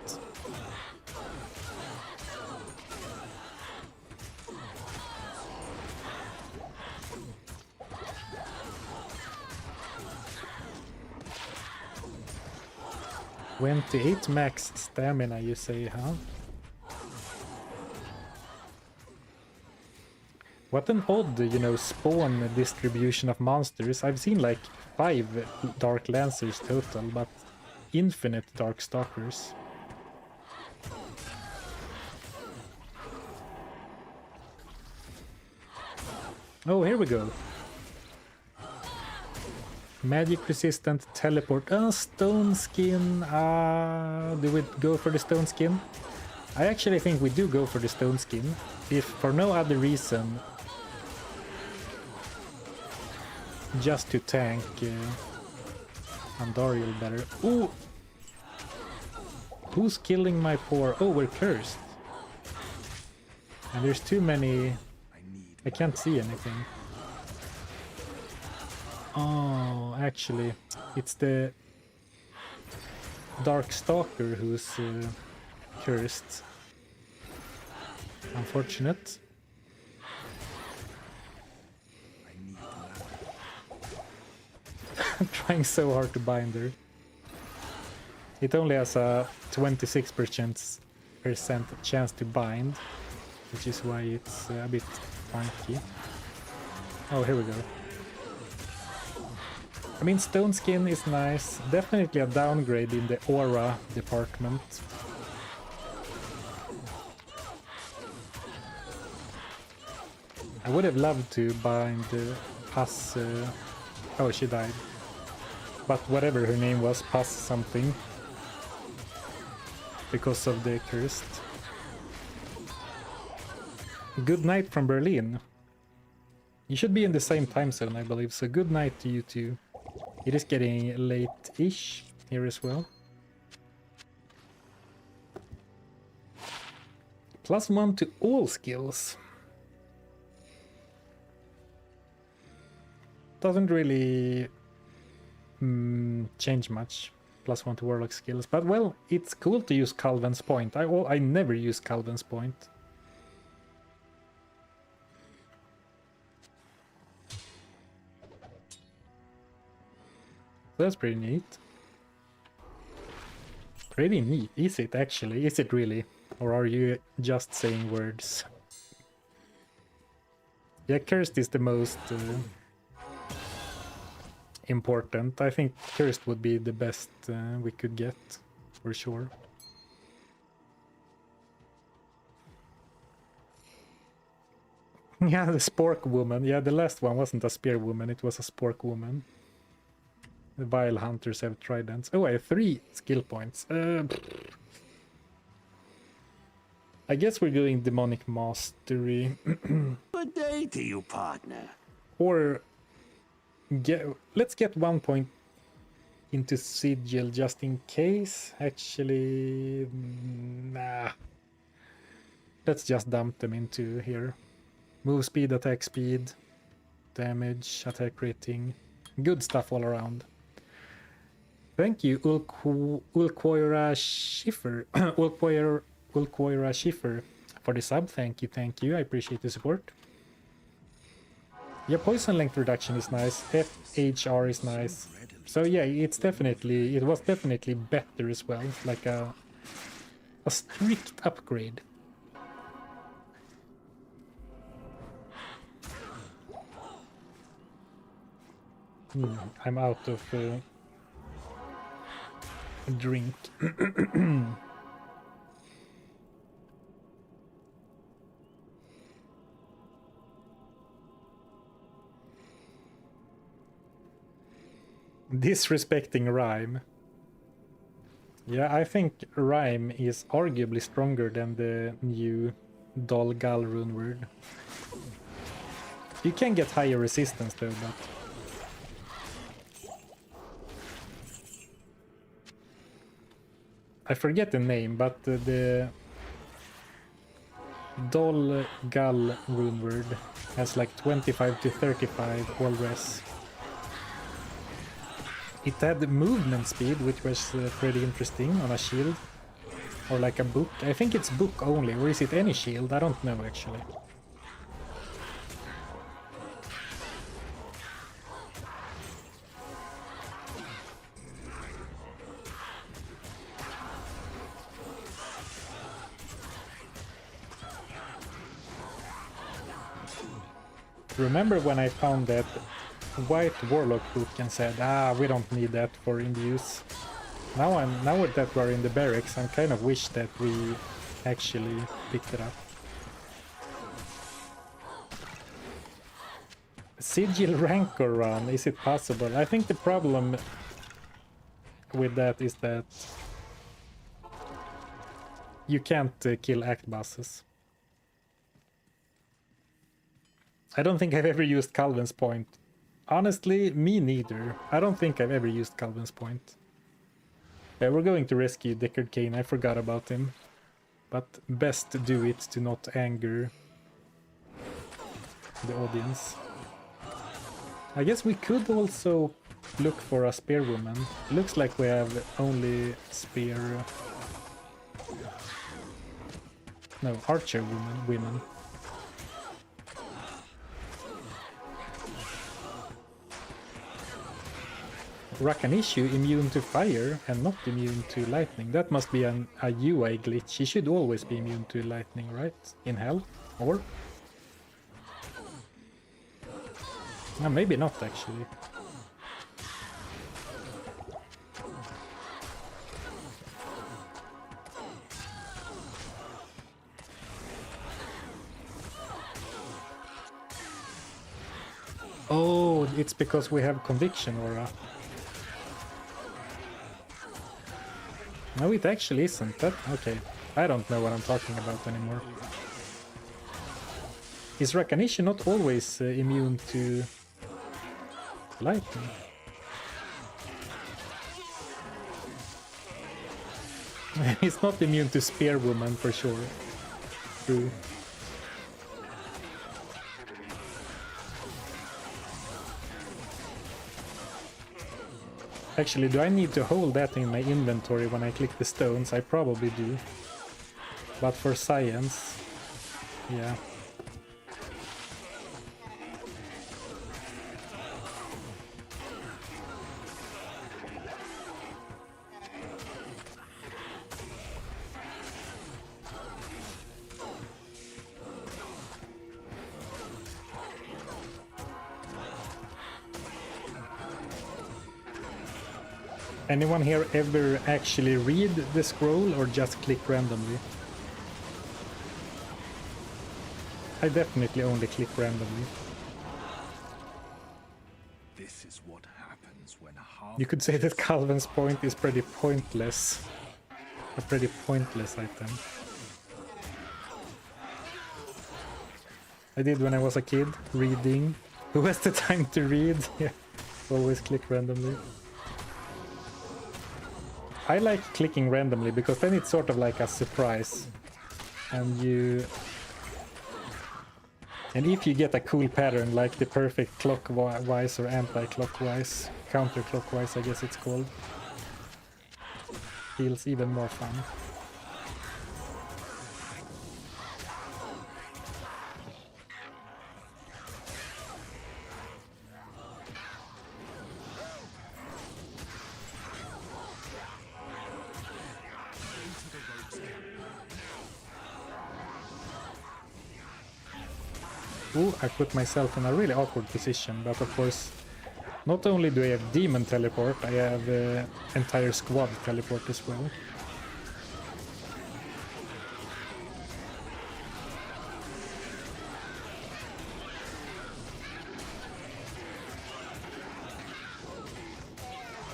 "28 max stamina, you say, huh?" What an odd, you know, spawn distribution of monsters. I've seen like 5 Dark Lancers total, but infinite Dark Stalkers. Oh, here we go. Magic resistant teleport. Stone skin. Do we go for the stone skin? I actually think we do go for the stone skin. If for no other reason, just to tank Andariel better. Ooh! Who's killing my poor... Oh, we're cursed. And there's too many... I can't see anything. Oh, actually, it's the Dark Stalker who's cursed. Unfortunate. I'm trying so hard to bind her. It only has a 26% chance to bind, which is why it's a bit funky. Oh, here we go. I mean, stone skin is nice. Definitely a downgrade in the aura department. I would have loved to bind Pass... oh, she died. But whatever her name was, Pass something. Because of the cursed. Good night from Berlin. You should be in the same time zone, I believe, so good night to you too. It is getting late-ish here as well. +1 to all skills. Doesn't really change much. +1 to Warlock skills. But well, it's cool to use Calvin's Point. I never use Calvin's Point. That's pretty neat. Pretty neat, is it actually? Is it really? Or are you just saying words? Yeah, Cursed is the most important. I think Cursed would be the best we could get, for sure. Yeah, the Spork Woman. Yeah, the last one wasn't a Spear Woman, it was a Spork Woman. The Vile Hunters have tridents. Oh, I have 3 skill points. I guess we're going Demonic Mastery.
Good day to you, partner.
Or let's get 1 point into Sigil just in case. Actually, nah. Let's just dump them into here. Move speed, attack speed, damage, attack rating. Good stuff all around. Thank you, Ulquoira Schiffer. Ulquoira Schiffer for the sub. Thank you. I appreciate the support. Yeah, poison length reduction is nice. FHR is nice. So yeah, it was definitely better as well. Like a strict upgrade. I'm out of drink. Disrespecting Rhyme. Yeah, I think Rhyme is arguably stronger than the new Dolgal rune word. You can get higher resistance though, but... I forget the name, but the Dolgal rune word has like 25 to 35 all res. It had movement speed, which was pretty interesting on a shield. Or like a book. I think it's book only, or is it any shield? I don't know actually. Remember when I found that white Warlock book and said, we don't need that for imbues. Now that we're in the barracks, I kind of wish that we actually picked it up. Sigil Rancor run, is it possible? I think the problem with that is that you can't kill act bosses. I don't think I've ever used Calvin's Point. Honestly, me neither. I don't think I've ever used Calvin's Point. Yeah, we're going to rescue Deckard Cain. I forgot about him. But best to do it to not anger the audience. I guess we could also look for a spearwoman. Looks like we have only spear... No, archer women. Rakanishu immune to fire and not immune to lightning. That must be a UI glitch. He should always be immune to lightning, right? In hell? Or? No, maybe not actually. Oh, it's because we have conviction aura. No, it actually isn't. That okay. I don't know what I'm talking about anymore. Is Rakanishi not always immune to lightning? He's not immune to Spearwoman for sure. True. Actually, do I need to hold that in my inventory when I click the stones? I probably do. But for science, yeah. Anyone here ever actually read the scroll or just click randomly? I definitely only click randomly.
This is what happens when half
You could say that Calvin's Point is pretty pointless. A pretty pointless item. I did when I was a kid, reading. Who has the time to read? Yeah, always click randomly. I like clicking randomly because then it's sort of like a surprise. And if you get a cool pattern like the perfect clockwise or anti-clockwise, counterclockwise I guess it's called, feels even more fun. Ooh, I put myself in a really awkward position, but of course Not only do I have demon teleport, I have entire squad teleport as well.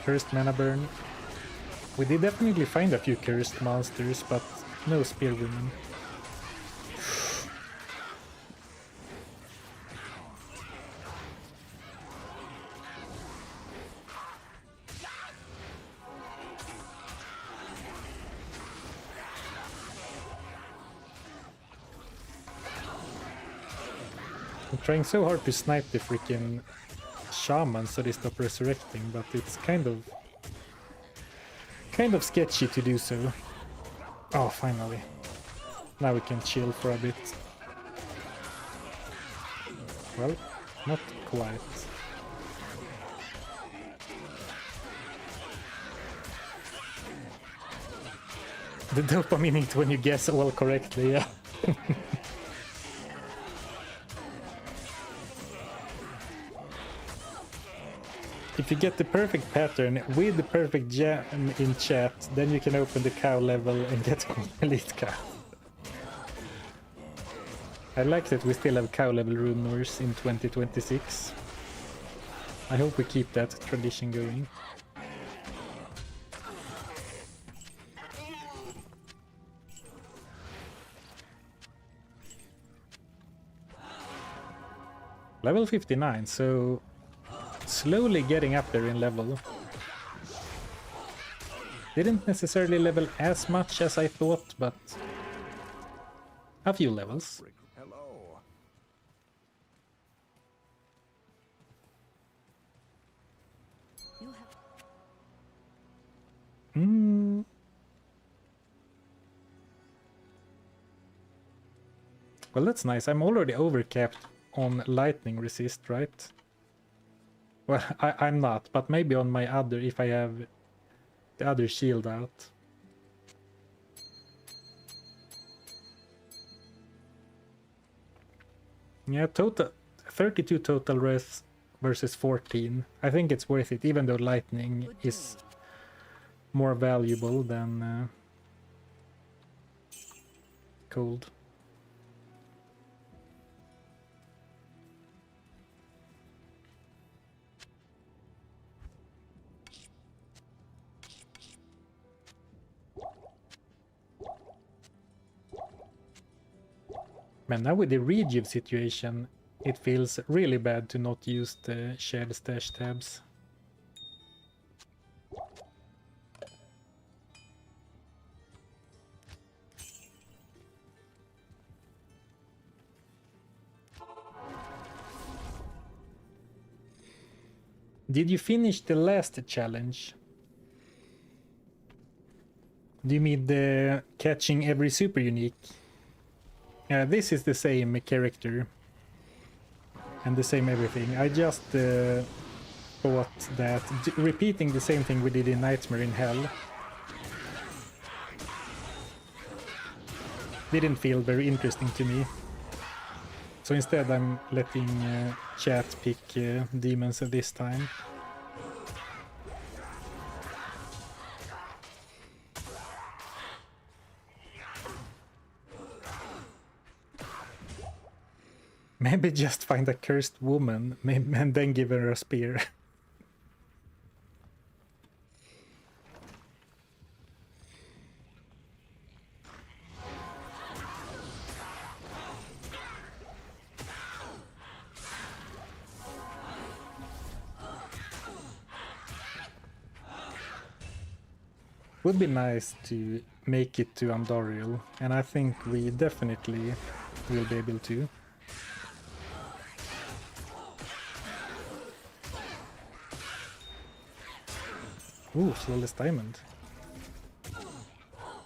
Cursed mana burn. We did definitely find a few cursed monsters, but no spear women. I'm trying so hard to snipe the freaking shaman so they stop resurrecting, but it's kind of sketchy to do so. Oh, finally. Now we can chill for a bit. Well, not quite. The dopamine hit when you guess all correctly, yeah. If you get the perfect pattern with the perfect gem in chat, then you can open the cow level and get elite cow. I like that we still have cow level runewords in 2026. I hope we keep that tradition going. Level 59, so slowly getting up there in level. Didn't necessarily level as much as I thought, but a few levels.
Hello.
Well, that's nice. I'm already overcapped on lightning resist, right? Well, I'm not, but maybe on my other, if I have the other shield out. Yeah, total 32 total res versus 14. I think it's worth it, even though lightning is more valuable than cold. Man, now with the rejuve situation, it feels really bad to not use the shared stash tabs. Did you finish the last challenge? Do you mean the catching every super unique? This is the same character and the same everything. I just thought that repeating the same thing we did in Nightmare in Hell didn't feel very interesting to me. So instead I'm letting chat pick demons at this time. Maybe just find a cursed woman and then give her a spear. Would be nice to make it to Andariel, and I think we definitely will be able to. Ooh, flawless diamond.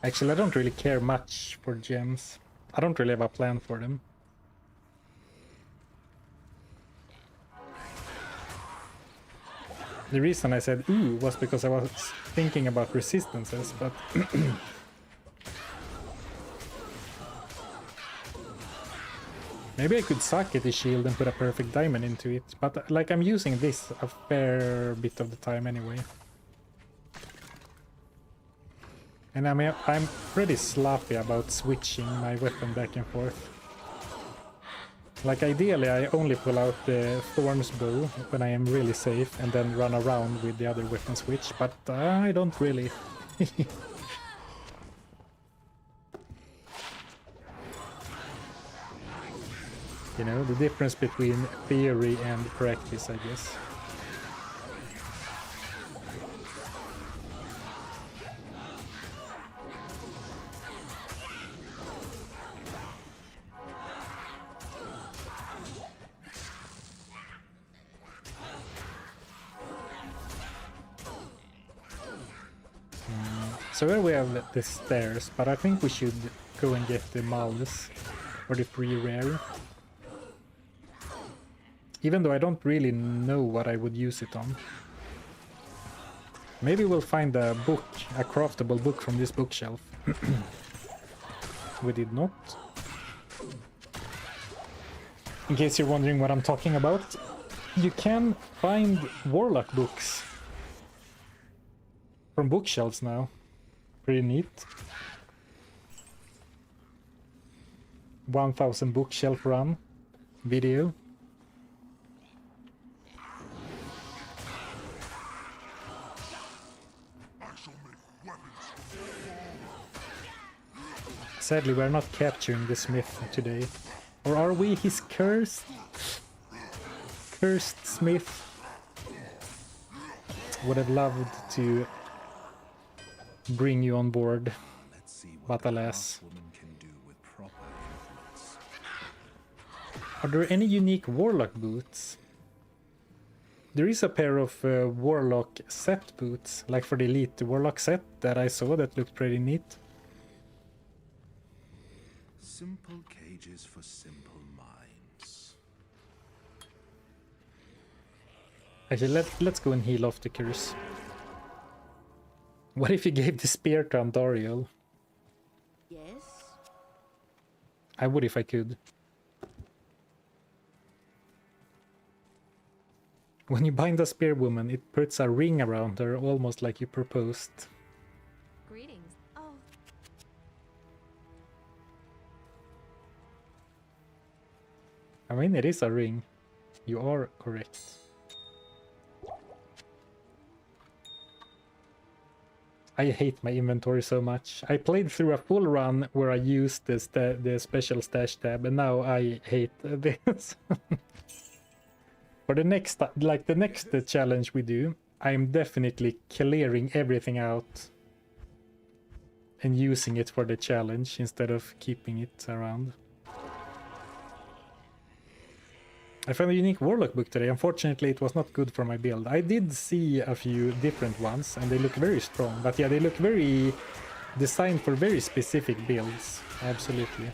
Actually, I don't really care much for gems. I don't really have a plan for them. The reason I said ooh was because I was thinking about resistances, but Maybe I could socket the shield and put a perfect diamond into it, but like I'm using this a fair bit of the time anyway. And I mean, I'm pretty sloppy about switching my weapon back and forth. Like ideally I only pull out the Thorn's bow when I am really safe and then run around with the other weapon switch, but I don't really. You know, the difference between theory and practice, I guess. So here we have the stairs, but I think we should go and get the Malus, or the free rare. Even though I don't really know what I would use it on. Maybe we'll find a book, a craftable book from this bookshelf. We did not. In case you're wondering what I'm talking about, you can find Warlock books from bookshelves now. Pretty neat. 1000 bookshelf run video. Sadly, we're not capturing the smith today. Or are we his cursed smith? Would have loved to bring you on board, but alas. Are there any unique Warlock boots? There is a pair of Warlock set boots, like for the Elite Warlock set that I saw that looked pretty neat.
Simple cages for simple minds.
Actually, let's go and heal off the curse. What if you gave the spear to Andariel?
Yes?
I would if I could. When you bind a spear woman, it puts a ring around her, almost like you proposed.
Greetings. Oh,
I mean, it is a ring. You are correct. I hate my inventory so much. I played through a full run where I used the special stash tab, and now I hate this. For the next, like the next challenge we do, I'm definitely clearing everything out and using it for the challenge instead of keeping it around. I found a unique Warlock book today. Unfortunately, it was not good for my build. I did see a few different ones, and they look very strong. But yeah, they look very designed for very specific builds. Absolutely.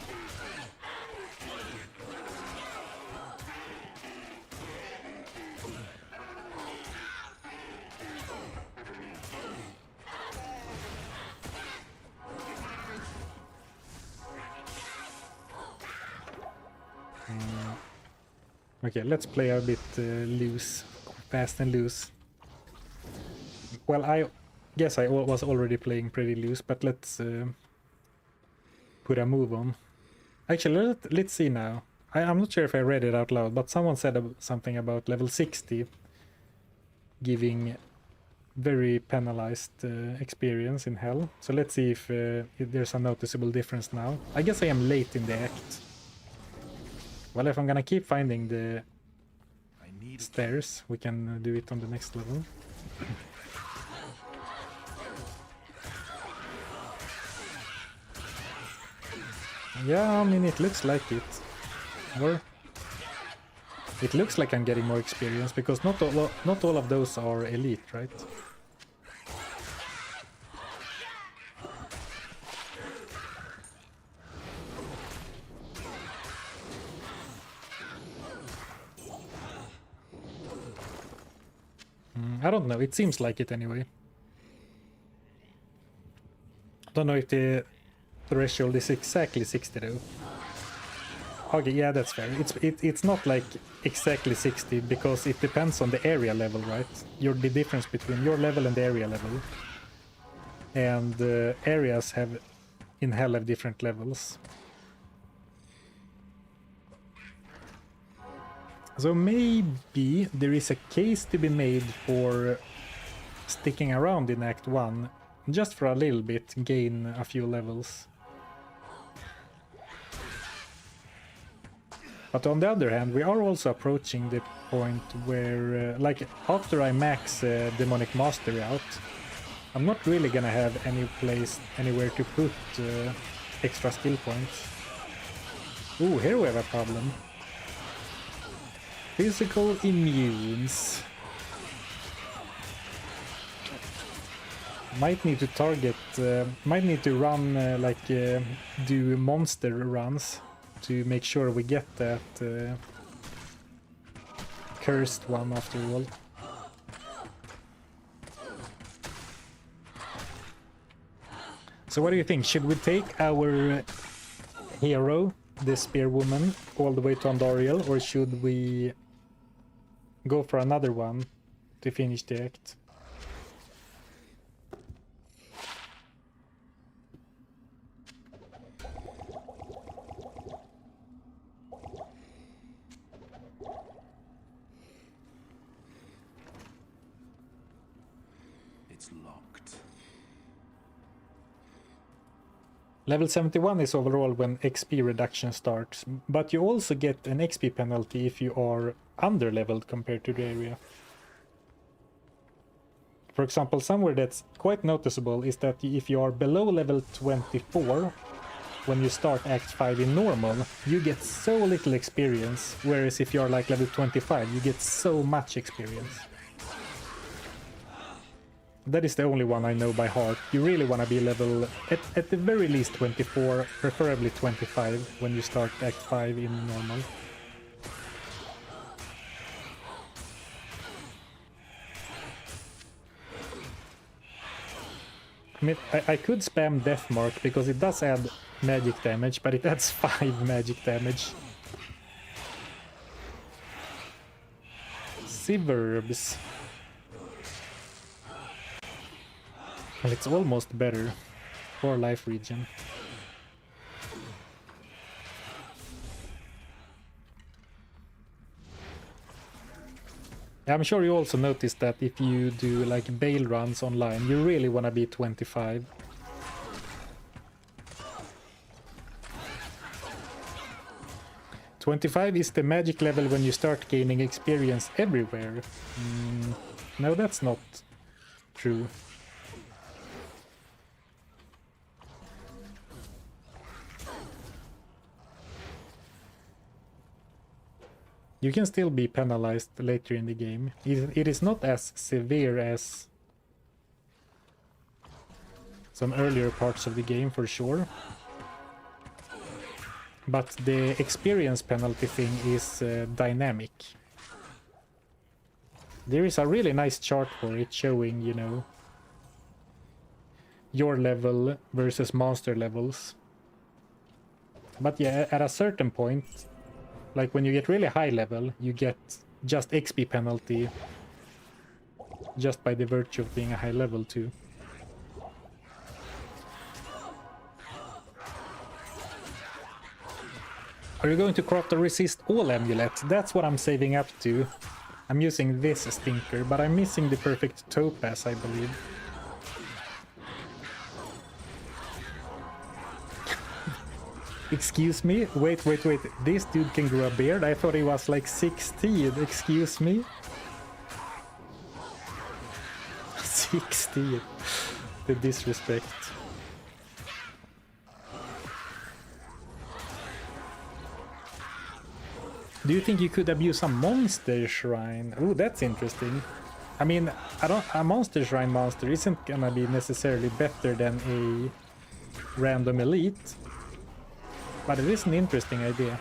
Okay, let's play a bit loose, fast and loose. Well, I guess I was already playing pretty loose, but let's put a move on. Actually, let's see now. I'm not sure if I read it out loud, but someone said something about level 60 giving very penalized experience in hell. So let's see if there's a noticeable difference now. I guess I am late in the act. Well, if I'm gonna keep finding the stairs, we can do it on the next level. Yeah, I mean, it looks like it. Or it looks like I'm getting more experience, because not all of those are elite, right? I don't know, it seems like it anyway. Don't know if the threshold is exactly 60 though. Okay, yeah, that's fair. It's not like exactly 60 because it depends on the area level, right? The difference between your level and the area level. And areas in hell have different levels. So maybe there is a case to be made for sticking around in Act 1 just for a little bit, gain a few levels. But on the other hand, we are also approaching the point where, like, after I max Demonic Mastery out, I'm not really gonna have anywhere to put extra skill points. Ooh, here we have a problem. Physical immunes. Might need to target, might need to run, do monster runs to make sure we get that cursed one after all. So what do you think? Should we take our hero, the spear woman, all the way to Andariel, or should we go for another one to finish the act?
It's locked.
Level 71 is overall when XP reduction starts, but you also get an XP penalty if you are under-leveled compared to the area. For example, somewhere that's quite noticeable is that if you are below level 24, when you start Act 5 in normal, you get so little experience, whereas if you are like level 25, you get so much experience. That is the only one I know by heart. You really want to be level, at the very least 24, preferably 25 when you start Act 5 in normal. I mean, I could spam Deathmark because it does add magic damage, but it adds 5 magic damage. Siverbs. Well, it's almost better for life regen. I'm sure you also noticed that if you do like bail runs online, you really want to be 25. "25 is the magic level when you start gaining experience everywhere." No, that's not true. You can still be penalized later in the game. It is not as severe as some earlier parts of the game, for sure. But the experience penalty thing is dynamic. There is a really nice chart for it showing, you know, your level versus monster levels. But yeah, at a certain point, like when you get really high level, you get just XP penalty just by the virtue of being a high level too. Are you going to craft a resist all amulet? That's what I'm saving up to. I'm using this stinker, but I'm missing the perfect topaz, I believe. Excuse me? Wait. This dude can grow a beard? I thought he was like 16. Excuse me? 16. The disrespect. Do you think you could abuse a monster shrine? Ooh, that's interesting. I mean, a monster shrine monster isn't gonna be necessarily better than a random elite. But it is an interesting idea.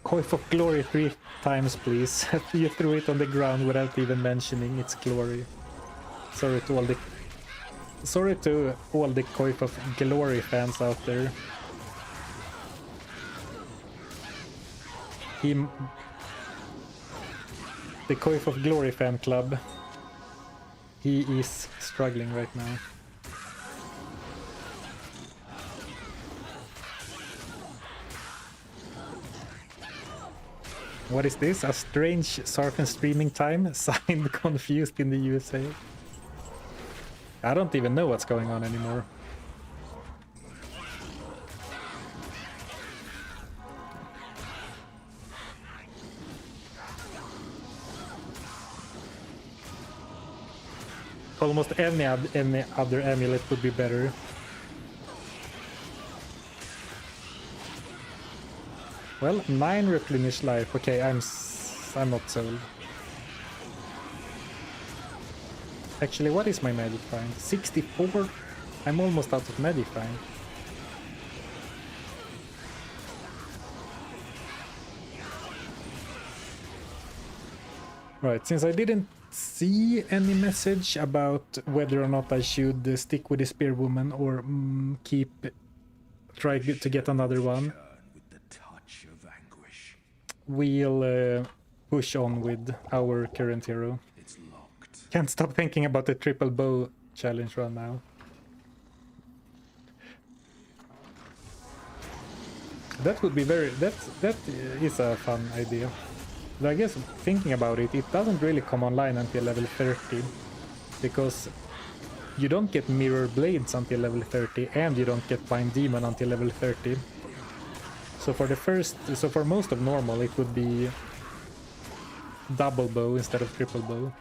Coif of Glory 3 times, please. You threw it on the ground without even mentioning its glory. Sorry to all the Coif of Glory fans out there. The Coif of Glory fan club. He is struggling right now. What is this? A strange Zarfen streaming time? Signed confused in the USA. I don't even know what's going on anymore. Almost any other amulet would be better. Well, 9 replenish life. Okay, I'm not sold. Actually, what is my Magifying? 64? I'm almost out of Magifying. Right, since I didn't see any message about whether or not I should stick with the Spearwoman or try to get another one, we'll push on with our current hero. Can't stop thinking about the triple bow challenge run now. That would be that is a fun idea. But I guess thinking about it, it doesn't really come online until level 30, because you don't get mirror blades until level 30, and you don't get bind demon until level 30. So for most of normal, it would be double bow instead of triple bow.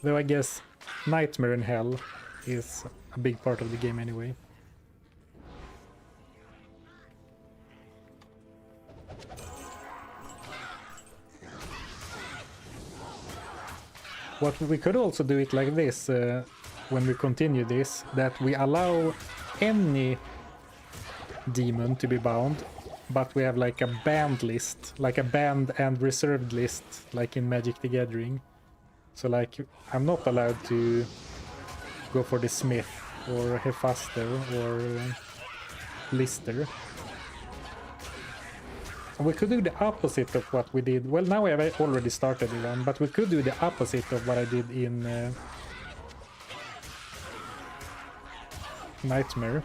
Though I guess Nightmare in Hell is a big part of the game anyway. What we could also do it like this when we continue this, that we allow any demon to be bound, but we have like a banned list, like a banned and reserved list, like in Magic the Gathering. So like, I'm not allowed to go for the Smith or Hephaster or Lister. We could do the opposite of what we did. Well, now we have already started the run, but we could do the opposite of what I did in Nightmare,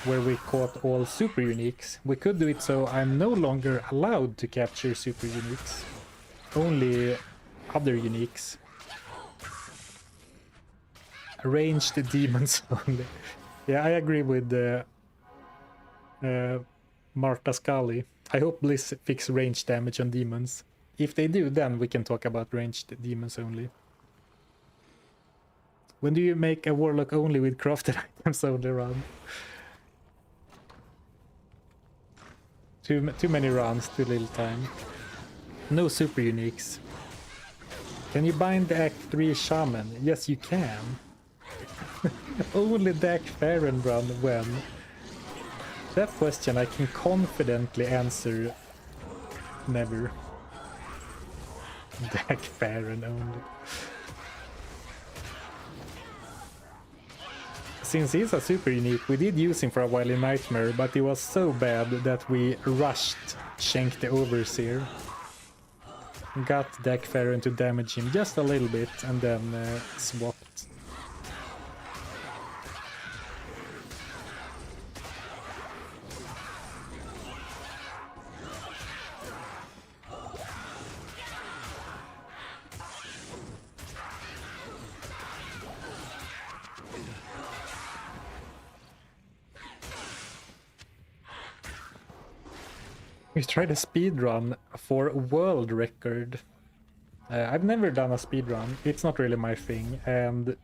where we caught all super uniques. We could do it so I'm no longer allowed to capture super uniques, only other uniques. Ranged demons only. Yeah, I agree with Marta Scully. I hope Bliss fix range damage on demons. If they do, then we can talk about ranged demons only. When do you make a Warlock only with crafted items only run? Too many runs, too little time. No super uniques. Can you bind the Act 3 Shaman? Yes, you can. Only Dak Farron run when? That question I can confidently answer never. Dak Farron only. Since he's a super unique, we did use him for a while in Nightmare, but he was so bad that we rushed Shank the Overseer. Got Dak Farron to damage him just a little bit and then swapped. We tried a speedrun for world record. I've never done a speedrun. It's not really my thing, and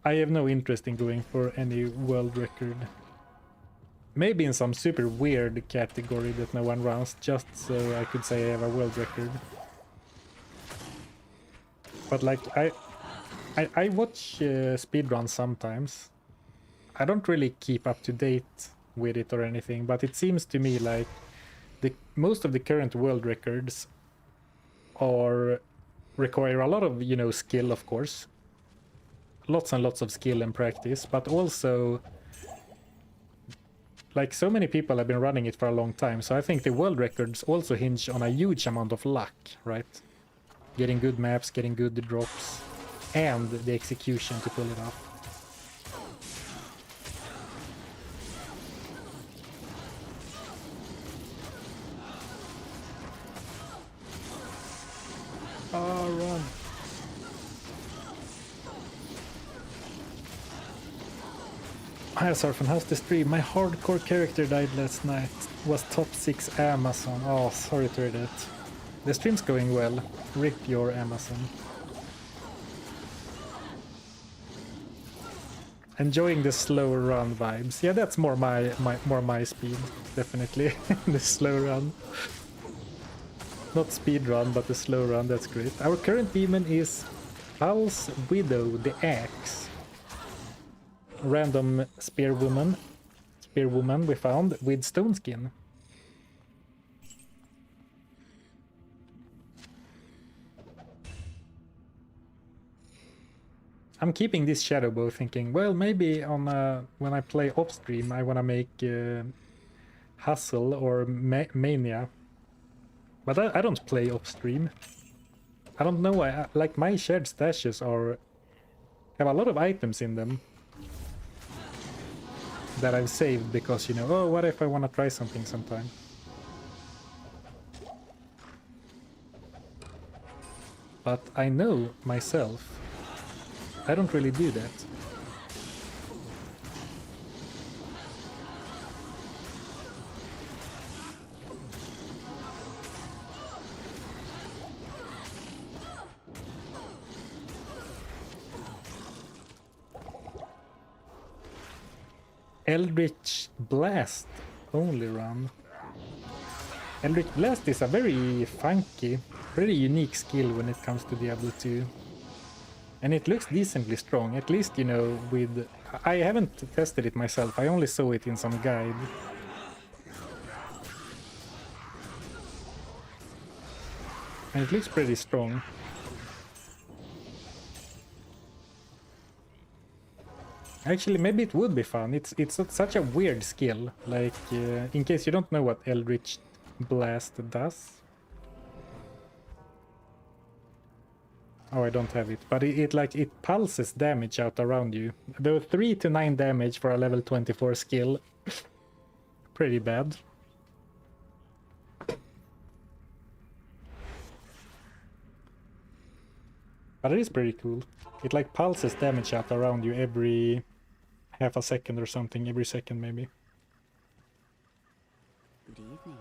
I have no interest in going for any world record. Maybe in some super weird category that no one runs, just so I could say I have a world record. But like, I watch speedruns sometimes. I don't really keep up to date with it or anything, but it seems to me like most of the current world records require a lot of, you know, skill, of course. Lots and lots of skill and practice, but also like so many people have been running it for a long time, so I think the world records also hinge on a huge amount of luck, right? Getting good maps, getting good drops, and the execution to pull it off. Oh, run. Hi Zarfen, how's the stream? My hardcore character died last night. Was top 6 Amazon. Oh, sorry to hear that. The stream's going well. Rip your Amazon. Enjoying the slow run vibes. Yeah, that's more my speed, definitely. The slow run. Not speed run, but the slow run, that's great. Our current demon is Pulse Widow, the Axe. Random spearwoman we found with stone skin. I'm keeping this shadow bow, thinking, well, maybe on when I play off stream I want to make Hustle or Mania, but I don't play off stream. I don't know why. Like my shared stashes have a lot of items in them that I've saved because, you know, oh, what if I want to try something sometime? But I know myself, I don't really do that. Eldritch Blast only run. Eldritch Blast is a very funky, pretty unique skill when it comes to Diablo 2. And it looks decently strong, at least, you know, with... I haven't tested it myself, I only saw it in some guide. And it looks pretty strong. Actually, maybe it would be fun. It's such a weird skill. Like, in case you don't know what Eldritch Blast does. Oh, I don't have it. But it pulses damage out around you. Though 3 to 9 damage for a level 24 skill. Pretty bad. But it is pretty cool. It like pulses damage out around you every half a second or something, every second maybe.
Good evening.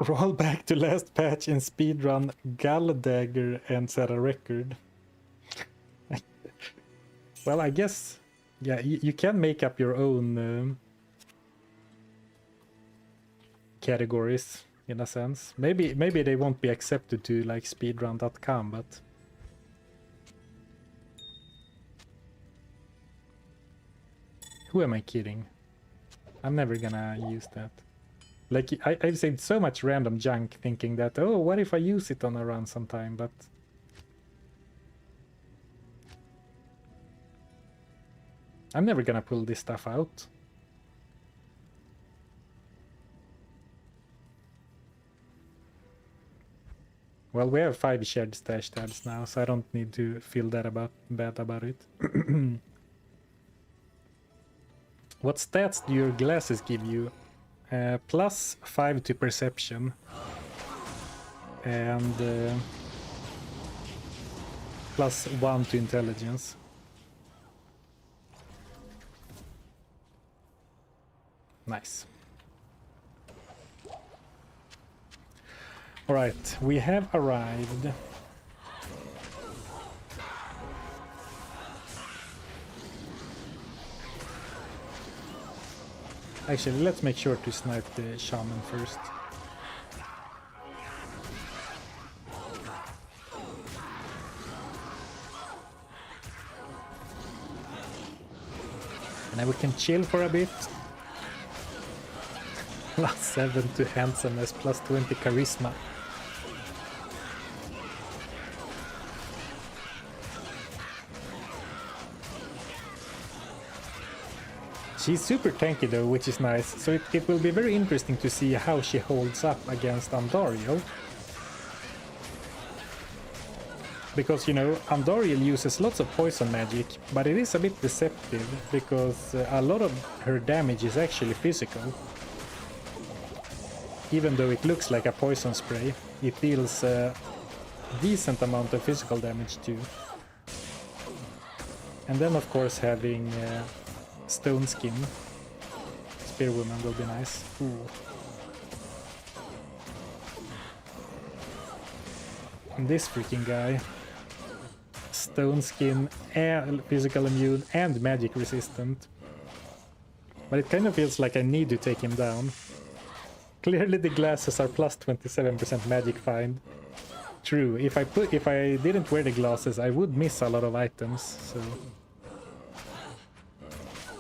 Roll back to last patch and speedrun Gull Dagger and set a record. Well, I guess, yeah, you can make up your own categories in a sense. Maybe they won't be accepted to like speedrun.com, but who am I kidding? I'm never gonna use that. Like, I've saved so much random junk thinking that, oh, what if I use it on a run sometime, but... I'm never gonna pull this stuff out. Well, we have 5 shared stash tabs now, so I don't need to feel bad about it. What stats do your glasses give you? Plus 5 to perception. And plus 1 to intelligence. Nice. Alright, we have arrived. Actually, let's make sure to snipe the shaman first. Now we can chill for a bit. +7 to handsomeness, +20 charisma. She's super tanky though, which is nice, so it will be very interesting to see how she holds up against Andariel. Because, you know, Andariel uses lots of poison magic, but it is a bit deceptive, because a lot of her damage is actually physical. Even though it looks like a poison spray, it deals a decent amount of physical damage too. And then of course having Stone Skin. Spearwoman will be nice. Ooh. And this freaking guy. Stone Skin, and physical immune and magic resistant. But it kind of feels like I need to take him down. Clearly the glasses are +27% magic find. True, if I didn't wear the glasses I would miss a lot of items, so...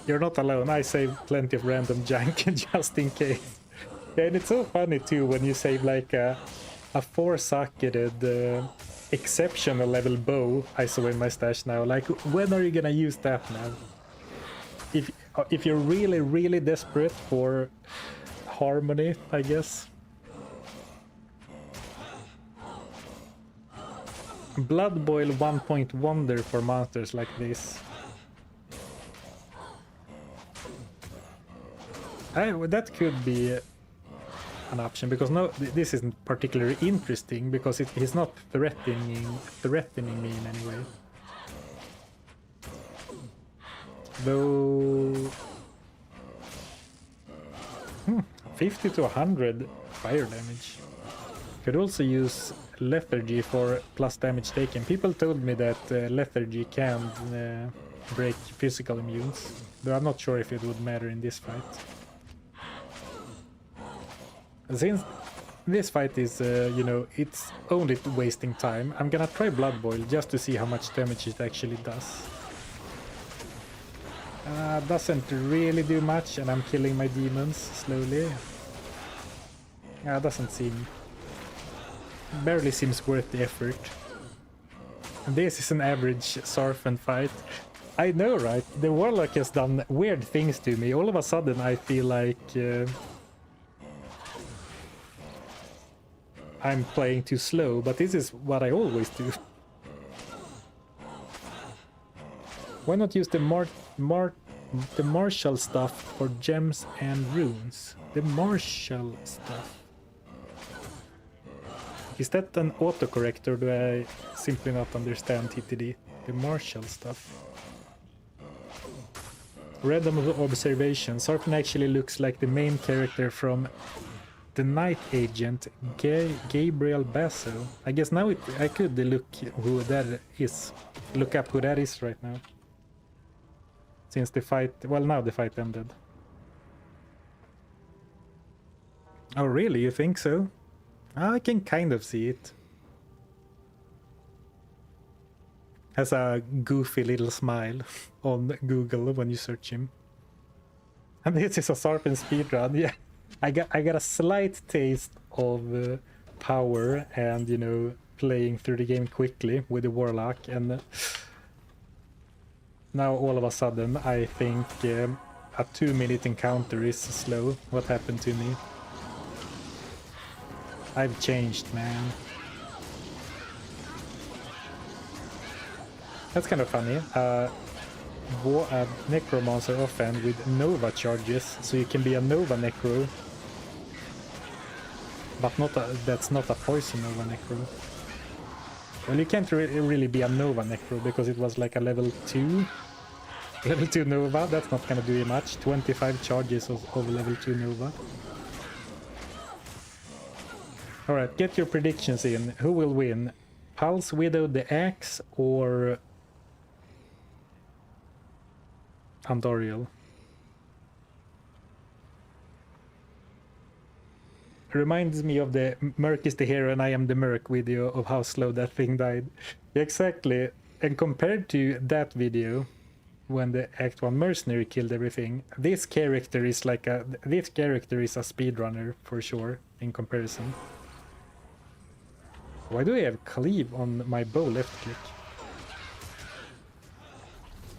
You're not alone, I save plenty of random junk just in case. Yeah, and it's so funny too when you save like a 4-socketed exceptional level bow I saw in my stash now. Like, when are you gonna use that now? If you're really desperate for harmony, I guess. Blood Boil 1-point wonder for monsters like this. That could be an option, because no, this isn't particularly interesting because he's not threatening me in any way. Though 50 to 100 fire damage. Could also use lethargy for plus damage taken. People told me that lethargy can break physical immunes, though I'm not sure if it would matter in this fight. Since this fight is, you know, it's only wasting time, I'm gonna try Blood Boil just to see how much damage it actually does. Doesn't really do much, and I'm killing my demons slowly. Doesn't seem... barely seems worth the effort. This is an average Zarfen fight. I know, right? The Warlock has done weird things to me. All of a sudden I feel like... I'm playing too slow, but this is what I always do. Why not use the martial stuff for gems and runes? The martial stuff. Is that an autocorrect, or do I simply not understand TTD? The martial stuff. Random observation. Zarfen actually looks like the main character from The Night Agent, Gabriel Basso. I guess now I could look who that is. Look up who that is right now. Since the fight... well, now the fight ended. Oh really, you think so? I can kind of see it. Has a goofy little smile on Google when you search him. And this is a Zarfen speedrun, yeah. I got a slight taste of power and, you know, playing through the game quickly with the Warlock, and now all of a sudden I think a 2-minute encounter is slow. What happened to me? I've changed, man. That's kind of funny. A necromancer offhand with Nova charges, so you can be a Nova Necro. But not that's not a poison Nova Necro. Well, you can't really be a Nova Necro because it was like a level 2. Level 2 Nova, that's not gonna do you much. 25 charges of level 2 Nova. Alright, get your predictions in. Who will win? Pulse Widow the Axe or Andariel? Reminds me of the Merc is the hero and I am the Merc video of how slow that thing died. Exactly. And compared to that video, when the Act 1 mercenary killed everything. This character is like a speedrunner for sure in comparison. Why do I have cleave on my bow left click?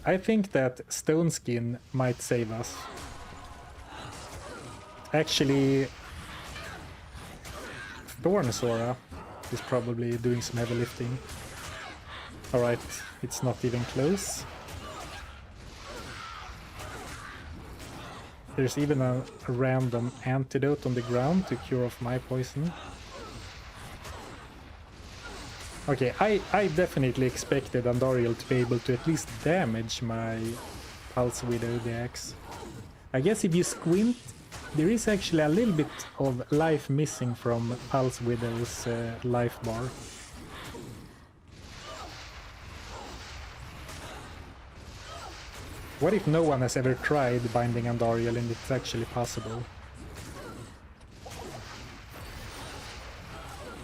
I think that stone skin might save us. Actually, Thorn Sora is probably doing some heavy lifting. Alright, it's not even close. There's even a random antidote on the ground to cure off my poison. Okay, I definitely expected Andariel to be able to at least damage my Pulse Widow the axe. I guess if you squint, there is actually a little bit of life missing from Pulse Widow's life bar. What if no one has ever tried binding Andariel and it's actually possible?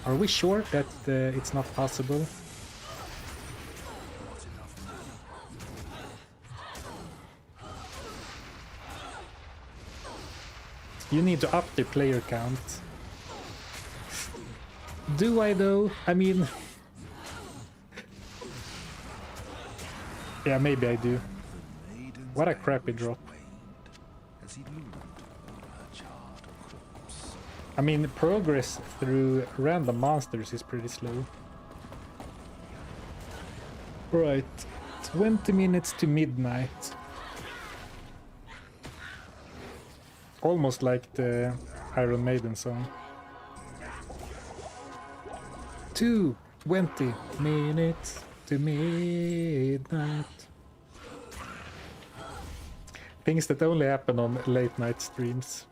Are we sure that it's not possible? You need to up the player count. Do I though? I mean... yeah, maybe I do. What a crappy drop. I mean, progress through random monsters is pretty slow. Right, 20 minutes to midnight. Almost like the Iron Maiden song. 20 minutes to midnight. Things that only happen on late night streams.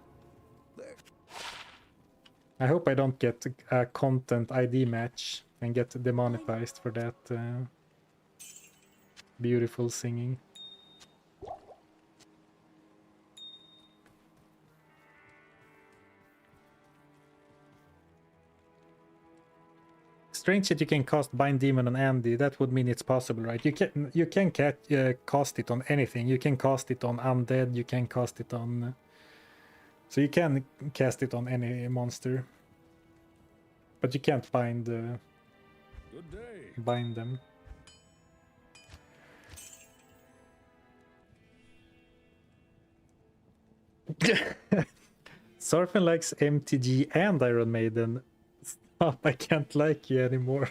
I hope I don't get a content ID match and get demonetized for that beautiful singing. Strange that you can cast Bind Demon on Andy. That would mean it's possible, right? You can cast it on anything. You can cast it on undead. You can cast it on. So you can cast it on any monster, but you can't bind them. Zarfen likes MTG and Iron Maiden. Stop, I can't like you anymore.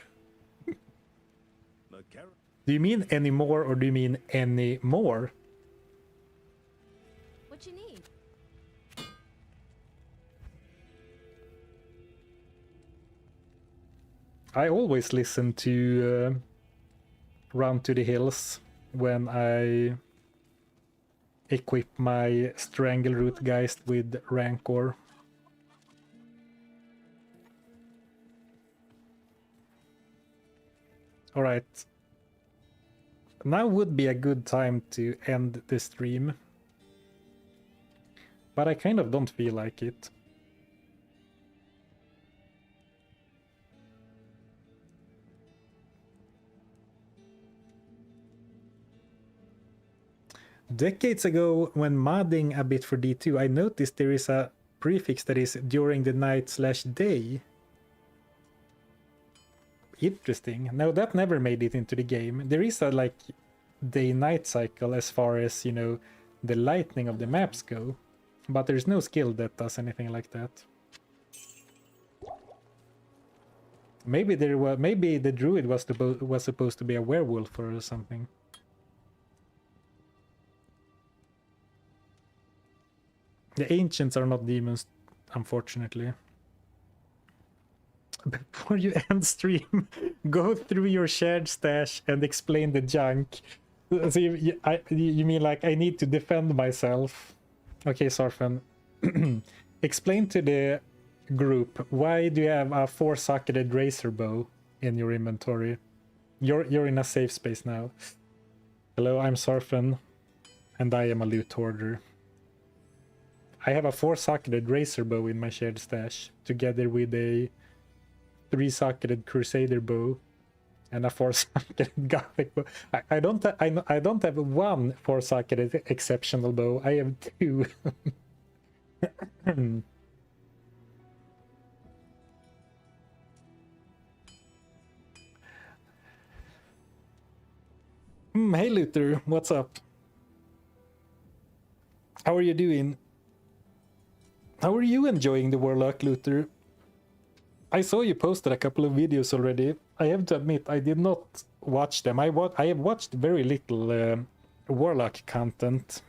Do you mean anymore or do you mean any more?
What you need?
I always listen to Run to the Hills when I equip my Strangleroot Geist with Rancor. Alright. Now would be a good time to end the stream. But I kind of don't feel like it. Decades ago, when modding a bit for D2, I noticed there is a prefix that is during the night/day. Interesting. No, that never made it into the game. There is a like day-night cycle as far as, you know, the lightning of the maps go, but there's no skill that does anything like that. Maybe the druid was supposed to be a werewolf or something. The ancients are not demons, unfortunately. Before you end stream, go through your shared stash and explain the junk. So you mean like I need to defend myself? Okay, Zarfen. Explain to the group, why do you have a 4-socketed razor bow in your inventory? You're in a safe space now. Hello, I'm Zarfen, and I am a loot hoarder. I have a 4-socketed razor bow in my shared stash, together with a 3-socketed crusader bow and a four-socket gothic bow. I don't I don't have one four-socket exceptional bow. I have two. Hey Luther, what's up? How are you doing? How are you enjoying the Warlock, Luther? I saw you posted a couple of videos already. I have to admit, I did not watch them. I have watched very little Warlock content.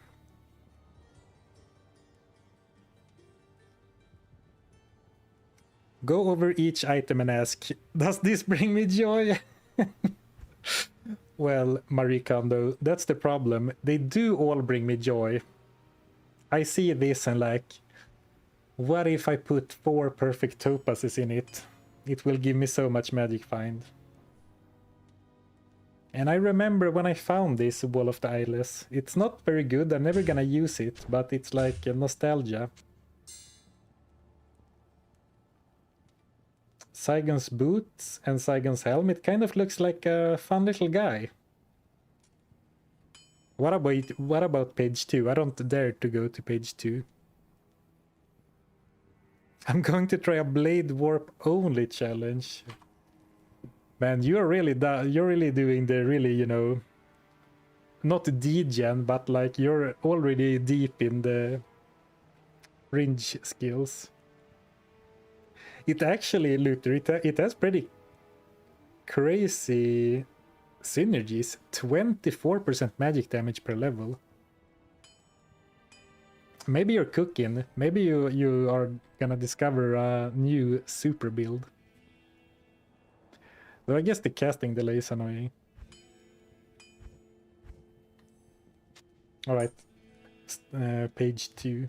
Go over each item and ask, does this bring me joy? Well, Marie Kondo, that's the problem. They do all bring me joy. I see this and like, what if I put 4 perfect topazes in it? It will give me so much magic find. And I remember when I found this Wall of the Eyeless. It's not very good, I'm never gonna use it, but it's like a nostalgia. Saigon's boots and Saigon's helm, it kind of looks like a fun little guy. What about page 2? I don't dare to go to page 2. I'm going to try a blade warp only challenge. Man, you're really doing the really, you know, not degen, but like you're already deep in the range skills. It actually, Luther, it has pretty crazy synergies. 24% magic damage per level. Maybe you're cooking. Maybe you are gonna discover a new super build. Though I guess the casting delay is annoying. Alright. Page 2.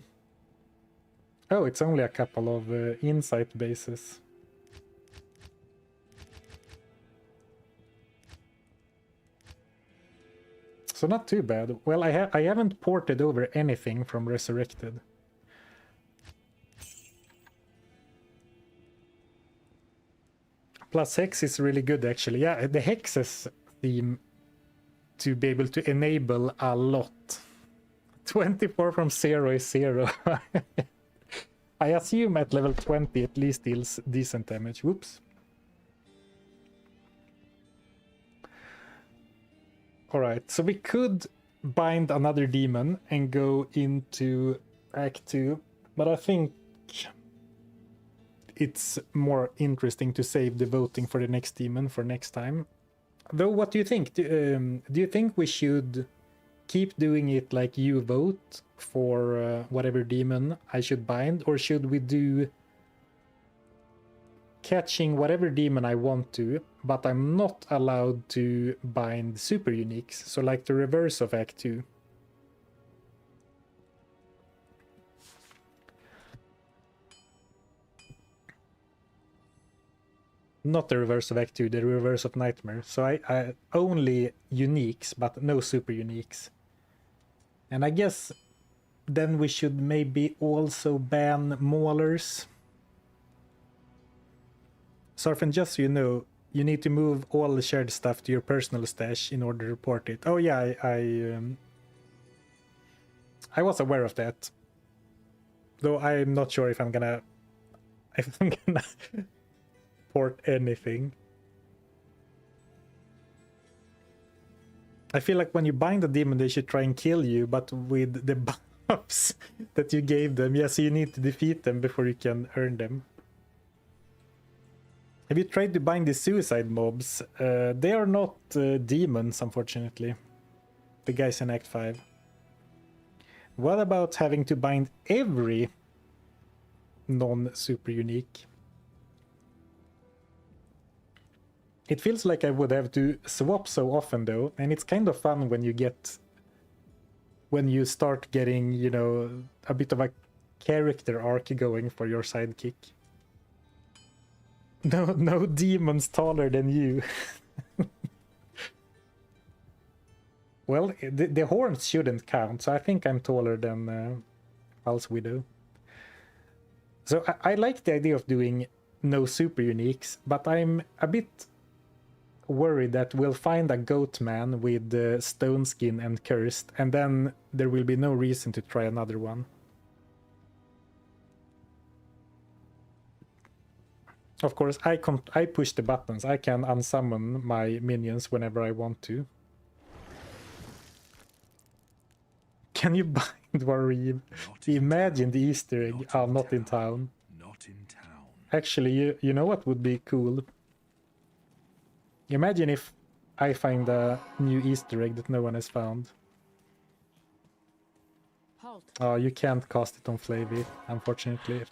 Oh, it's only a couple of insight bases. So not too bad. Well, I haven't ported over anything from Resurrected. Plus Hex is really good actually. Yeah, the Hexes theme to be able to enable a lot. 24 from 0 is 0. I assume at level 20 at least deals decent damage. Whoops. Alright, so we could bind another demon and go into Act 2, but I think it's more interesting to save the voting for the next demon for next time. Though, what do you think? Do you think we should keep doing it like you vote for whatever demon I should bind, or should we do catching whatever demon I want to, but I'm not allowed to bind super uniques, so like the reverse of Act 2? Not the reverse of Act 2, the reverse of Nightmare. So I only uniques, but no super uniques. And I guess then we should maybe also ban Maulers. Zarfen, just so you know, you need to move all the shared stuff to your personal stash in order to report it. Oh yeah, I was aware of that. Though I'm not sure if I'm gonna port anything. I feel like when you bind a demon, they should try and kill you, but with the buffs that you gave them. Yeah, so you need to defeat them before you can earn them. Have you tried to bind the suicide mobs? They are not demons, unfortunately. The guys in Act 5. What about having to bind every non-super unique? It feels like I would have to swap so often though, and it's kind of fun when you start getting, you know, a bit of a character arc going for your sidekick. No demons taller than you. Well, the horns shouldn't count, so I think I'm taller than Pulse Widow. So I like the idea of doing no super uniques, but I'm a bit worried that we'll find a goat man with stone skin and cursed, and then there will be no reason to try another one. Of course, I push the buttons. I can unsummon my minions whenever I want to. Can you bind Warreeve? Imagine the Easter egg. Not in town.
Not in town.
Actually, you know what would be cool? Imagine if I find a new Easter egg that no one has found.
Halt.
Oh, you can't cast it on Flavy, unfortunately.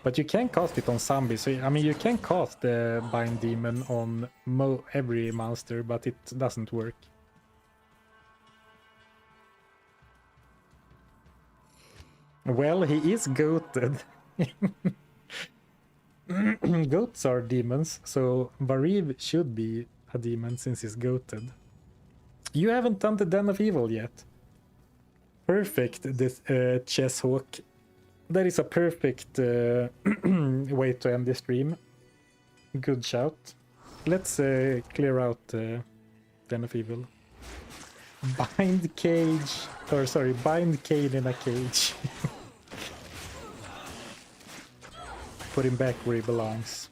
But you can cast it on zombies. So, I mean, you can cast the Bind Demon on every monster, but it doesn't work. Well, he is goated. Goats are demons, so Warreeve should be a demon since he's goated. You haven't done the Den of Evil yet. Perfect, this Chess Hawk. That is a perfect way to end the stream. Good shout. Let's clear out Den of Evil. Bind Cage, or sorry, bind Cain in a cage. Put him back where he belongs.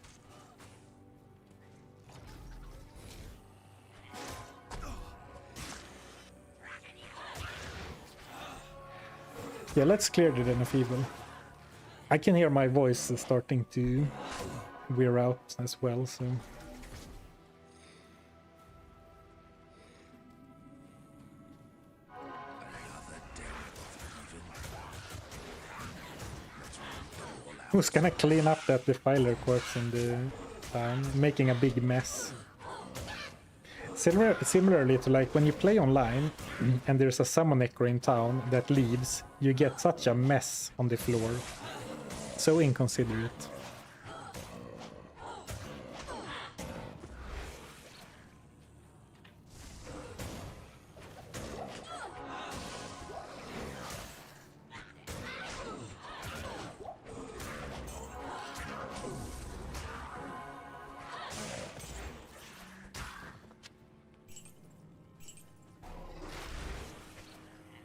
Yeah, let's clear the Den of Evil. I can hear my voice starting to wear out as well, so... Who's gonna clean up that Defiler corpse in the town, making a big mess? Similarly to like when you play online and there's a summon echo in town that leaves, you get such a mess on the floor. So inconsiderate.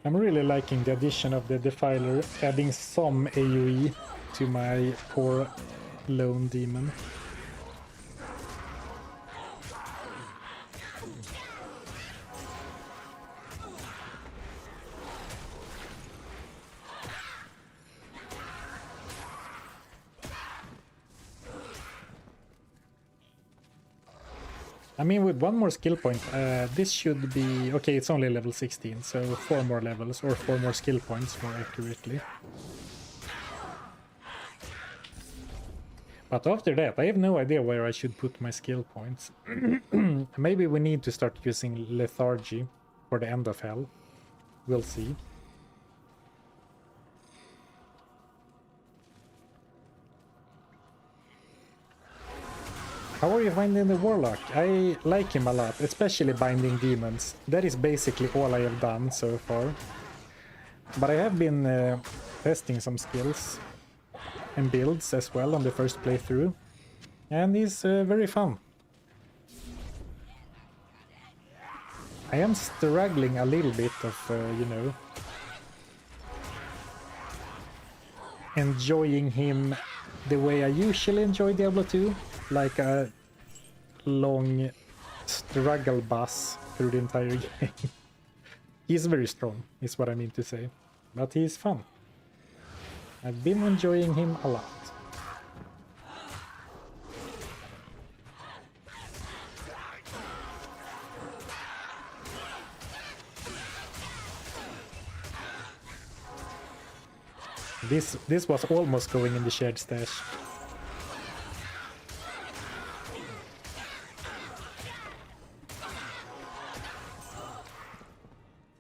I'm really liking the addition of the Defiler, adding some AoE to my poor lone demon. I mean, with one more skill point, this should be... Okay, it's only level 16, so 4 more levels, or 4 more skill points, more accurately. But after that, I have no idea where I should put my skill points. Maybe we need to start using Lethargy for the end of Hell. We'll see. How are you finding the Warlock? I like him a lot, especially binding demons. That is basically all I have done so far. But I have been testing some skills and builds as well on the first playthrough. And he's very fun. I am struggling a little bit of, you know, enjoying him the way I usually enjoy Diablo 2. Like a long struggle bus through the entire game. He's very strong, is what I mean to say. But he's fun. I've been enjoying him a lot. This was almost going in the shared stash.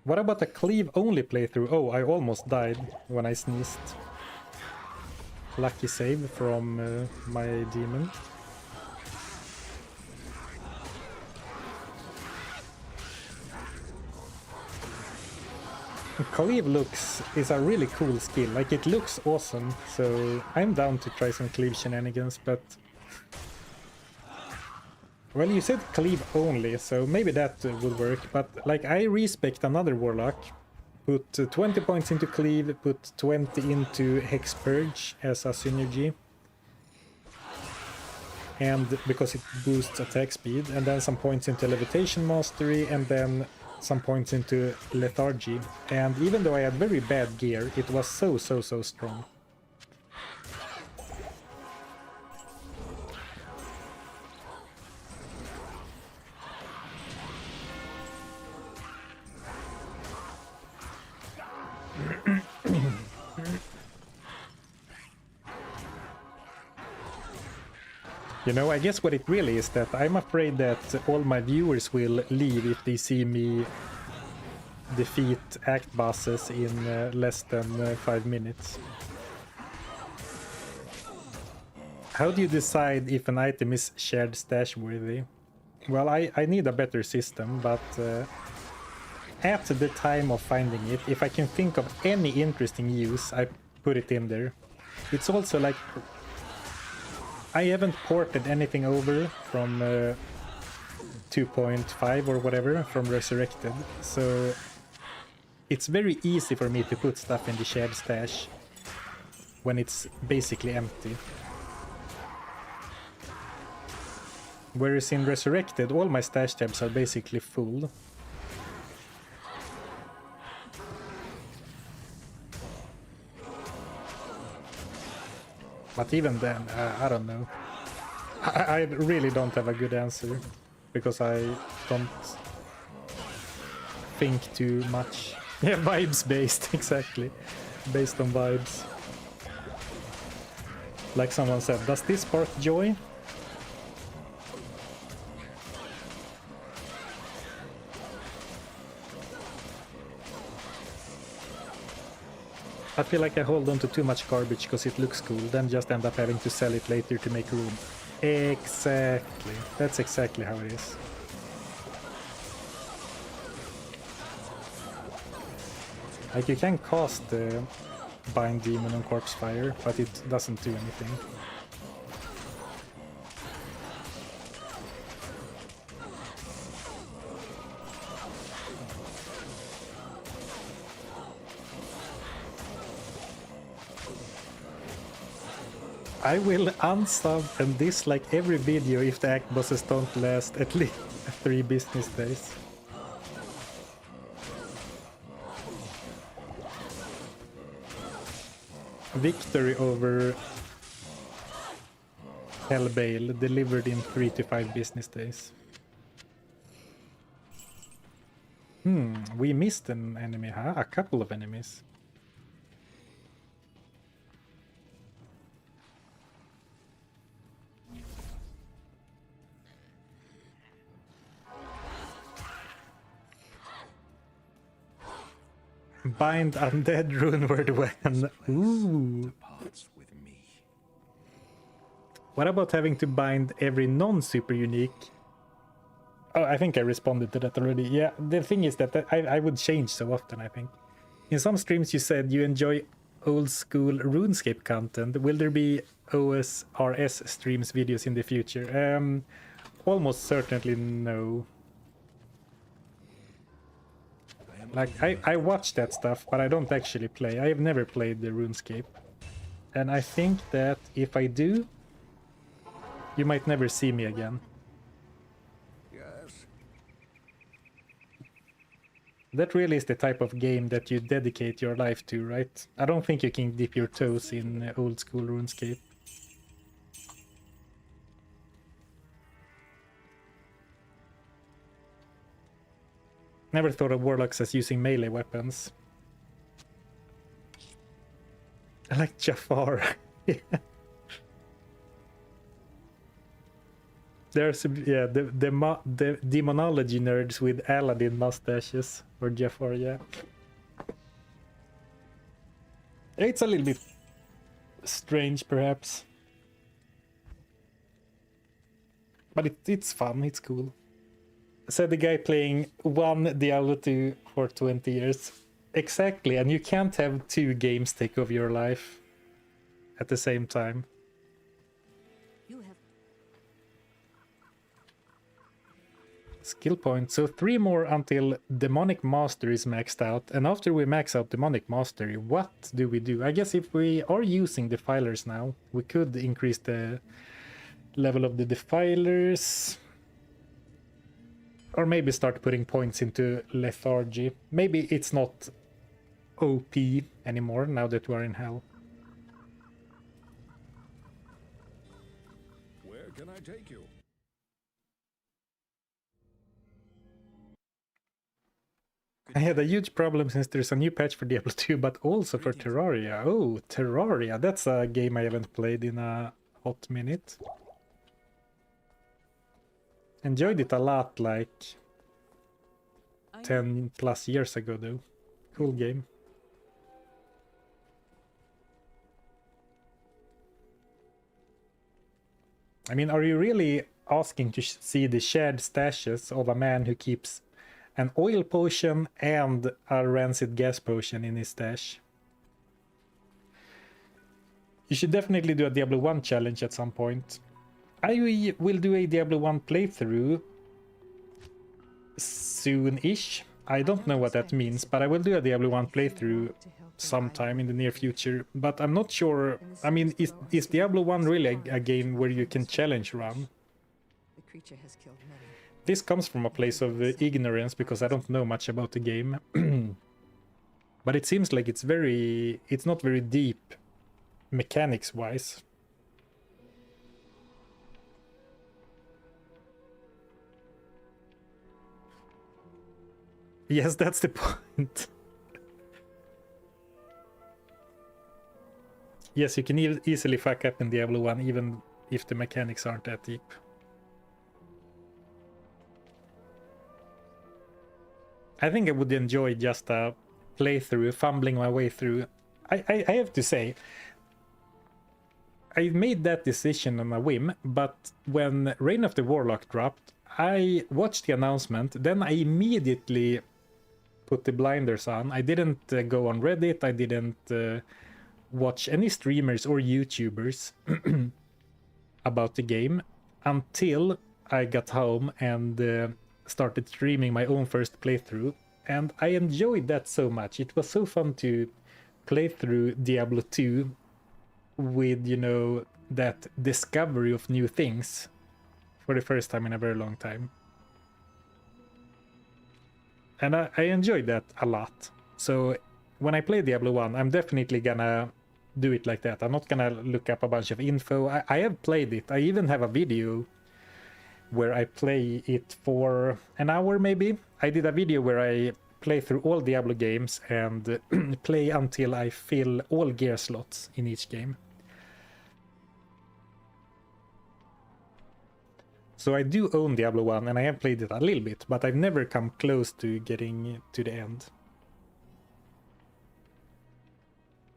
What about a cleave-only playthrough? Oh, I almost died when I sneezed. Lucky save from my demon. Cleave is a really cool skill. Like, it looks awesome, so I'm down to try some cleave shenanigans, but Well, you said cleave only, so maybe that would work, but like I respect another Warlock. Put 20 points into cleave, put 20 into Hex Purge as a synergy. And because it boosts attack speed, and then some points into Levitation Mastery, and then some points into Lethargy. And even though I had very bad gear, it was so strong. You know, I guess what it really is that I'm afraid that all my viewers will leave if they see me defeat act bosses in less than 5 minutes. How do you decide if an item is shared stash worthy? Well, I need a better system, but at the time of finding it, if I can think of any interesting use, I put it in there. It's also like I haven't ported anything over from 2.5 or whatever from Resurrected, so it's very easy for me to put stuff in the shared stash when it's basically empty. Whereas in Resurrected, all my stash tabs are basically full. But even then, I don't know. I really don't have a good answer, because I don't think too much. Yeah, vibes based, exactly. Based on vibes. Like someone said, does this spark joy? I feel like I hold on to too much garbage because it looks cool, then just end up having to sell it later to make room. Exactly. That's exactly how it is. Like, you can cast the Bind Demon on Corpse Fire, but it doesn't do anything. I will unsub and dislike every video if the act bosses don't last at least 3 business days. Victory over Hellbale delivered in 3 to 5 business days. We missed an enemy, huh? A couple of enemies. Bind undead runeword when. Ooh. What about having to bind every non-super unique? Oh, I think I responded to that already. Yeah, the thing is that I would change so often, I think. In some streams you said you enjoy old school RuneScape content. Will there be OSRS streams videos in the future? Almost certainly no. Like, I watch that stuff, but I don't actually play. I have never played the RuneScape. And I think that if I do, you might never see me again.
Yes.
That really is the type of game that you dedicate your life to, right? I don't think you can dip your toes in old school RuneScape. Never thought of warlocks as using melee weapons. I like Jafar. Yeah. There's the demonology nerds with Aladdin mustaches, or Jafar, yeah. It's a little bit strange, perhaps, but it's fun. It's cool. Said the guy playing one Diablo 2 for 20 years. Exactly, and you can't have 2 games take over your life at the same time.
You have
Skill points. So 3 more until Demonic Master is maxed out. And after we max out Demonic Mastery, what do we do? I guess if we are using Defilers now, we could increase the level of the Defilers. Or maybe start putting points into Lethargy. Maybe it's not OP anymore now that we're in Hell.
Where can I take you?
I had a huge problem since there's a new patch for Diablo 2, but also for Terraria. Oh, Terraria. That's a game I haven't played in a hot minute. Enjoyed it a lot, like 10 plus years ago, though. Cool game. I mean, are you really asking to see the shared stashes of a man who keeps an oil potion and a rancid gas potion in his stash? You should definitely do a Diablo 1 challenge at some point. I will do a Diablo 1 playthrough soon-ish. I don't know what that means, but I will do a Diablo 1 playthrough sometime in the near future. But I'm not sure. I mean, is Diablo 1 really a game where you can challenge run?
The creature has killed many.
This comes from a place of ignorance because I don't know much about the game. But it seems like it's not very deep mechanics-wise. Yes, that's the point. Yes, you can easily fuck up in Diablo 1 even if the mechanics aren't that deep. I think I would enjoy just a playthrough, fumbling my way through. I have to say, I made that decision on a whim, but when Reign of the Warlock dropped, I watched the announcement, then I immediately put the blinders on. I didn't go on Reddit, I didn't watch any streamers or YouTubers about the game until I got home and started streaming my own first playthrough, and I enjoyed that so much. It was so fun to play through Diablo 2 with, you know, that discovery of new things for the first time in a very long time. And I enjoyed that a lot. So when I play Diablo 1, I'm definitely gonna do it like that. I'm not gonna look up a bunch of info. I have played it. I even have a video where I play it for an hour maybe. I did a video where I play through all Diablo games and play until I fill all gear slots in each game. So I do own Diablo 1 and I have played it a little bit, but I've never come close to getting to the end.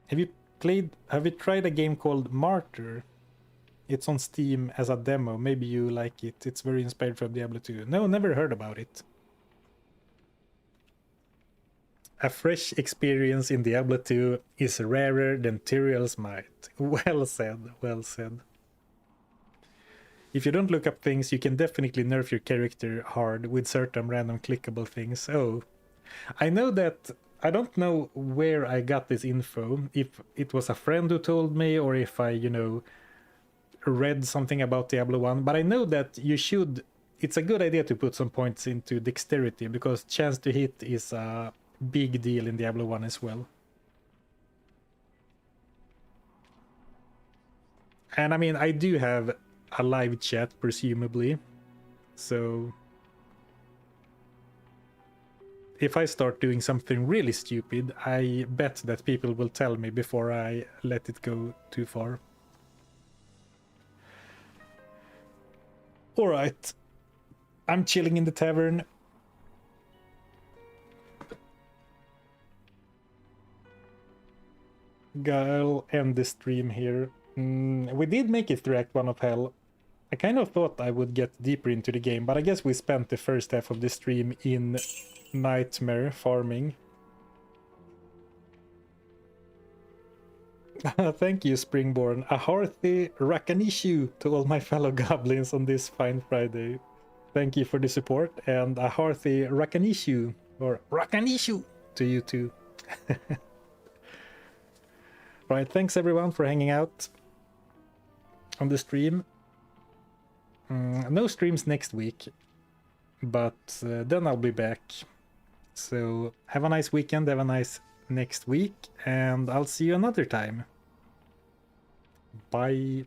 Have you tried a game called Martyr? It's on Steam as a demo. Maybe you like it. It's very inspired from Diablo 2. No, never heard about it. A fresh experience in Diablo 2 is rarer than Tyrael's might. Well said, well said. If you don't look up things, you can definitely nerf your character hard with certain random clickable things. Oh, I know that. I don't know where I got this info. If it was a friend who told me or if I, you know, read something about Diablo 1, but I know that you should. It's a good idea to put some points into dexterity because chance to hit is a big deal in Diablo 1 as well. And I mean, I do have a live chat, presumably, so if I start doing something really stupid, I bet that people will tell me before I let it go too far. Alright, I'm chilling in the tavern. I'll end the stream here. We did make it through Act 1 of Hell. I kind of thought I would get deeper into the game, but I guess we spent the first half of the stream in Nightmare farming. Thank you, Springborn. A hearty Rakanishu to all my fellow goblins on this fine Friday. Thank you for the support, and a hearty Rakanishu, or Rakanishu, to you too. Right, thanks everyone for hanging out on the stream. No streams next week, but then I'll be back. So have a nice weekend, have a nice next week, and I'll see you another time. Bye.